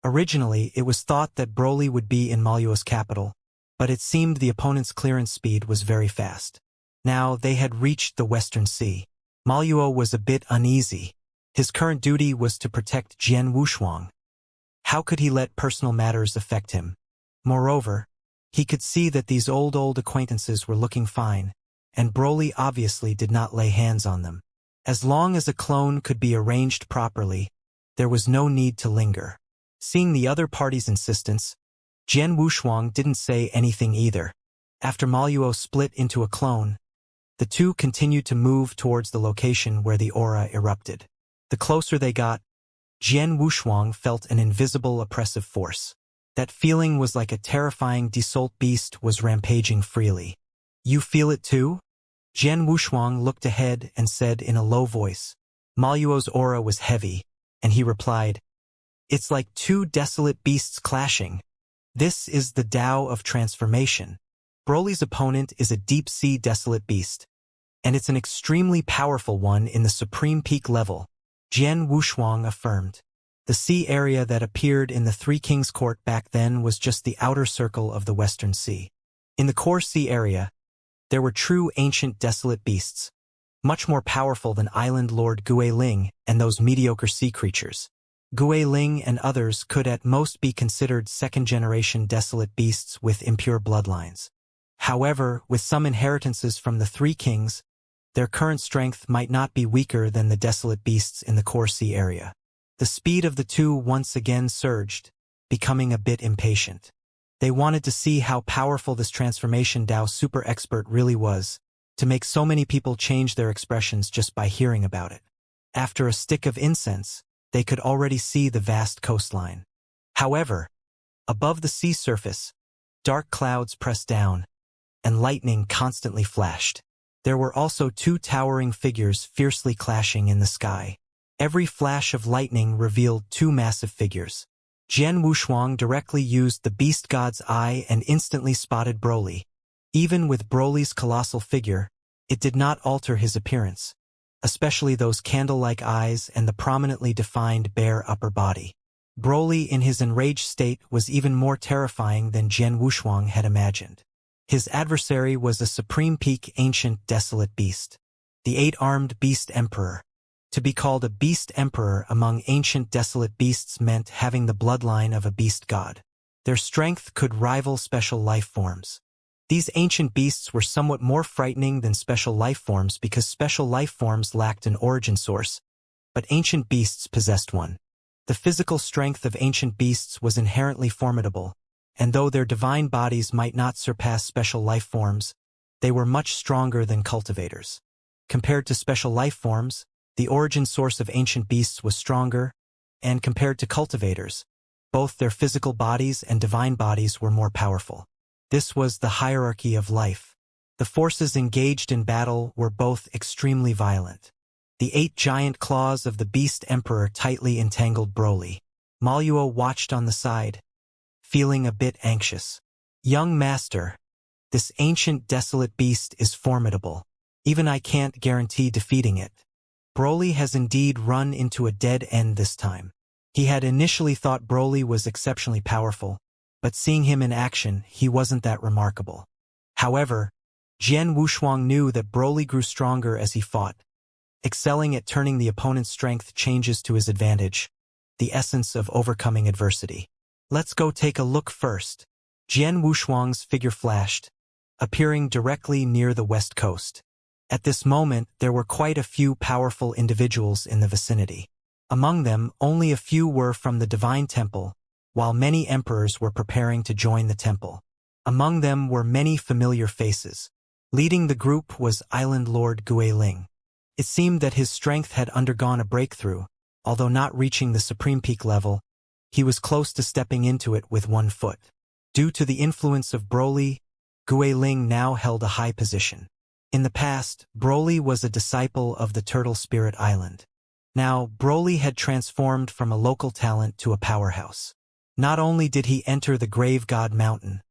Originally, it was thought that Broly would be in Maluo's capital, but it seemed the opponent's clearance speed was very fast. Now they had reached the Western Sea. Maluo was a bit uneasy. His current duty was to protect Jian Wushuang. How could he let personal matters affect him? Moreover, he could see that these old acquaintances were looking fine, and Broly obviously did not lay hands on them. As long as a clone could be arranged properly, there was no need to linger. Seeing the other party's insistence, Jian Wushuang didn't say anything either. After Maluo split into a clone, the two continued to move towards the location where the aura erupted. The closer they got, Jian Wushuang felt an invisible oppressive force. That feeling was like a terrifying desoult beast was rampaging freely. You feel it too? Jian Wushuang looked ahead and said in a low voice. Maluo's aura was heavy, and he replied, It's like two desolate beasts clashing. This is the Tao of transformation. Broly's opponent is a deep-sea desolate beast, and it's an extremely powerful one in the Supreme Peak level, Jian Wushuang affirmed. The sea area that appeared in the Three Kings' Court back then was just the outer circle of the Western Sea. In the core sea area, there were true ancient desolate beasts, much more powerful than Island Lord Guiling and those mediocre sea creatures. Guiling and others could at most be considered second-generation desolate beasts with impure bloodlines. However, with some inheritances from the three kings, their current strength might not be weaker than the desolate beasts in the core sea area. The speed of the two once again surged, becoming a bit impatient. They wanted to see how powerful this transformation Dao super expert really was, to make so many people change their expressions just by hearing about it. After a stick of incense, they could already see the vast coastline. However, above the sea surface, dark clouds pressed down, and lightning constantly flashed. There were also two towering figures fiercely clashing in the sky. Every flash of lightning revealed two massive figures. Jian Wushuang directly used the beast god's eye and instantly spotted Broly. Even with Broly's colossal figure, it did not alter his appearance, especially those candle-like eyes and the prominently defined bare upper body. Broly in his enraged state was even more terrifying than Jian Wushuang had imagined. His adversary was a supreme peak ancient desolate beast, the eight-armed beast emperor. To be called a beast emperor among ancient desolate beasts meant having the bloodline of a beast god. Their strength could rival special life forms. These ancient beasts were somewhat more frightening than special life forms because special life forms lacked an origin source, but ancient beasts possessed one. The physical strength of ancient beasts was inherently formidable, and though their divine bodies might not surpass special life forms, they were much stronger than cultivators. Compared to special life forms, the origin source of ancient beasts was stronger, and compared to cultivators, both their physical bodies and divine bodies were more powerful. This was the hierarchy of life. The forces engaged in battle were both extremely violent. The 8 giant claws of the beast emperor tightly entangled Broly. Maluo watched on the side, feeling a bit anxious. Young master, this ancient desolate beast is formidable. Even I can't guarantee defeating it. Broly has indeed run into a dead end this time. He had initially thought Broly was exceptionally powerful, but seeing him in action, he wasn't that remarkable. However, Jian Wushuang knew that Broly grew stronger as he fought, excelling at turning the opponent's strength changes to his advantage, the essence of overcoming adversity. Let's go take a look first. Jian Wushuang's figure flashed, appearing directly near the west coast. At this moment, there were quite a few powerful individuals in the vicinity. Among them, only a few were from the Divine Temple, while many emperors were preparing to join the temple. Among them were many familiar faces. Leading the group was Island Lord Guiling. It seemed that his strength had undergone a breakthrough, although not reaching the supreme peak level. He was close to stepping into it with one foot. Due to the influence of Broly, Guiling now held a high position. In the past, Broly was a disciple of the Turtle Spirit Island. Now, Broly had transformed from a local talent to a powerhouse. Not only did he enter the Grave God Mountain,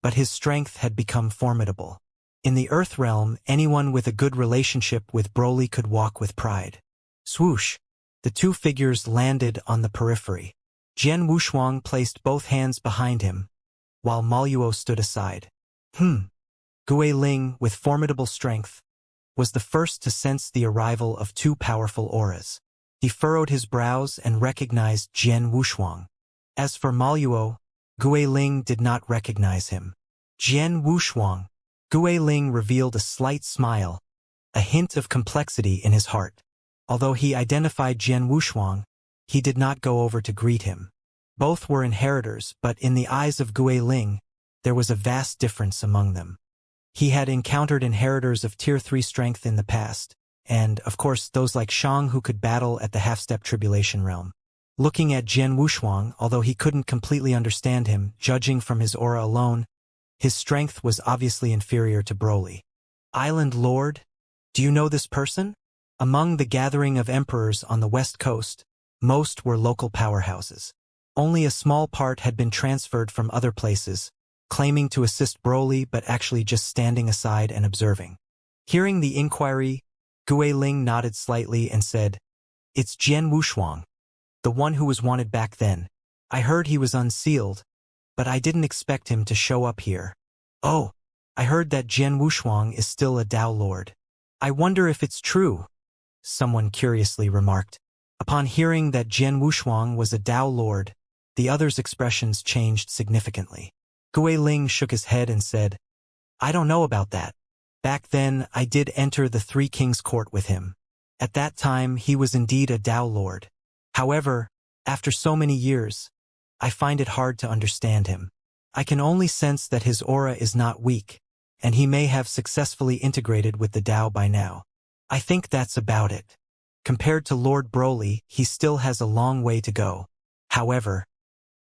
but his strength had become formidable. In the Earth Realm, anyone with a good relationship with Broly could walk with pride. Swoosh! The two figures landed on the periphery. Jian Wushuang placed both hands behind him, while Maluo stood aside. Guiling, with formidable strength, was the first to sense the arrival of two powerful auras. He furrowed his brows and recognized Jian Wushuang. As for Maluo, Guiling did not recognize him. Jian Wushuang. Guiling revealed a slight smile, a hint of complexity in his heart. Although he identified Jian Wushuang, he did not go over to greet him. Both were inheritors, but in the eyes of Guiling, there was a vast difference among them. He had encountered inheritors of Tier 3 strength in the past, and, of course, those like Shang who could battle at the half-step tribulation realm. Looking at Jian Wushuang, although he couldn't completely understand him, judging from his aura alone, his strength was obviously inferior to Broly. Island Lord? Do you know this person? Among the gathering of emperors on the west coast, most were local powerhouses. Only a small part had been transferred from other places, claiming to assist Broly but actually just standing aside and observing. Hearing the inquiry, Guiling nodded slightly and said, "It's Jian Wushuang, the one who was wanted back then. I heard he was unsealed, but I didn't expect him to show up here." "Oh, I heard that Jian Wushuang is still a Dao Lord. "I wonder if it's true," someone curiously remarked. Upon hearing that Jian Wushuang was a Tao lord, the others' expressions changed significantly. Guiling shook his head and said, "I don't know about that. Back then, I did enter the Three Kings' court with him. At that time, he was indeed a Tao lord. However, after so many years, I find it hard to understand him. I can only sense that his aura is not weak, and he may have successfully integrated with the Tao by now. I think that's about it. Compared to Lord Broly, he still has a long way to go. However,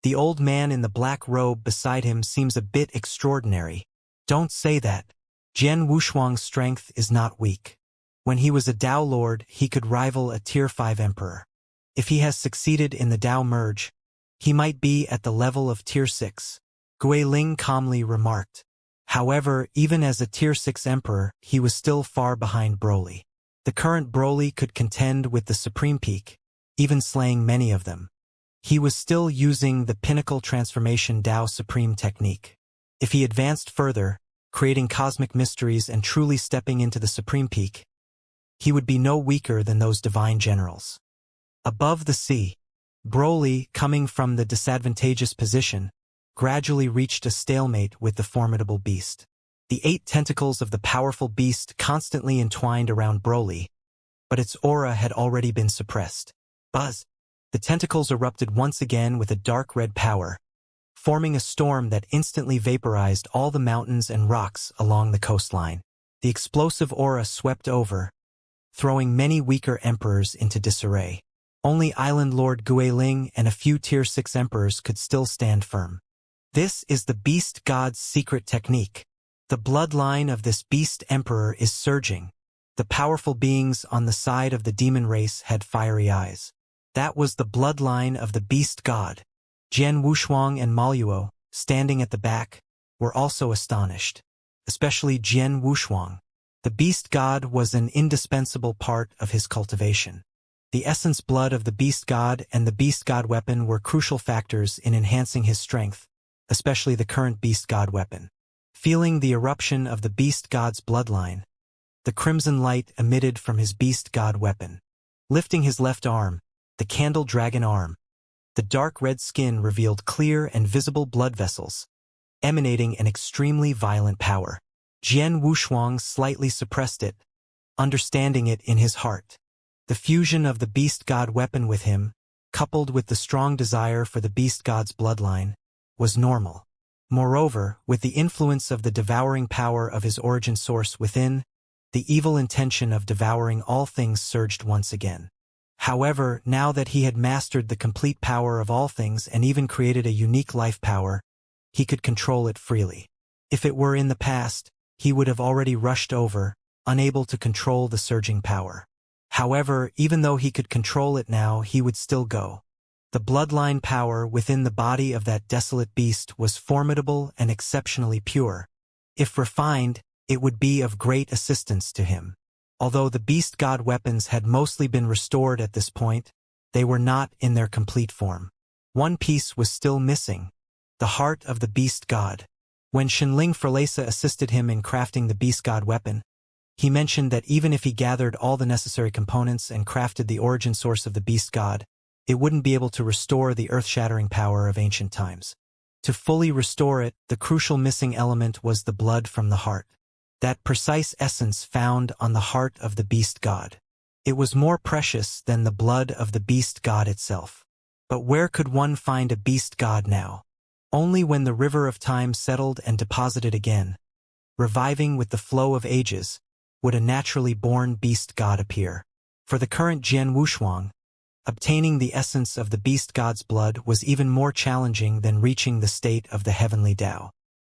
the old man in the black robe beside him seems a bit extraordinary." "Don't say that. Jian Wushuang's strength is not weak. When he was a Tao lord, he could rival a Tier 5 emperor. If he has succeeded in the Tao merge, he might be at the level of Tier 6, Guiling calmly remarked. However, even as a Tier 6 emperor, he was still far behind Broly. The current Broly could contend with the Supreme Peak, even slaying many of them. He was still using the pinnacle transformation Tao Supreme technique. If he advanced further, creating cosmic mysteries and truly stepping into the Supreme Peak, he would be no weaker than those divine generals. Above the sea, Broly, coming from the disadvantageous position, gradually reached a stalemate with the formidable beast. The 8 tentacles of the powerful beast constantly entwined around Broly, but its aura had already been suppressed. Buzz! The tentacles erupted once again with a dark red power, forming a storm that instantly vaporized all the mountains and rocks along the coastline. The explosive aura swept over, throwing many weaker emperors into disarray. Only Island Lord Guiling and a few Tier 6 emperors could still stand firm. This is the Beast God's secret technique. The bloodline of this Beast Emperor is surging. The powerful beings on the side of the demon race had fiery eyes. That was the bloodline of the Beast God. Jian Wushuang and Maluo, standing at the back, were also astonished. Especially Jian Wushuang. The Beast God was an indispensable part of his cultivation. The essence blood of the Beast God and the Beast God weapon were crucial factors in enhancing his strength, especially the current Beast God weapon. Feeling the eruption of the Beast God's bloodline, the crimson light emitted from his Beast God weapon. Lifting his left arm, the Candle Dragon arm, the dark red skin revealed clear and visible blood vessels, emanating an extremely violent power. Jian Wushuang slightly suppressed it, understanding it in his heart. The fusion of the Beast God weapon with him, coupled with the strong desire for the Beast God's bloodline, was normal. Moreover, with the influence of the devouring power of his origin source within, the evil intention of devouring all things surged once again. However, now that he had mastered the complete power of all things and even created a unique life power, he could control it freely. If it were in the past, he would have already rushed over, unable to control the surging power. However, even though he could control it now, he would still go. The bloodline power within the body of that desolate beast was formidable and exceptionally pure. If refined, it would be of great assistance to him. Although the Beast God weapons had mostly been restored at this point, they were not in their complete form. One piece was still missing, the heart of the Beast God. When Shinling Ferlesa assisted him in crafting the Beast God weapon, he mentioned that even if he gathered all the necessary components and crafted the origin source of the Beast God, it wouldn't be able to restore the earth-shattering power of ancient times. To fully restore it, the crucial missing element was the blood from the heart. That precise essence found on the heart of the Beast God. It was more precious than the blood of the Beast God itself. But where could one find a Beast God now? Only when the river of time settled and deposited again, reviving with the flow of ages, would a naturally born Beast God appear. For the current Jian Wushuang, obtaining the essence of the Beast God's blood was even more challenging than reaching the state of the heavenly Tao.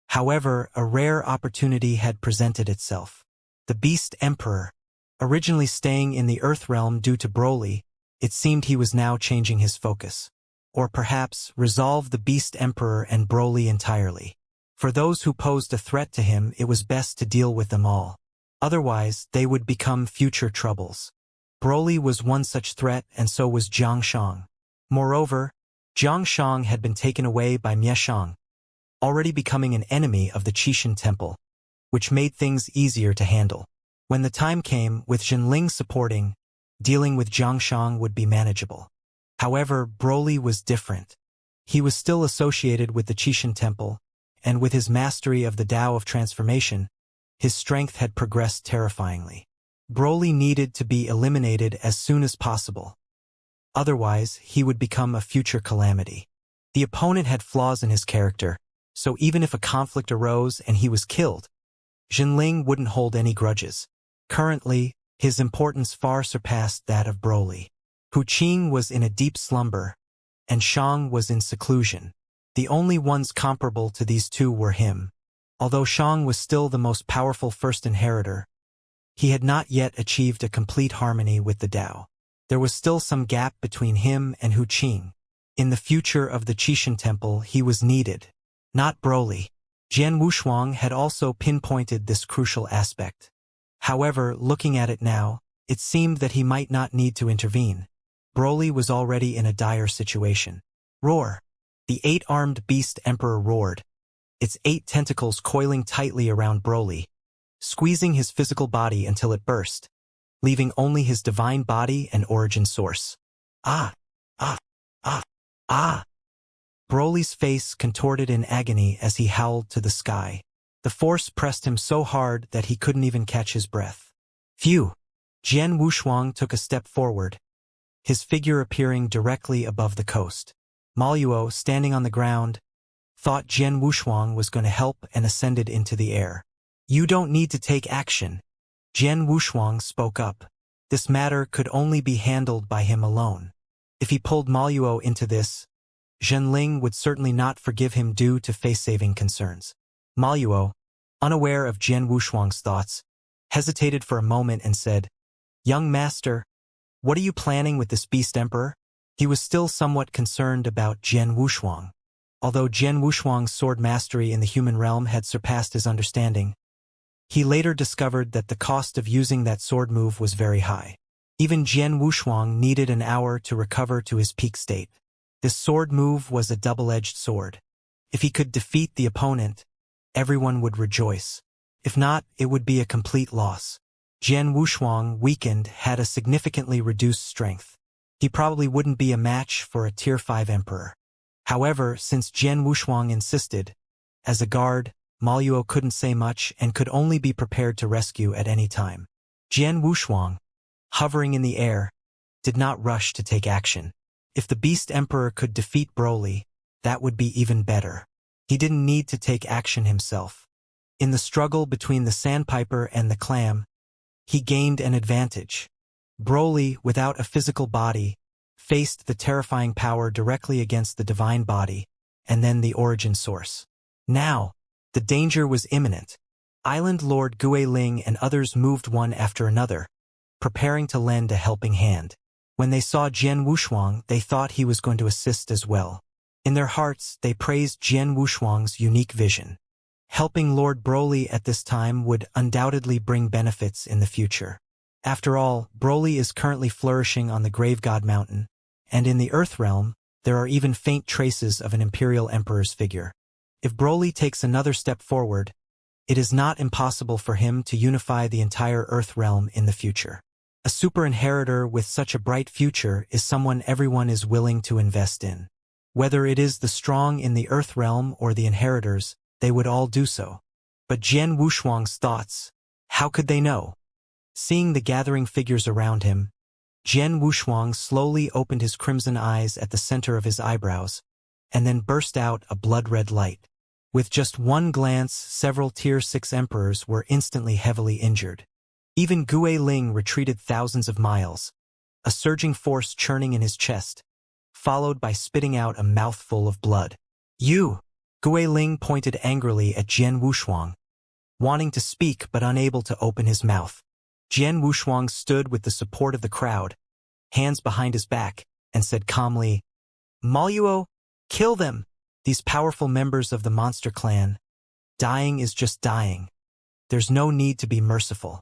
However, a rare opportunity had presented itself. The Beast Emperor, originally staying in the Earth realm due to Broly, it seemed he was now changing his focus. Or perhaps resolve the Beast Emperor and Broly entirely. For those who posed a threat to him, it was best to deal with them all. Otherwise, they would become future troubles. Broly was one such threat, and so was Xianxia. Moreover, Xianxia had been taken away by Mieshang, already becoming an enemy of the Qixin Temple, which made things easier to handle. When the time came, with Jinling supporting, dealing with Zhangshang would be manageable. However, Broly was different. He was still associated with the Qixin Temple, and with his mastery of the Tao of Transformation, his strength had progressed terrifyingly. Broly needed to be eliminated as soon as possible. Otherwise, he would become a future calamity. The opponent had flaws in his character, so even if a conflict arose and he was killed, Jinling wouldn't hold any grudges. Currently, his importance far surpassed that of Broly. Hu Qing was in a deep slumber, and Shang was in seclusion. The only ones comparable to these two were him. Although Shang was still the most powerful first inheritor, he had not yet achieved a complete harmony with the Tao. There was still some gap between him and Hu Qing. In the future of the Qixin Temple, he was needed, not Broly. Jian Wushuang had also pinpointed this crucial aspect. However, looking at it now, it seemed that he might not need to intervene. Broly was already in a dire situation. Roar! The 8-armed beast emperor roared, its 8 tentacles coiling tightly around Broly, squeezing his physical body until it burst, leaving only his divine body and origin source. Ah! Ah! Ah! Ah! Broly's face contorted in agony as he howled to the sky. The force pressed him so hard that he couldn't even catch his breath. Phew! Jian Wushuang took a step forward, his figure appearing directly above the coast. Maluo, standing on the ground, thought Jian Wushuang was going to help and ascended into the air. You don't need to take action. Jian Wushuang spoke up. This matter could only be handled by him alone. If he pulled Maluo into this, Zhenling would certainly not forgive him due to face-saving concerns. Maluo, unaware of Jian Wushuang's thoughts, hesitated for a moment and said, "Young master, what are you planning with this beast emperor?" He was still somewhat concerned about Jian Wushuang. Although Jian Wushuang's sword mastery in the human realm had surpassed his understanding, he later discovered that the cost of using that sword move was very high. Even Jian Wushuang needed an hour to recover to his peak state. This sword move was a double-edged sword. If he could defeat the opponent, everyone would rejoice. If not, it would be a complete loss. Jian Wushuang, weakened, had a significantly reduced strength. He probably wouldn't be a match for a Tier 5 emperor. However, since Jian Wushuang insisted, as a guard, Maluo couldn't say much and could only be prepared to rescue at any time. Jian Wushuang, hovering in the air, did not rush to take action. If the Beast Emperor could defeat Broly, that would be even better. He didn't need to take action himself. In the struggle between the Sandpiper and the Clam, he gained an advantage. Broly, without a physical body, faced the terrifying power directly against the divine body, and then the origin source. Now, the danger was imminent. Island Lord Guiling and others moved one after another, preparing to lend a helping hand. When they saw Jian Wushuang, they thought he was going to assist as well. In their hearts, they praised Jian Wushuang's unique vision. Helping Lord Broly at this time would undoubtedly bring benefits in the future. After all, Broly is currently flourishing on the Grave God Mountain, and in the Earth Realm, there are even faint traces of an Imperial Emperor's figure. If Broly takes another step forward, it is not impossible for him to unify the entire Earth Realm in the future. A super inheritor with such a bright future is someone everyone is willing to invest in. Whether it is the strong in the Earth Realm or the inheritors, they would all do so. But Jian Wushuang's thoughts, how could they know? Seeing the gathering figures around him, Jian Wushuang slowly opened his crimson eyes at the center of his eyebrows, and then burst out a blood-red light. With just one glance, several Tier 6 emperors were instantly heavily injured. Even Guiling retreated thousands of miles, a surging force churning in his chest, followed by spitting out a mouthful of blood. "You!" Guiling pointed angrily at Jian Wushuang, wanting to speak but unable to open his mouth. Jian Wushuang stood with the support of the crowd, hands behind his back, and said calmly, "Maluo, kill them! These powerful members of the monster clan. Dying is just dying. There's no need to be merciful."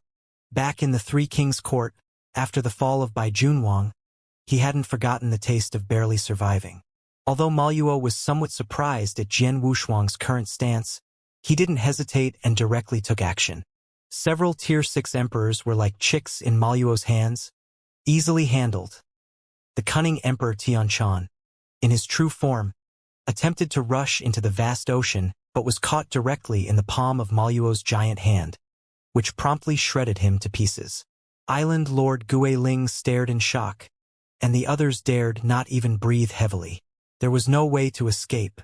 Back in the Three Kings Court, after the fall of Bai Junwang, he hadn't forgotten the taste of barely surviving. Although Maluo was somewhat surprised at Jian Wushuang's current stance, he didn't hesitate and directly took action. Several Tier 6 emperors were like chicks in Maluo's hands, easily handled. The cunning Emperor Tianshan, in his true form, attempted to rush into the vast ocean but was caught directly in the palm of Maluo's giant hand, which promptly shredded him to pieces. Island Lord Guiling stared in shock, and the others dared not even breathe heavily. There was no way to escape.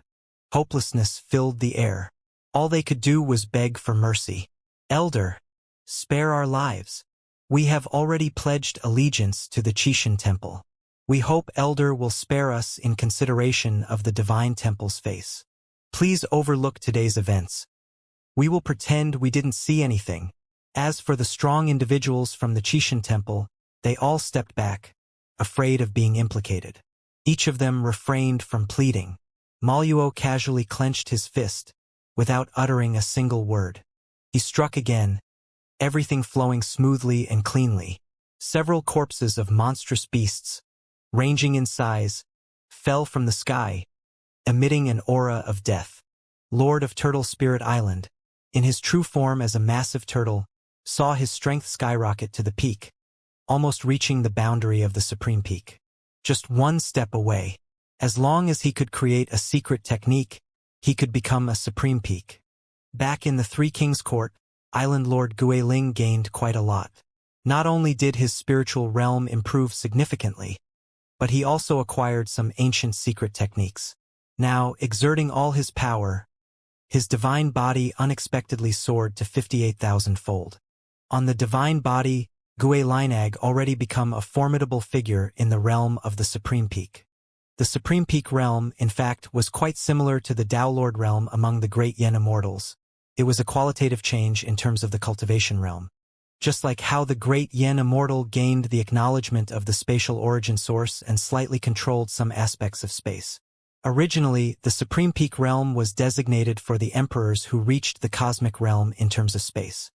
Hopelessness filled the air. All they could do was beg for mercy. Elder, spare our lives. We have already pledged allegiance to the Qixin Temple. We hope Elder will spare us in consideration of the Divine Temple's face. Please overlook today's events. We will pretend we didn't see anything. As for the strong individuals from the Qixin Temple, they all stepped back, afraid of being implicated. Each of them refrained from pleading. Maluo casually clenched his fist, without uttering a single word. He struck again, everything flowing smoothly and cleanly. Several corpses of monstrous beasts, ranging in size, fell from the sky, emitting an aura of death. Lord of Turtle Spirit Island, in his true form as a massive turtle, saw his strength skyrocket to the peak, almost reaching the boundary of the Supreme Peak. Just one step away. As long as he could create a secret technique, he could become a Supreme Peak. Back in the Three Kings Court, Island Lord Guiling gained quite a lot. Not only did his spiritual realm improve significantly, but he also acquired some ancient secret techniques. Now, exerting all his power, his divine body unexpectedly soared to 58,000-fold. On the divine body, Guilinag already become a formidable figure in the realm of the Supreme Peak. The Supreme Peak realm, in fact, was quite similar to the Tao Lord realm among the great Yen Immortals. It was a qualitative change in terms of the Cultivation realm. Just like how the great Yen Immortal gained the acknowledgement of the spatial origin source and slightly controlled some aspects of space. Originally, the Supreme Peak realm was designated for the emperors who reached the cosmic realm in terms of space.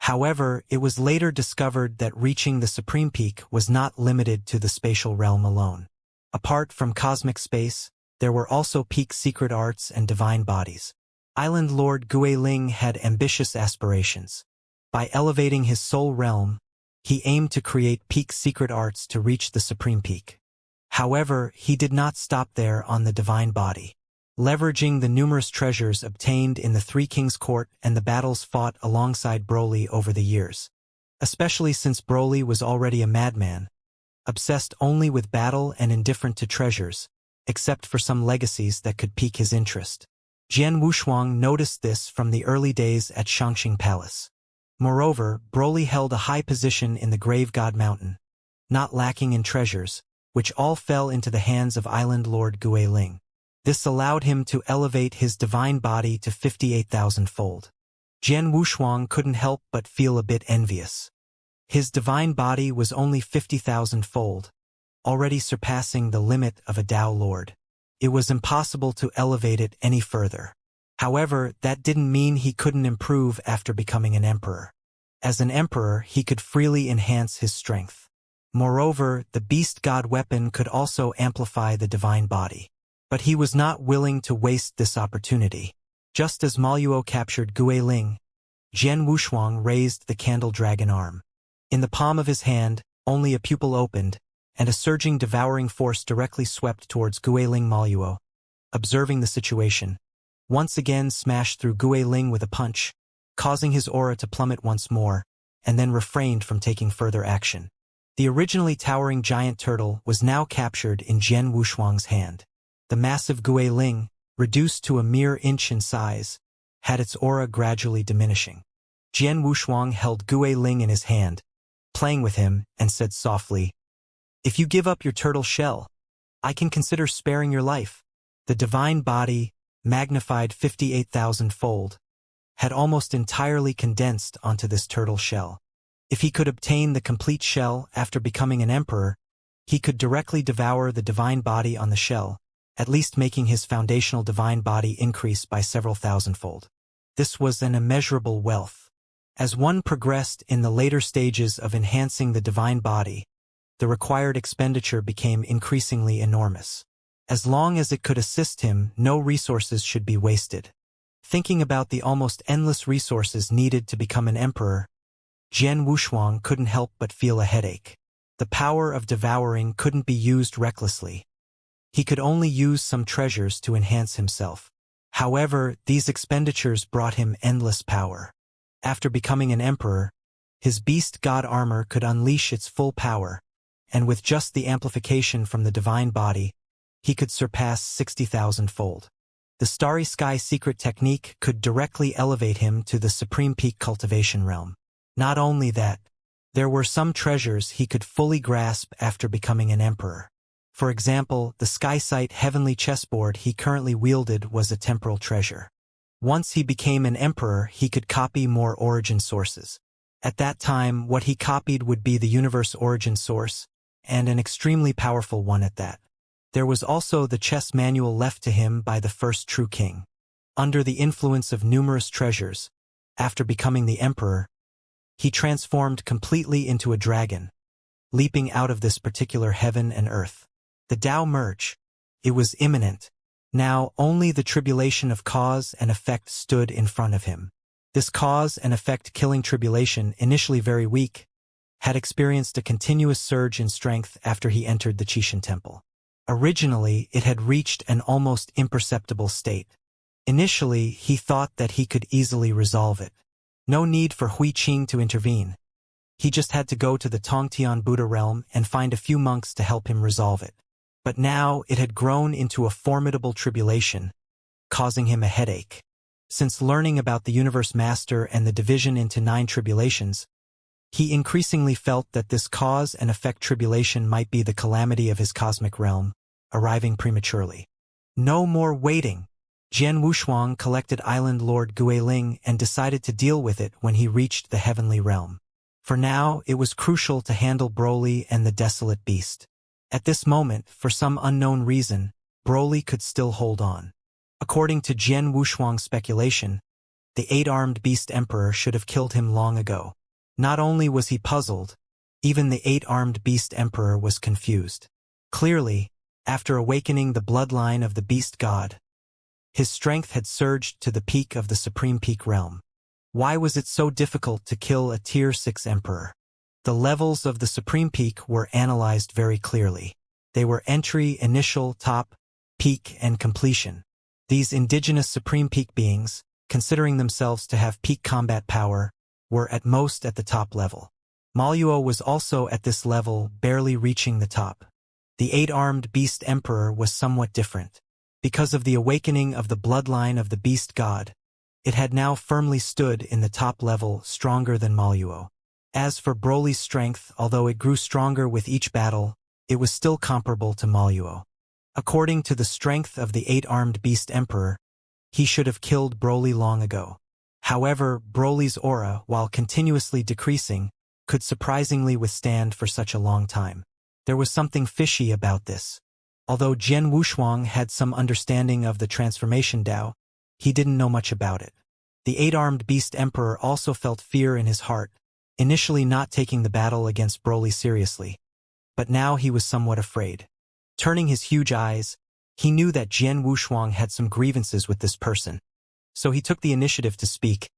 However, it was later discovered that reaching the Supreme Peak was not limited to the spatial realm alone. Apart from cosmic space, there were also peak secret arts and divine bodies. Island Lord Guiling had ambitious aspirations. By elevating his soul realm, he aimed to create peak secret arts to reach the Supreme Peak. However, he did not stop there on the divine body. Leveraging the numerous treasures obtained in the Three Kings Court and the battles fought alongside Broly over the years, especially since Broly was already a madman, obsessed only with battle and indifferent to treasures, except for some legacies that could pique his interest. Jian Wushuang noticed this from the early days at Xianxia Palace. Moreover, Broly held a high position in the Grave God Mountain, not lacking in treasures, which all fell into the hands of Island Lord Guiling. This allowed him to elevate his divine body to 58,000-fold. Jian Wushuang couldn't help but feel a bit envious. His divine body was only 50,000-fold, already surpassing the limit of a Tao Lord. It was impossible to elevate it any further. However, that didn't mean he couldn't improve after becoming an emperor. As an emperor, he could freely enhance his strength. Moreover, the beast god weapon could also amplify the divine body. But he was not willing to waste this opportunity. Just as Maluo captured Guiling, Jian Wushuang raised the candle dragon arm. In the palm of his hand, only a pupil opened, and a surging devouring force directly swept towards Guiling. Maluo, observing the situation, once again smashed through Guiling with a punch, causing his aura to plummet once more, and then refrained from taking further action. The originally towering giant turtle was now captured in Jian Wushuang's hand. The massive Guiling, reduced to a mere inch in size, had its aura gradually diminishing. Jian Wushuang held Guiling in his hand, playing with him, and said softly, "If you give up your turtle shell, I can consider sparing your life." The divine body, magnified 58,000-fold, had almost entirely condensed onto this turtle shell. If he could obtain the complete shell after becoming an emperor, he could directly devour the divine body on the shell, at least making his foundational divine body increase by several thousandfold. This was an immeasurable wealth. As one progressed in the later stages of enhancing the divine body, the required expenditure became increasingly enormous. As long as it could assist him, no resources should be wasted. Thinking about the almost endless resources needed to become an emperor, Jian Wushuang couldn't help but feel a headache. The power of devouring couldn't be used recklessly. He could only use some treasures to enhance himself. However, these expenditures brought him endless power. After becoming an emperor, his beast god armor could unleash its full power, and with just the amplification from the divine body, he could surpass 60,000-fold. The Starry Sky secret technique could directly elevate him to the supreme peak cultivation realm. Not only that, there were some treasures he could fully grasp after becoming an emperor. For example, the Skysight heavenly chessboard he currently wielded was a temporal treasure. Once he became an emperor, he could copy more origin sources. At that time, what he copied would be the universe origin source, and an extremely powerful one at that. There was also the chess manual left to him by the first true king. Under the influence of numerous treasures, after becoming the emperor, he transformed completely into a dragon, leaping out of this particular heaven and earth. The Tao merge. It was imminent. Now only the tribulation of cause and effect stood in front of him. This cause and effect killing tribulation, initially very weak, had experienced a continuous surge in strength after he entered the Qixin temple. Originally, it had reached an almost imperceptible state. Initially, he thought that he could easily resolve it. No need for Hui Qing to intervene. He just had to go to the Tongtian Buddha realm and find a few monks to help him resolve it. But now it had grown into a formidable tribulation, causing him a headache. Since learning about the Universe Master and the division into 9 tribulations, he increasingly felt that this cause and effect tribulation might be the calamity of his cosmic realm, arriving prematurely. No more waiting. Jian Wushuang collected Island Lord Guiling and decided to deal with it when he reached the heavenly realm. For now, it was crucial to handle Broly and the desolate beast. At this moment, for some unknown reason, Broly could still hold on. According to Jian Wushuang's speculation, the 8-armed beast emperor should have killed him long ago. Not only was he puzzled, even the 8-armed beast emperor was confused. Clearly, after awakening the bloodline of the beast god, his strength had surged to the peak of the supreme peak realm. Why was it so difficult to kill a tier 6 emperor? The levels of the supreme peak were analyzed very clearly. They were entry, initial, top, peak, and completion. These indigenous supreme peak beings, considering themselves to have peak combat power, were at most at the top level. Maluo was also at this level, barely reaching the top. The 8-armed beast emperor was somewhat different. Because of the awakening of the bloodline of the beast god, it had now firmly stood in the top level, stronger than Maluo. As for Broly's strength, although it grew stronger with each battle, it was still comparable to Maluo. According to the strength of the 8-armed beast emperor, he should have killed Broly long ago. However, Broly's aura, while continuously decreasing, could surprisingly withstand for such a long time. There was something fishy about this. Although Jian Wushuang had some understanding of the transformation Tao, he didn't know much about it. The 8-armed beast emperor also felt fear in his heart, initially not taking the battle against Broly seriously. But now he was somewhat afraid. Turning his huge eyes, he knew that Jian Wushuang had some grievances with this person. So he took the initiative to speak.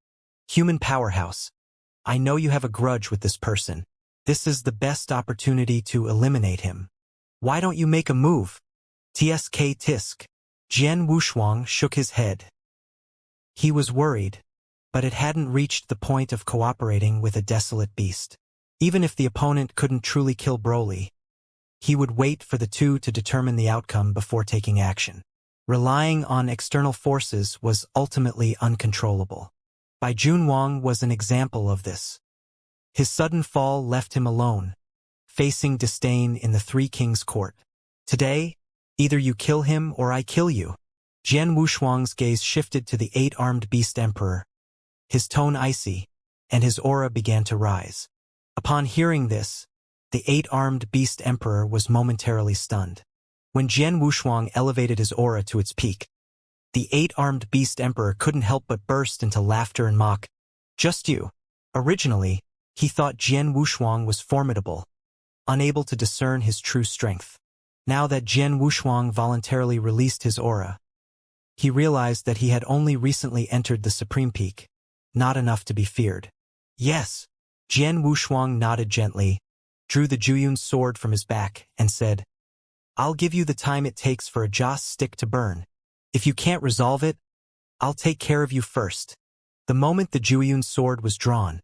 Human powerhouse. I know you have a grudge with this person. This is the best opportunity to eliminate him. Why don't you make a move? TSK Tisk. Jian Wushuang shook his head. He was worried, but it hadn't reached the point of cooperating with a desolate beast. Even if the opponent couldn't truly kill Broly, he would wait for the two to determine the outcome before taking action. Relying on external forces was ultimately uncontrollable. Bai Junwang was an example of this. His sudden fall left him alone, facing disdain in the Three Kings' court. Today, either you kill him or I kill you. Jian Wushuang's gaze shifted to the 8-armed beast emperor, his tone icy, and his aura began to rise. Upon hearing this, the 8-armed beast emperor was momentarily stunned. When Jian Wushuang elevated his aura to its peak, the 8-armed beast emperor couldn't help but burst into laughter and mock. Just you. Originally, he thought Jian Wushuang was formidable, unable to discern his true strength. Now that Jian Wushuang voluntarily released his aura, he realized that he had only recently entered the supreme peak, not enough to be feared. Yes, Jian Wushuang nodded gently, drew the Juyun's sword from his back, and said, "I'll give you the time it takes for a joss stick to burn. If you can't resolve it, I'll take care of you first." The moment the Juyun's sword was drawn,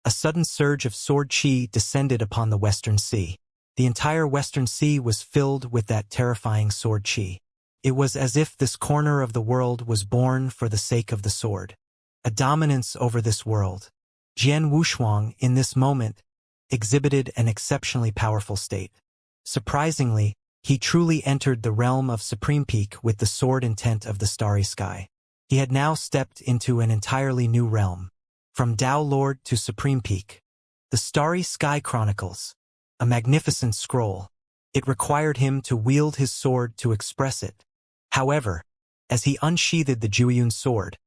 a sudden surge of sword qi descended upon the Western Sea. The entire Western Sea was filled with that terrifying sword qi. It was as if this corner of the world was born for the sake of the sword. A dominance over this world. Jian Wushuang, in this moment, exhibited an exceptionally powerful state. Surprisingly, he truly entered the realm of Supreme Peak with the sword intent of the starry sky. He had now stepped into an entirely new realm. From Dao Lord to Supreme Peak. The Starry Sky Chronicles. A magnificent scroll. It required him to wield his sword to express it. However, as he unsheathed the Juyun sword,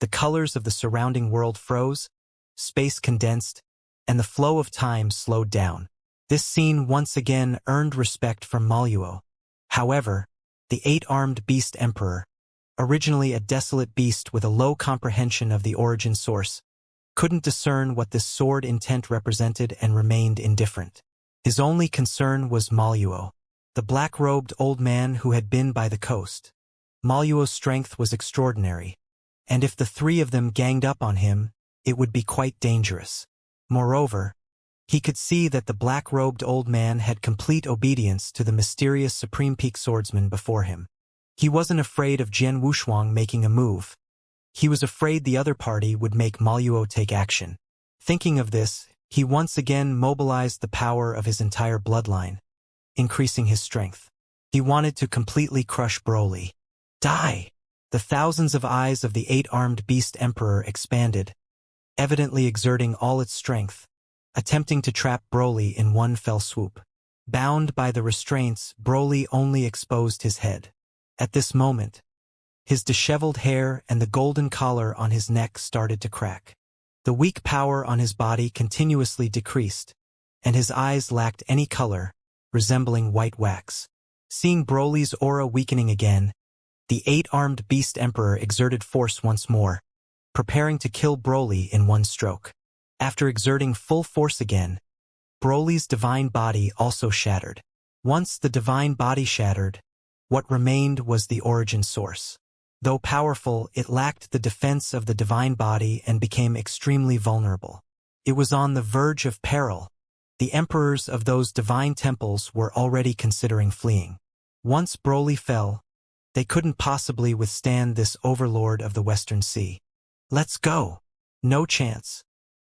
the colors of the surrounding world froze, space condensed, and the flow of time slowed down. This scene once again earned respect from Maluo. However, the eight-armed beast emperor, originally a desolate beast with a low comprehension of the origin source, couldn't discern what this sword intent represented and remained indifferent. His only concern was Maluo, the black-robed old man who had been by the coast. Maluo's strength was extraordinary, and if the three of them ganged up on him, it would be quite dangerous. Moreover, he could see that the black-robed old man had complete obedience to the mysterious Supreme Peak swordsman before him. He wasn't afraid of Jian Wushuang making a move. He was afraid the other party would make Maluo take action. Thinking of this, he once again mobilized the power of his entire bloodline, increasing his strength. He wanted to completely crush Broly. Die! The thousands of eyes of the eight-armed beast emperor expanded, evidently exerting all its strength, attempting to trap Broly in one fell swoop. Bound by the restraints, Broly only exposed his head. At this moment, his disheveled hair and the golden collar on his neck started to crack. The weak power on his body continuously decreased, and his eyes lacked any color, resembling white wax. Seeing Broly's aura weakening again, the eight-armed beast emperor exerted force once more, preparing to kill Broly in one stroke. After exerting full force again, Broly's divine body also shattered. Once the divine body shattered, what remained was the origin source. Though powerful, it lacked the defense of the divine body and became extremely vulnerable. It was on the verge of peril. The emperors of those divine temples were already considering fleeing. Once Broly fell, they couldn't possibly withstand this overlord of the Western Sea. "Let's go." "No chance.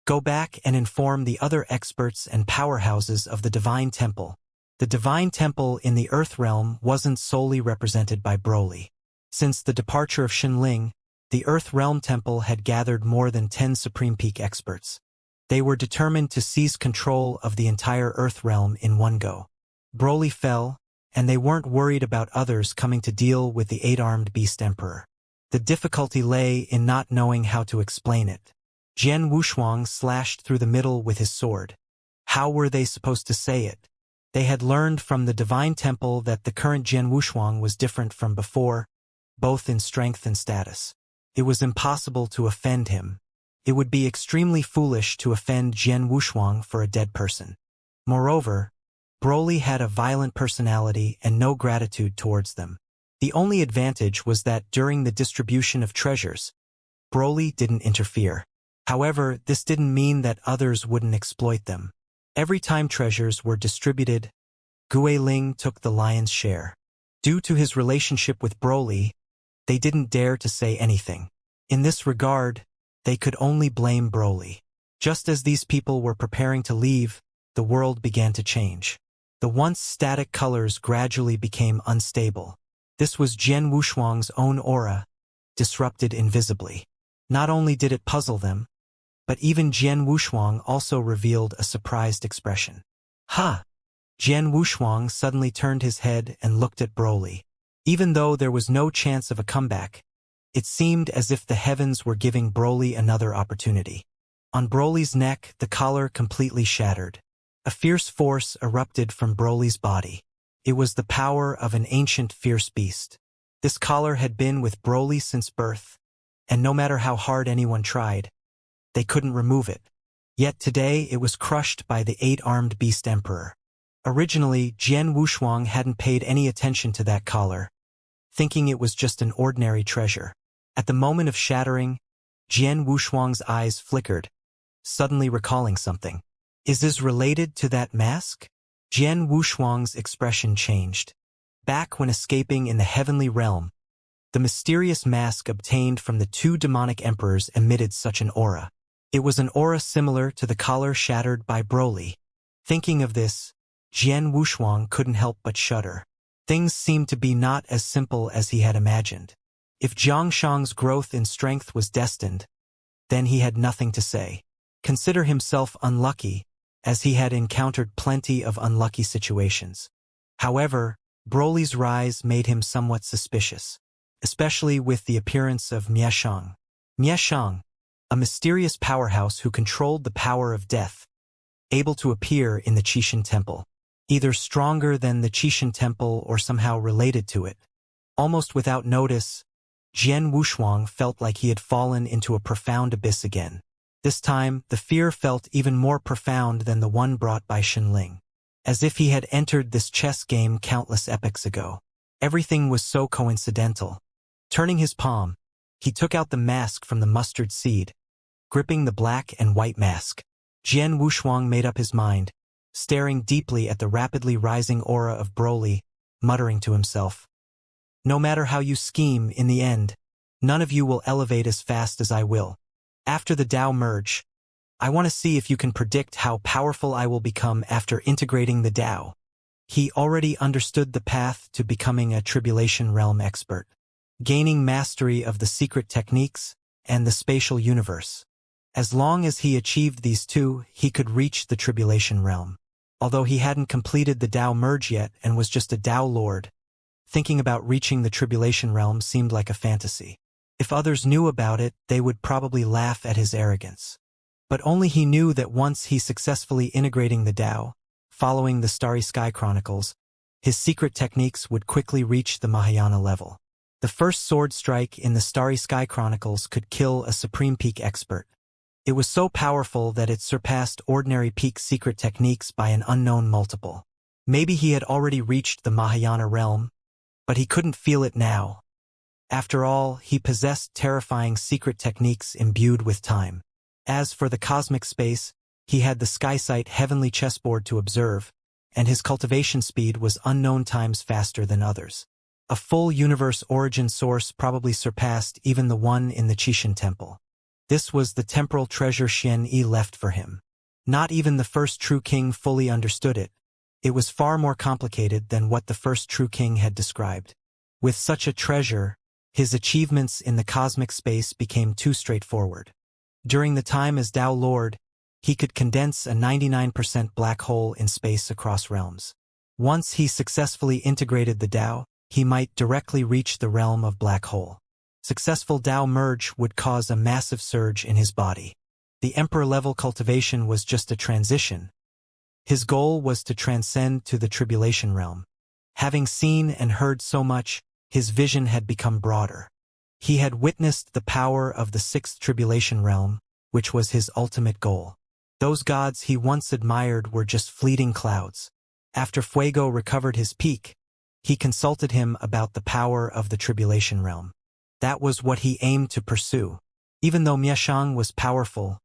Go back and inform the other experts and powerhouses of the Divine Temple." The Divine Temple in the Earth Realm wasn't solely represented by Broly. Since the departure of Shinling, the Earth Realm Temple had gathered more than 10 Supreme Peak experts. They were determined to seize control of the entire Earth Realm in one go. Broly fell, and they weren't worried about others coming to deal with the eight-armed beast emperor. The difficulty lay in not knowing how to explain it. Jian Wushuang slashed through the middle with his sword. How were they supposed to say it? They had learned from the Divine Temple that the current Jian Wushuang was different from before, both in strength and status. It was impossible to offend him. It would be extremely foolish to offend Jian Wushuang for a dead person. Moreover, Broly had a violent personality and no gratitude towards them. The only advantage was that during the distribution of treasures, Broly didn't interfere. However, this didn't mean that others wouldn't exploit them. Every time treasures were distributed, Guiling took the lion's share. Due to his relationship with Broly, they didn't dare to say anything. In this regard, they could only blame Broly. Just as these people were preparing to leave, the world began to change. The once static colors gradually became unstable. This was Jian Wushuang's own aura, disrupted invisibly. Not only did it puzzle them, but even Jian Wushuang also revealed a surprised expression. "Ha!" Jian Wushuang suddenly turned his head and looked at Broly. Even though there was no chance of a comeback, it seemed as if the heavens were giving Broly another opportunity. On Broly's neck, the collar completely shattered. A fierce force erupted from Broly's body. It was the power of an ancient fierce beast. This collar had been with Broly since birth, and no matter how hard anyone tried, they couldn't remove it. Yet today it was crushed by the 8-armed beast emperor. Originally, Jian Wushuang hadn't paid any attention to that collar, thinking it was just an ordinary treasure. At the moment of shattering, Jian Wushuang's eyes flickered, suddenly recalling something. Is this related to that mask? Jian Wushuang's expression changed. Back when escaping in the heavenly realm, the mysterious mask obtained from the 2 demonic emperors emitted such an aura. It was an aura similar to the collar shattered by Broly. Thinking of this, Jian Wushuang couldn't help but shudder. Things seemed to be not as simple as he had imagined. If Xianxia's growth in strength was destined, then he had nothing to say. Consider himself unlucky, as he had encountered plenty of unlucky situations. However, Broly's rise made him somewhat suspicious, especially with the appearance of Mieshang. Mieshang, a mysterious powerhouse who controlled the power of death, able to appear in the Qixin Temple. Either stronger than the Qixin Temple or somehow related to it. Almost without notice, Jian Wushuang felt like he had fallen into a profound abyss again. This time, the fear felt even more profound than the one brought by Xinling. As if he had entered this chess game countless epochs ago. Everything was so coincidental. Turning his palm, he took out the mask from the mustard seed, gripping the black and white mask. Jian Wushuang made up his mind, staring deeply at the rapidly rising aura of Broly, muttering to himself. No matter how you scheme in the end, none of you will elevate as fast as I will. After the Tao merge, I want to see if you can predict how powerful I will become after integrating the Tao. He already understood the path to becoming a Tribulation Realm expert, gaining mastery of the secret techniques and the spatial universe. As long as he achieved these 2, he could reach the Tribulation Realm. Although he hadn't completed the Tao merge yet and was just a Tao Lord, thinking about reaching the Tribulation Realm seemed like a fantasy. If others knew about it, they would probably laugh at his arrogance. But only he knew that once he successfully integrating the Tao, following the Starry Sky Chronicles, his secret techniques would quickly reach the Mahayana level. The first sword strike in the Starry Sky Chronicles could kill a Supreme Peak expert. It was so powerful that it surpassed ordinary peak secret techniques by an unknown multiple. Maybe he had already reached the Mahayana realm, but he couldn't feel it now. After all, he possessed terrifying secret techniques imbued with time. As for the cosmic space, he had the Skysight heavenly chessboard to observe, and his cultivation speed was unknown times faster than others. A full universe origin source probably surpassed even the one in the Qixin Temple. This was the temporal treasure Xianxia left for him. Not even the first true king fully understood it. It was far more complicated than what the first true king had described. With such a treasure, his achievements in the cosmic space became too straightforward. During the time as Tao Lord, he could condense a 99% black hole in space across realms. Once he successfully integrated the Tao, he might directly reach the realm of black hole. Successful Tao merge would cause a massive surge in his body. The Emperor-level cultivation was just a transition. His goal was to transcend to the Tribulation Realm. Having seen and heard so much, his vision had become broader. He had witnessed the power of the 6th Tribulation Realm, which was his ultimate goal. Those gods he once admired were just fleeting clouds. After Fuego recovered his peak, he consulted him about the power of the Tribulation Realm. That was what he aimed to pursue. Even though Mieshang was powerful,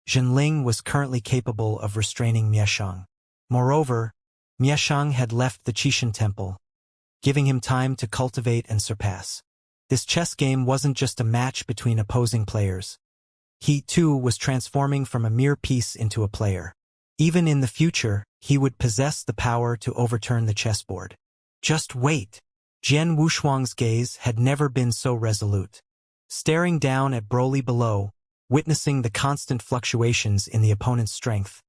Xinling was currently capable of restraining Mieshang. Moreover, Mieshang had left the Qixin Temple, giving him time to cultivate and surpass. This chess game wasn't just a match between opposing players. He, too, was transforming from a mere piece into a player. Even in the future, he would possess the power to overturn the chessboard. Just wait. Jian Wushuang's gaze had never been so resolute. Staring down at Broly below, witnessing the constant fluctuations in the opponent's strength,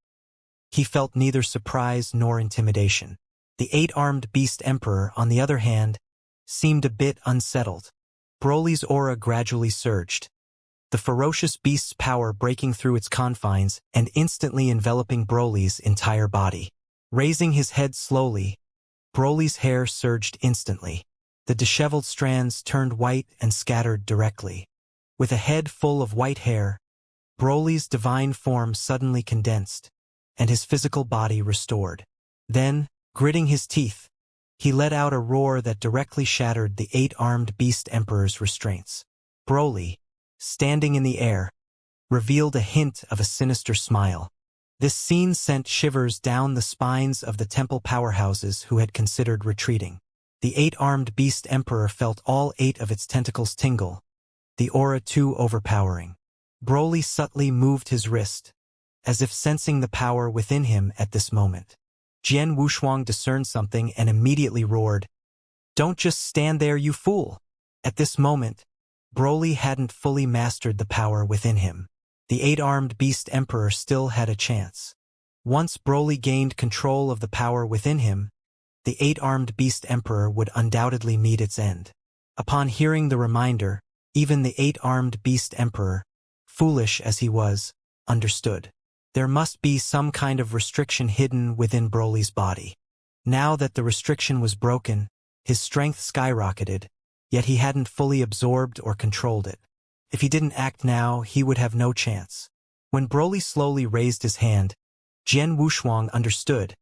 he felt neither surprise nor intimidation. The 8-armed beast emperor, on the other hand, seemed a bit unsettled. Broly's aura gradually surged, the ferocious beast's power breaking through its confines and instantly enveloping Broly's entire body. Raising his head slowly, Broly's hair surged instantly. The disheveled strands turned white and scattered directly. With a head full of white hair, Broly's divine form suddenly condensed, and his physical body restored. Then, gritting his teeth, he let out a roar that directly shattered the 8-armed beast emperor's restraints. Broly, standing in the air, revealed a hint of a sinister smile. This scene sent shivers down the spines of the temple powerhouses who had considered retreating. The 8-armed beast emperor felt all 8 of its tentacles tingle, the aura too overpowering. Broly subtly moved his wrist, as if sensing the power within him at this moment. Jian Wushuang discerned something and immediately roared, "Don't just stand there, you fool!" At this moment, Broly hadn't fully mastered the power within him. The 8-armed beast emperor still had a chance. Once Broly gained control of the power within him, the 8-armed beast emperor would undoubtedly meet its end. Upon hearing the reminder, even the 8-armed beast emperor, foolish as he was, understood. There must be some kind of restriction hidden within Broly's body. Now that the restriction was broken, his strength skyrocketed, yet he hadn't fully absorbed or controlled it. If he didn't act now, he would have no chance. When Broly slowly raised his hand, Jian Wushuang understood.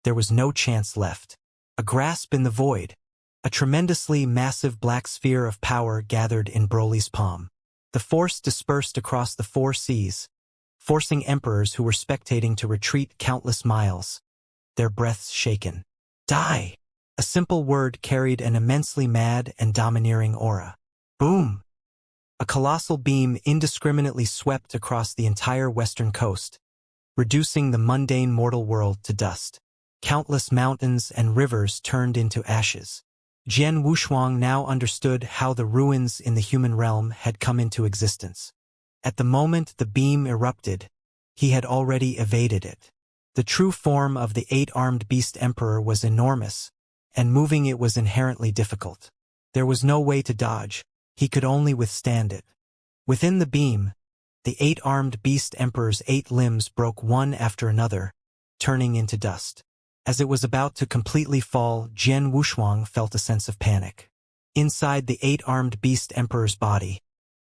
There was no chance left. A grasp in the void. A tremendously massive black sphere of power gathered in Broly's palm. The force dispersed across the 4 seas, forcing emperors who were spectating to retreat countless miles, their breaths shaken. Die! A simple word carried an immensely mad and domineering aura. Boom! A colossal beam indiscriminately swept across the entire western coast, reducing the mundane mortal world to dust. Countless mountains and rivers turned into ashes. Jian Wushuang now understood how the ruins in the human realm had come into existence. At the moment the beam erupted, he had already evaded it. The true form of the 8-armed beast emperor was enormous, and moving it was inherently difficult. There was no way to dodge, he could only withstand it. Within the beam, the 8-armed beast emperor's 8 limbs broke one after another, turning into dust. As it was about to completely fall, Jian Wushuang felt a sense of panic. Inside the 8-armed beast emperor's body,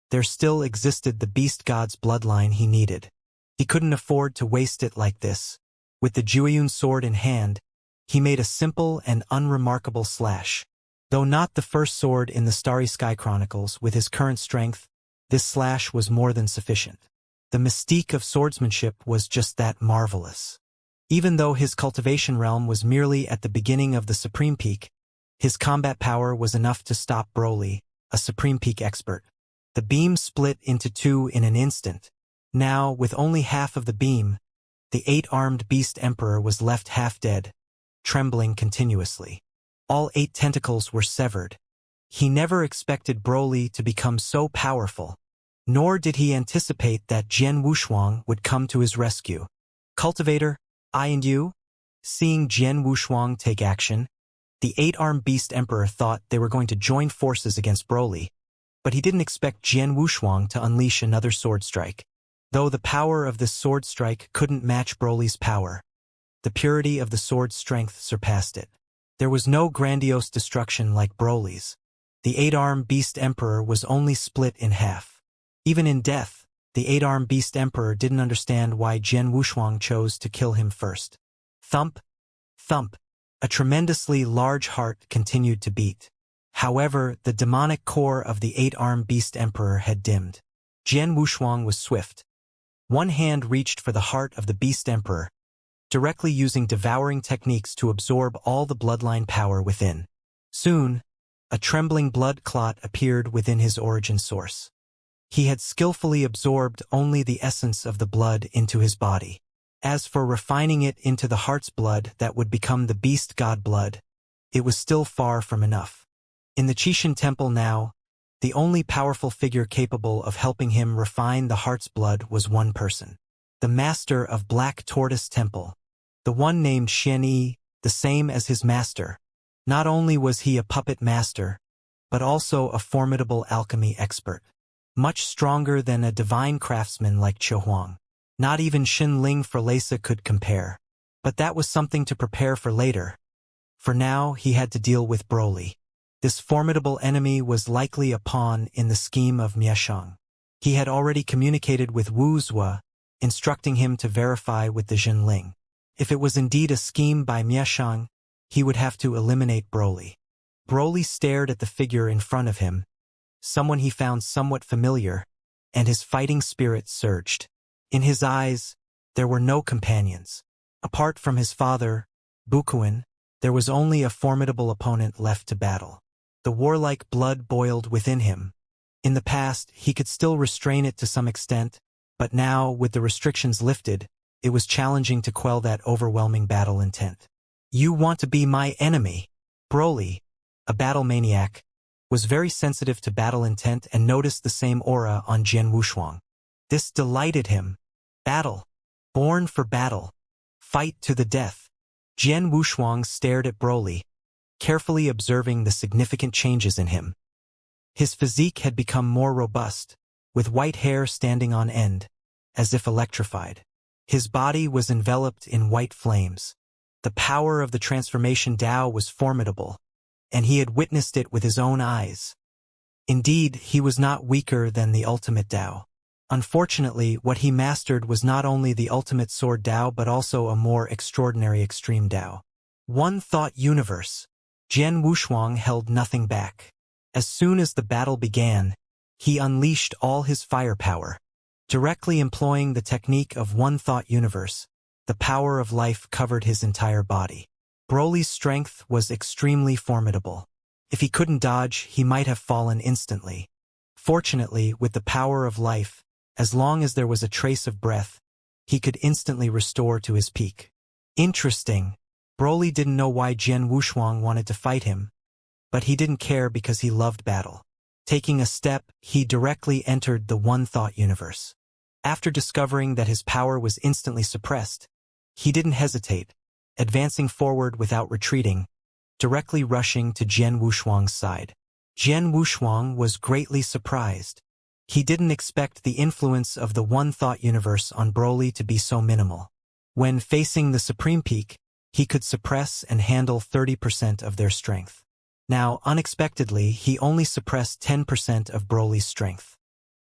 there still existed the beast god's bloodline he needed. He couldn't afford to waste it like this. With the Jueyun sword in hand, he made a simple and unremarkable slash. Though not the first sword in the Starry Sky Chronicles, with his current strength, this slash was more than sufficient. The mystique of swordsmanship was just that marvelous. Even though his cultivation realm was merely at the beginning of the Supreme Peak, his combat power was enough to stop Broly, a Supreme Peak expert. The beam split into 2 in an instant. Now, with only half of the beam, the 8-armed beast emperor was left half dead, trembling continuously. All 8 tentacles were severed. He never expected Broly to become so powerful, nor did he anticipate that Jian Wushuang would come to his rescue. Cultivator, I and you? Seeing Jian Wushuang take action, the 8-armed beast emperor thought they were going to join forces against Broly, but he didn't expect Jian Wushuang to unleash another sword strike. Though the power of this sword strike couldn't match Broly's power, the purity of the sword's strength surpassed it. There was no grandiose destruction like Broly's. The 8-armed beast emperor was only split in half. Even in death, the 8-armed beast emperor didn't understand why Jian Wushuang chose to kill him first. Thump, thump. A tremendously large heart continued to beat. However, the demonic core of the 8-armed beast emperor had dimmed. Jian Wushuang was swift. One hand reached for the heart of the beast emperor, directly using devouring techniques to absorb all the bloodline power within. Soon, a trembling blood clot appeared within his origin source. He had skillfully absorbed only the essence of the blood into his body. As for refining it into the heart's blood that would become the beast god blood, it was still far from enough. In the Qixin temple now, the only powerful figure capable of helping him refine the heart's blood was one person. The master of Black Tortoise Temple. The one named Xianxia, the same as his master. Not only was he a puppet master, but also a formidable alchemy expert. Much stronger than a divine craftsman like Chuhuang. Not even Xinling Forlesa could compare. But that was something to prepare for later. For now, he had to deal with Broly. This formidable enemy was likely a pawn in the scheme of Mieshang. He had already communicated with Wuxia, instructing him to verify with the Jinling. If it was indeed a scheme by Mieshang, he would have to eliminate Broly. Broly stared at the figure in front of him, someone he found somewhat familiar, and his fighting spirit surged. In his eyes, there were no companions. Apart from his father, Bukuin, there was only a formidable opponent left to battle. The warlike blood boiled within him. In the past, he could still restrain it to some extent, but now, with the restrictions lifted, it was challenging to quell that overwhelming battle intent. You want to be my enemy? Broly, a battle maniac, was very sensitive to battle intent and noticed the same aura on Jian Wushuang. This delighted him. Battle. Born for battle. Fight to the death. Jian Wushuang stared at Broly, carefully observing the significant changes in him. His physique had become more robust, with white hair standing on end, as if electrified. His body was enveloped in white flames. The power of the transformation Tao was formidable, and he had witnessed it with his own eyes. Indeed, he was not weaker than the ultimate Tao. Unfortunately, what he mastered was not only the ultimate sword Tao but also a more extraordinary extreme Tao. One thought universe. Jian Wushuang held nothing back. As soon as the battle began, he unleashed all his firepower. Directly employing the technique of one thought universe, the power of life covered his entire body. Broly's strength was extremely formidable. If he couldn't dodge, he might have fallen instantly. Fortunately, with the power of life, as long as there was a trace of breath, he could instantly restore to his peak. Interesting. Broly didn't know why Jian Wushuang wanted to fight him, but he didn't care because he loved battle. Taking a step, he directly entered the One Thought universe. After discovering that his power was instantly suppressed, he didn't hesitate, advancing forward without retreating, directly rushing to Jian Wushuang's side. Jian Wushuang was greatly surprised. He didn't expect the influence of the One Thought universe on Broly to be so minimal. When facing the Supreme Peak, he could suppress and handle 30% of their strength. Now, unexpectedly, he only suppressed 10% of Broly's strength.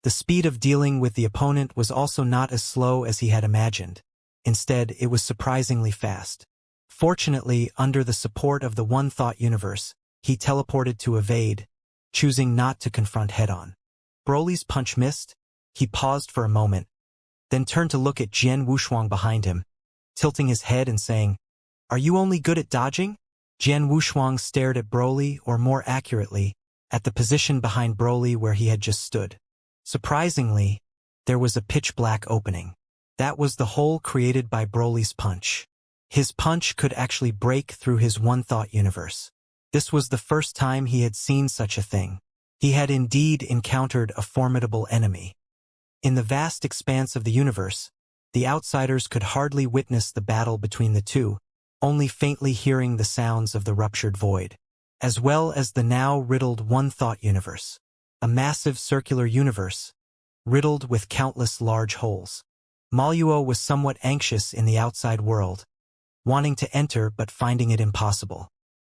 The speed of dealing with the opponent was also not as slow as he had imagined. Instead, it was surprisingly fast. Fortunately, under the support of the One Thought universe, he teleported to evade, choosing not to confront head-on. Broly's punch missed. He paused for a moment, then turned to look at Jian Wushuang behind him, tilting his head and saying, "Are you only good at dodging?" Jian Wushuang stared at Broly, or more accurately, at the position behind Broly where he had just stood. Surprisingly, there was a pitch-black opening. That was the hole created by Broly's punch. His punch could actually break through his One Thought universe. This was the first time he had seen such a thing. He had indeed encountered a formidable enemy. In the vast expanse of the universe, the outsiders could hardly witness the battle between the two, only faintly hearing the sounds of the ruptured void, as well as the now riddled One Thought universe, a massive circular universe, riddled with countless large holes. Maluo was somewhat anxious in the outside world, wanting to enter but finding it impossible.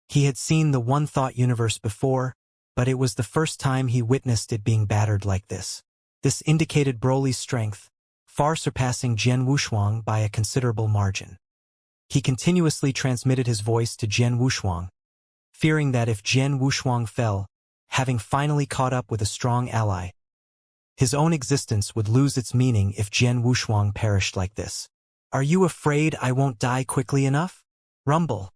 He had seen the One Thought universe before, but it was the first time he witnessed it being battered like this. This indicated Broly's strength, far surpassing Jian Wushuang by a considerable margin. He continuously transmitted his voice to Jian Wushuang, fearing that if Jian Wushuang fell, having finally caught up with a strong ally, his own existence would lose its meaning if Jian Wushuang perished like this. "Are you afraid I won't die quickly enough?" Rumble.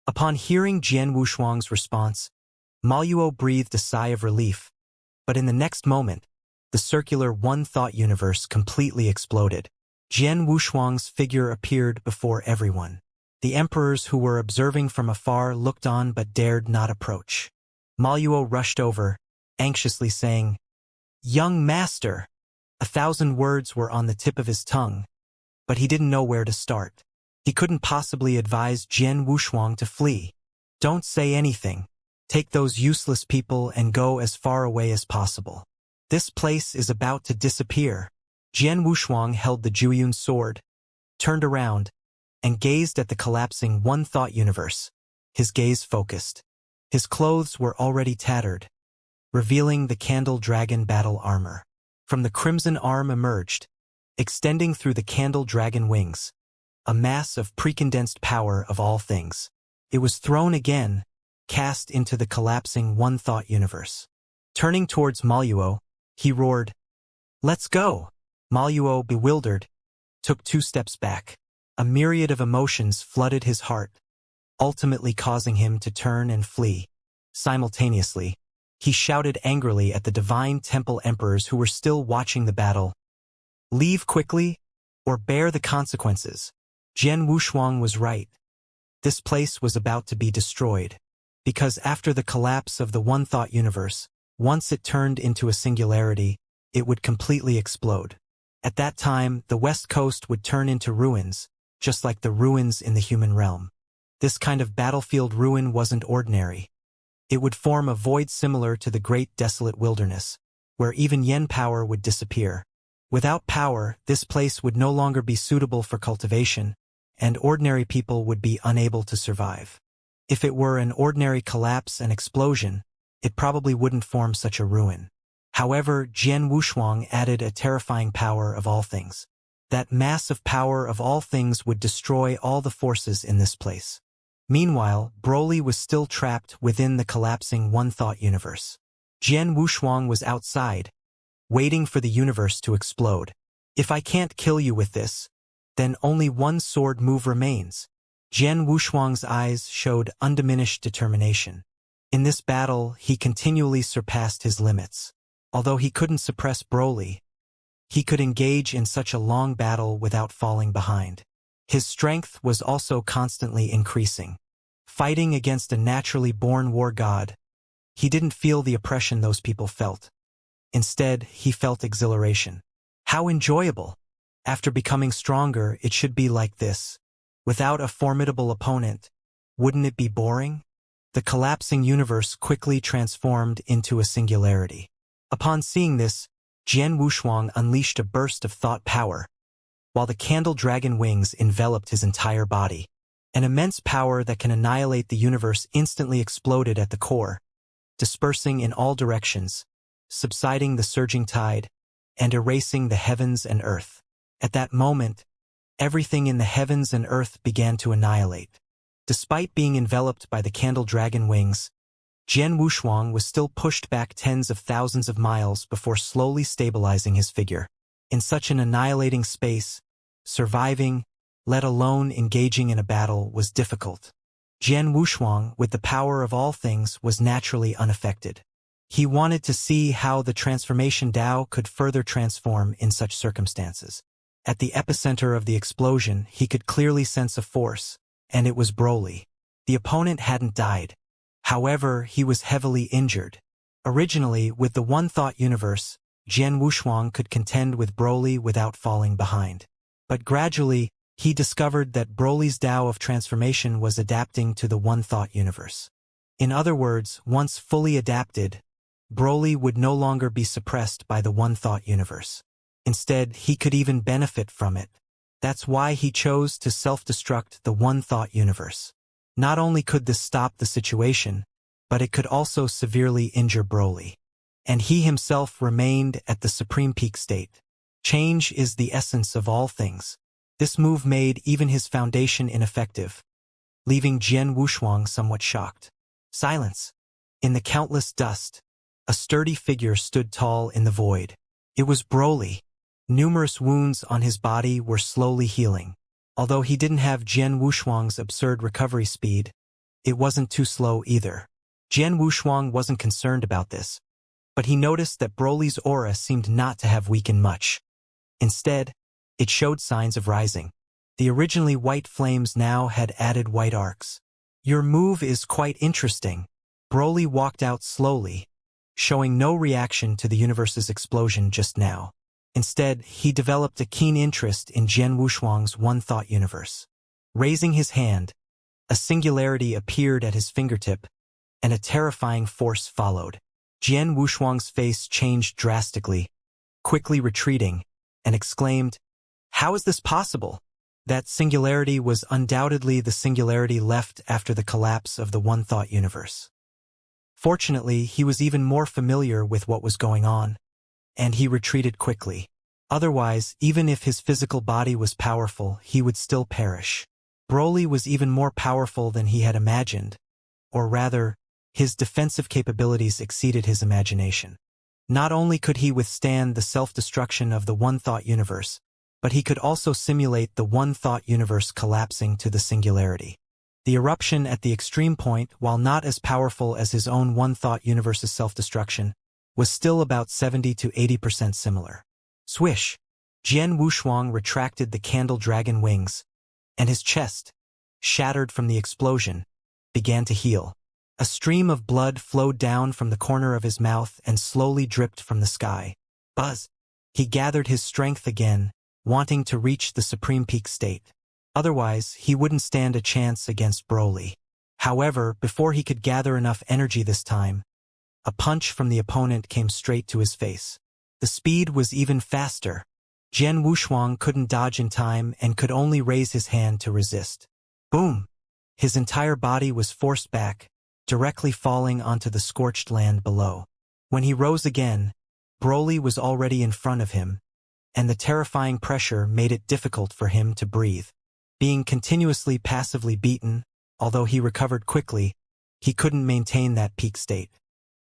Upon hearing Jian Wushuang's response, Maluo breathed a sigh of relief, but in the next moment, the circular One Thought universe completely exploded. Jian Wushuang's figure appeared before everyone. The emperors who were observing from afar looked on but dared not approach. Maluo rushed over, anxiously saying, "Young master!" 1,000 words were on the tip of his tongue, but he didn't know where to start. He couldn't possibly advise Jian Wushuang to flee. "Don't say anything. Take those useless people and go as far away as possible. This place is about to disappear." Jian Wushuang held the Juyun sword, turned around, and gazed at the collapsing One Thought universe, his gaze focused. His clothes were already tattered, revealing the Candle Dragon battle armor. From the crimson arm emerged, extending through the candle dragon wings, a mass of precondensed power of all things. It was thrown again, cast into the collapsing one-thought universe. Turning towards Maluo, he roared, "Let's go!" Maluo, bewildered, took 2 steps back. A myriad of emotions flooded his heart, ultimately causing him to turn and flee. Simultaneously, he shouted angrily at the divine temple emperors who were still watching the battle, "Leave quickly, or bear the consequences." Jian Wushuang was right. This place was about to be destroyed, because after the collapse of the one-thought universe, once it turned into a singularity, it would completely explode. At that time, the West Coast would turn into ruins, just like the ruins in the human realm. This kind of battlefield ruin wasn't ordinary. It would form a void similar to the great desolate wilderness, where even yen power would disappear. Without power, this place would no longer be suitable for cultivation, and ordinary people would be unable to survive. If it were an ordinary collapse and explosion, it probably wouldn't form such a ruin. However, Jian Wushuang added a terrifying power of all things. That massive power of all things would destroy all the forces in this place. Meanwhile, Broly was still trapped within the collapsing one-thought universe. Jian Wushuang was outside, waiting for the universe to explode. "If I can't kill you with this, then only one sword move remains." Jian Wushuang's eyes showed undiminished determination. In this battle, he continually surpassed his limits. Although he couldn't suppress Broly, he could engage in such a long battle without falling behind. His strength was also constantly increasing. Fighting against a naturally born war god, he didn't feel the oppression those people felt. Instead, he felt exhilaration. How enjoyable! After becoming stronger, it should be like this. Without a formidable opponent, wouldn't it be boring? The collapsing universe quickly transformed into a singularity. Upon seeing this, Jian Wushuang unleashed a burst of thought power, while the candle dragon wings enveloped his entire body. An immense power that can annihilate the universe instantly exploded at the core, dispersing in all directions, subsiding the surging tide, and erasing the heavens and earth. At that moment, everything in the heavens and earth began to annihilate. Despite being enveloped by the candle dragon wings, Jian Wushuang was still pushed back tens of thousands of miles before slowly stabilizing his figure. In such an annihilating space, surviving, let alone engaging in a battle, was difficult. Jian Wushuang, with the power of all things, was naturally unaffected. He wanted to see how the transformation Tao could further transform in such circumstances. At the epicenter of the explosion, he could clearly sense a force, and it was Broly. The opponent hadn't died. However, he was heavily injured. Originally, with the one-thought universe, Jian Wushuang could contend with Broly without falling behind. But gradually, he discovered that Broly's Tao of transformation was adapting to the one-thought universe. In other words, once fully adapted, Broly would no longer be suppressed by the one-thought universe. Instead, he could even benefit from it. That's why he chose to self-destruct the one-thought universe. Not only could this stop the situation, but it could also severely injure Broly. And he himself remained at the supreme peak state. Change is the essence of all things. This move made even his foundation ineffective, leaving Jian Wushuang somewhat shocked. Silence. In the countless dust, a sturdy figure stood tall in the void. It was Broly. Numerous wounds on his body were slowly healing. Although he didn't have Jian Wushuang's absurd recovery speed, it wasn't too slow either. Jian Wushuang wasn't concerned about this, but he noticed that Broly's aura seemed not to have weakened much. Instead, it showed signs of rising. The originally white flames now had added white arcs. "Your move is quite interesting." Broly walked out slowly, showing no reaction to the universe's explosion just now. Instead, he developed a keen interest in Jian Wushuang's one-thought universe. Raising his hand, a singularity appeared at his fingertip, and a terrifying force followed. Jian Wushuang's face changed drastically, quickly retreating, and exclaimed, "How is this possible?" That singularity was undoubtedly the singularity left after the collapse of the one-thought universe. Fortunately, he was even more familiar with what was going on. and he retreated quickly. Otherwise, even if his physical body was powerful, he would still perish. Broly was even more powerful than he had imagined, or rather, his defensive capabilities exceeded his imagination. Not only could he withstand the self-destruction of the one-thought universe, but he could also simulate the one-thought universe collapsing to the singularity. The eruption at the extreme point, while not as powerful as his own one-thought universe's self-destruction, was still about 70 to 80% similar. Swish! Jian Wushuang retracted the candle dragon wings, and his chest, shattered from the explosion, began to heal. A stream of blood flowed down from the corner of his mouth and slowly dripped from the sky. Buzz! He gathered his strength again, wanting to reach the supreme peak state. Otherwise, he wouldn't stand a chance against Broly. However, before he could gather enough energy this time, a punch from the opponent came straight to his face. The speed was even faster. Jian Wushuang couldn't dodge in time and could only raise his hand to resist. Boom! His entire body was forced back, directly falling onto the scorched land below. When he rose again, Broly was already in front of him, and the terrifying pressure made it difficult for him to breathe. Being continuously passively beaten, although he recovered quickly, he couldn't maintain that peak state.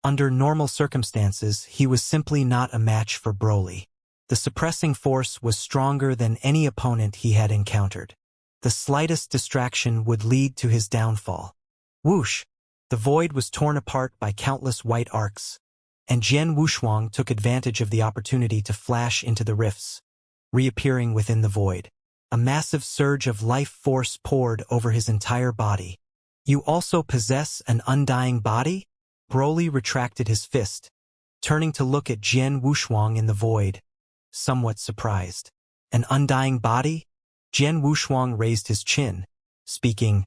Under normal circumstances, he was simply not a match for Broly. The suppressing force was stronger than any opponent he had encountered. The slightest distraction would lead to his downfall. Whoosh! The void was torn apart by countless white arcs, and Jian Wushuang took advantage of the opportunity to flash into the rifts, reappearing within the void. A massive surge of life force poured over his entire body. You also possess an undying body? Broly retracted his fist, turning to look at Jian Wushuang in the void, somewhat surprised. An undying body? Jian Wushuang raised his chin, speaking,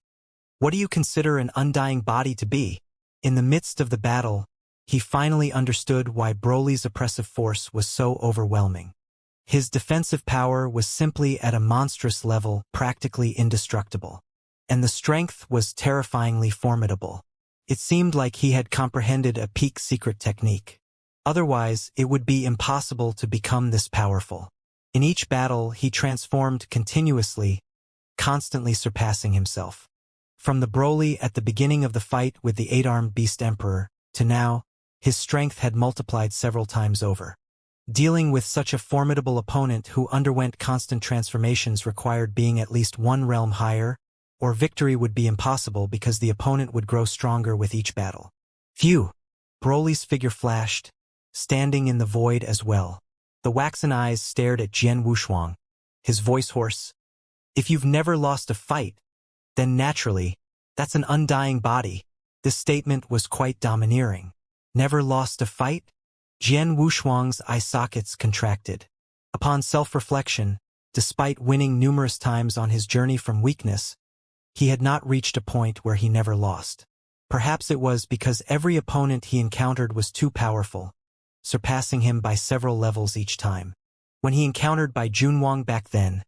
"What do you consider an undying body to be?" In the midst of the battle, he finally understood why Broly's oppressive force was so overwhelming. His defensive power was simply at a monstrous level, practically indestructible. And the strength was terrifyingly formidable. It seemed like he had comprehended a peak secret technique. Otherwise, it would be impossible to become this powerful. In each battle, he transformed continuously, constantly surpassing himself. From the Broly at the beginning of the fight with the 8-armed Beast Emperor, to now, his strength had multiplied several times over. Dealing with such a formidable opponent who underwent constant transformations required being at least one realm higher, or victory would be impossible because the opponent would grow stronger with each battle. Phew! Broly's figure flashed, standing in the void as well. The waxen eyes stared at Jian Wushuang, his voice hoarse. "If you've never lost a fight, then naturally, that's an undying body." This statement was quite domineering. Never lost a fight? Jian Wushuang's eye sockets contracted. Upon self-reflection, despite winning numerous times on his journey from weakness, he had not reached a point where he never lost. Perhaps it was because every opponent he encountered was too powerful, surpassing him by several levels each time. When he encountered Bai Junwang back then,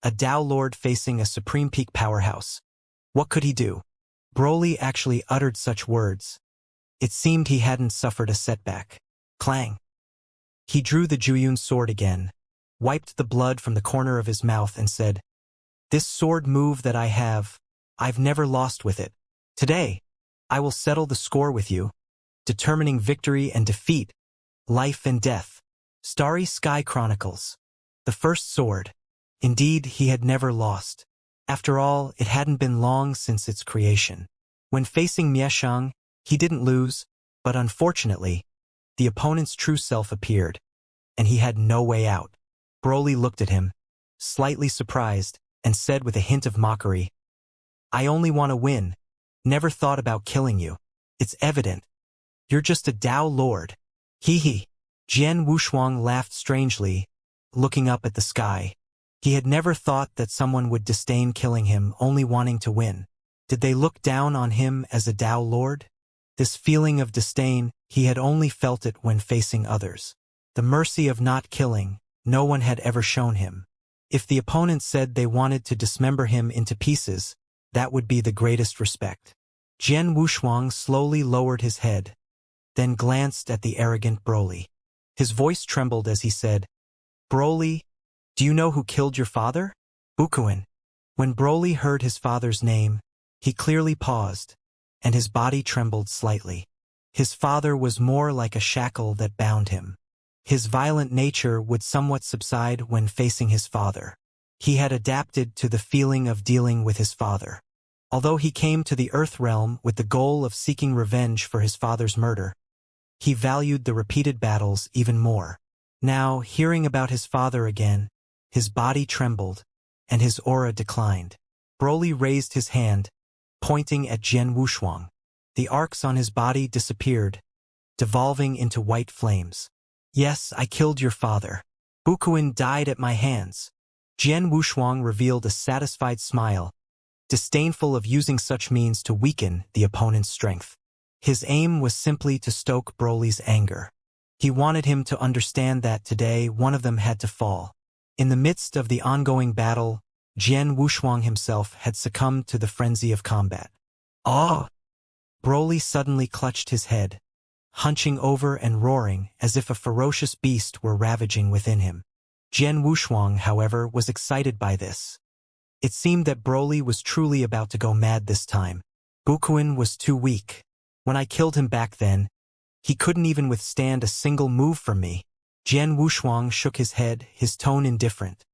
a Tao Lord facing a Supreme Peak powerhouse, what could he do? Broly actually uttered such words. It seemed he hadn't suffered a setback. Clang! He drew the Juyun sword again, wiped the blood from the corner of his mouth and said, "This sword move that I have, I've never lost with it. Today, I will settle the score with you, determining victory and defeat, life and death." Starry Sky Chronicles. The first sword. Indeed, he had never lost. After all, it hadn't been long since its creation. When facing Mieshang, he didn't lose, but unfortunately, the opponent's true self appeared, and he had no way out. Broly looked at him, slightly surprised, and said with a hint of mockery, "I only want to win. Never thought about killing you. It's evident. You're just a Tao Lord." Hee hee. Jian Wushuang laughed strangely, looking up at the sky. He had never thought that someone would disdain killing him, only wanting to win. Did they look down on him as a Tao Lord? This feeling of disdain, he had only felt it when facing others. The mercy of not killing, no one had ever shown him. If the opponent said they wanted to dismember him into pieces, that would be the greatest respect. Jian Wushuang slowly lowered his head, then glanced at the arrogant Broly. His voice trembled as he said, "Broly, do you know who killed your father?" "Bukuin." When Broly heard his father's name, he clearly paused, and his body trembled slightly. His father was more like a shackle that bound him. His violent nature would somewhat subside when facing his father. He had adapted to the feeling of dealing with his father. Although he came to the Earth realm with the goal of seeking revenge for his father's murder, he valued the repeated battles even more. Now, hearing about his father again, his body trembled, and his aura declined. Broly raised his hand, pointing at Jian Wushuang. The arcs on his body disappeared, devolving into white flames. "Yes, I killed your father. Bukuin died at my hands." Jian Wushuang revealed a satisfied smile, disdainful of using such means to weaken the opponent's strength. His aim was simply to stoke Broly's anger. He wanted him to understand that today one of them had to fall. In the midst of the ongoing battle, Jian Wushuang himself had succumbed to the frenzy of combat. "Ah!" Broly suddenly clutched his head, hunching over and roaring as if a ferocious beast were ravaging within him. Jian Wushuang, however, was excited by this. It seemed that Broly was truly about to go mad this time. "Bukuin was too weak. When I killed him back then, he couldn't even withstand a single move from me." Jian Wushuang shook his head, his tone indifferent.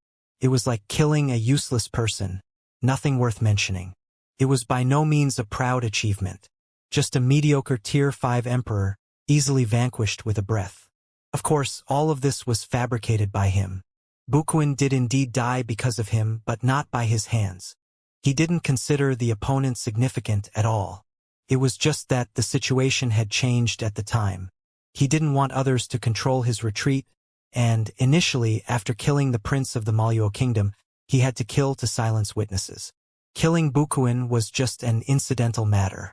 "It was like killing a useless person, nothing worth mentioning. It was by no means a proud achievement. Just a mediocre Tier 5 emperor, easily vanquished with a breath. Of course, all of this was fabricated by him. Bukuin did indeed die because of him, but not by his hands. He didn't consider the opponent significant at all. It was just that the situation had changed at the time. He didn't want others to control his retreat, and, initially, after killing the prince of the Maluo kingdom, he had to kill to silence witnesses. Killing Bukuin was just an incidental matter.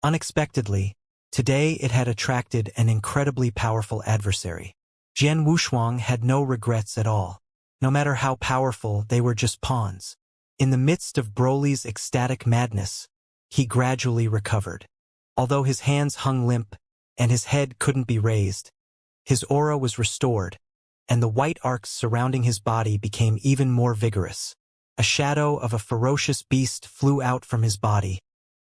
Unexpectedly, today it had attracted an incredibly powerful adversary. Jian Wushuang had no regrets at all. No matter how powerful, they were just pawns. In the midst of Broly's ecstatic madness, he gradually recovered. Although his hands hung limp, and his head couldn't be raised, his aura was restored, and the white arcs surrounding his body became even more vigorous. A shadow of a ferocious beast flew out from his body,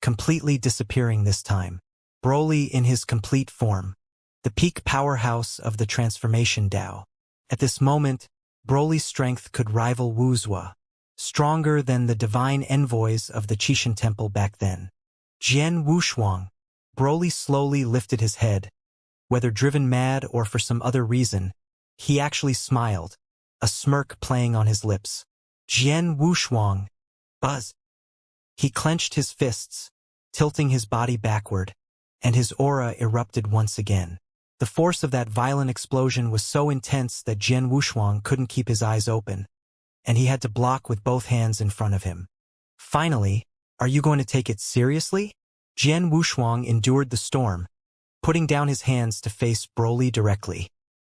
completely disappearing this time. Broly in his complete form, the peak powerhouse of the transformation Tao. At this moment, Broly's strength could rival Wuxia, stronger than the divine envoys of the Qixin Temple back then. Jian Wushuang. Broly slowly lifted his head. Whether driven mad or for some other reason, he actually smiled, a smirk playing on his lips. "Jian Wushuang." Buzz. He clenched his fists, tilting his body backward, and his aura erupted once again. The force of that violent explosion was so intense that Jian Wushuang couldn't keep his eyes open, and he had to block with both hands in front of him. Finally, "Are you going to take it seriously?" Jian Wushuang endured the storm, putting down his hands to face Broly directly.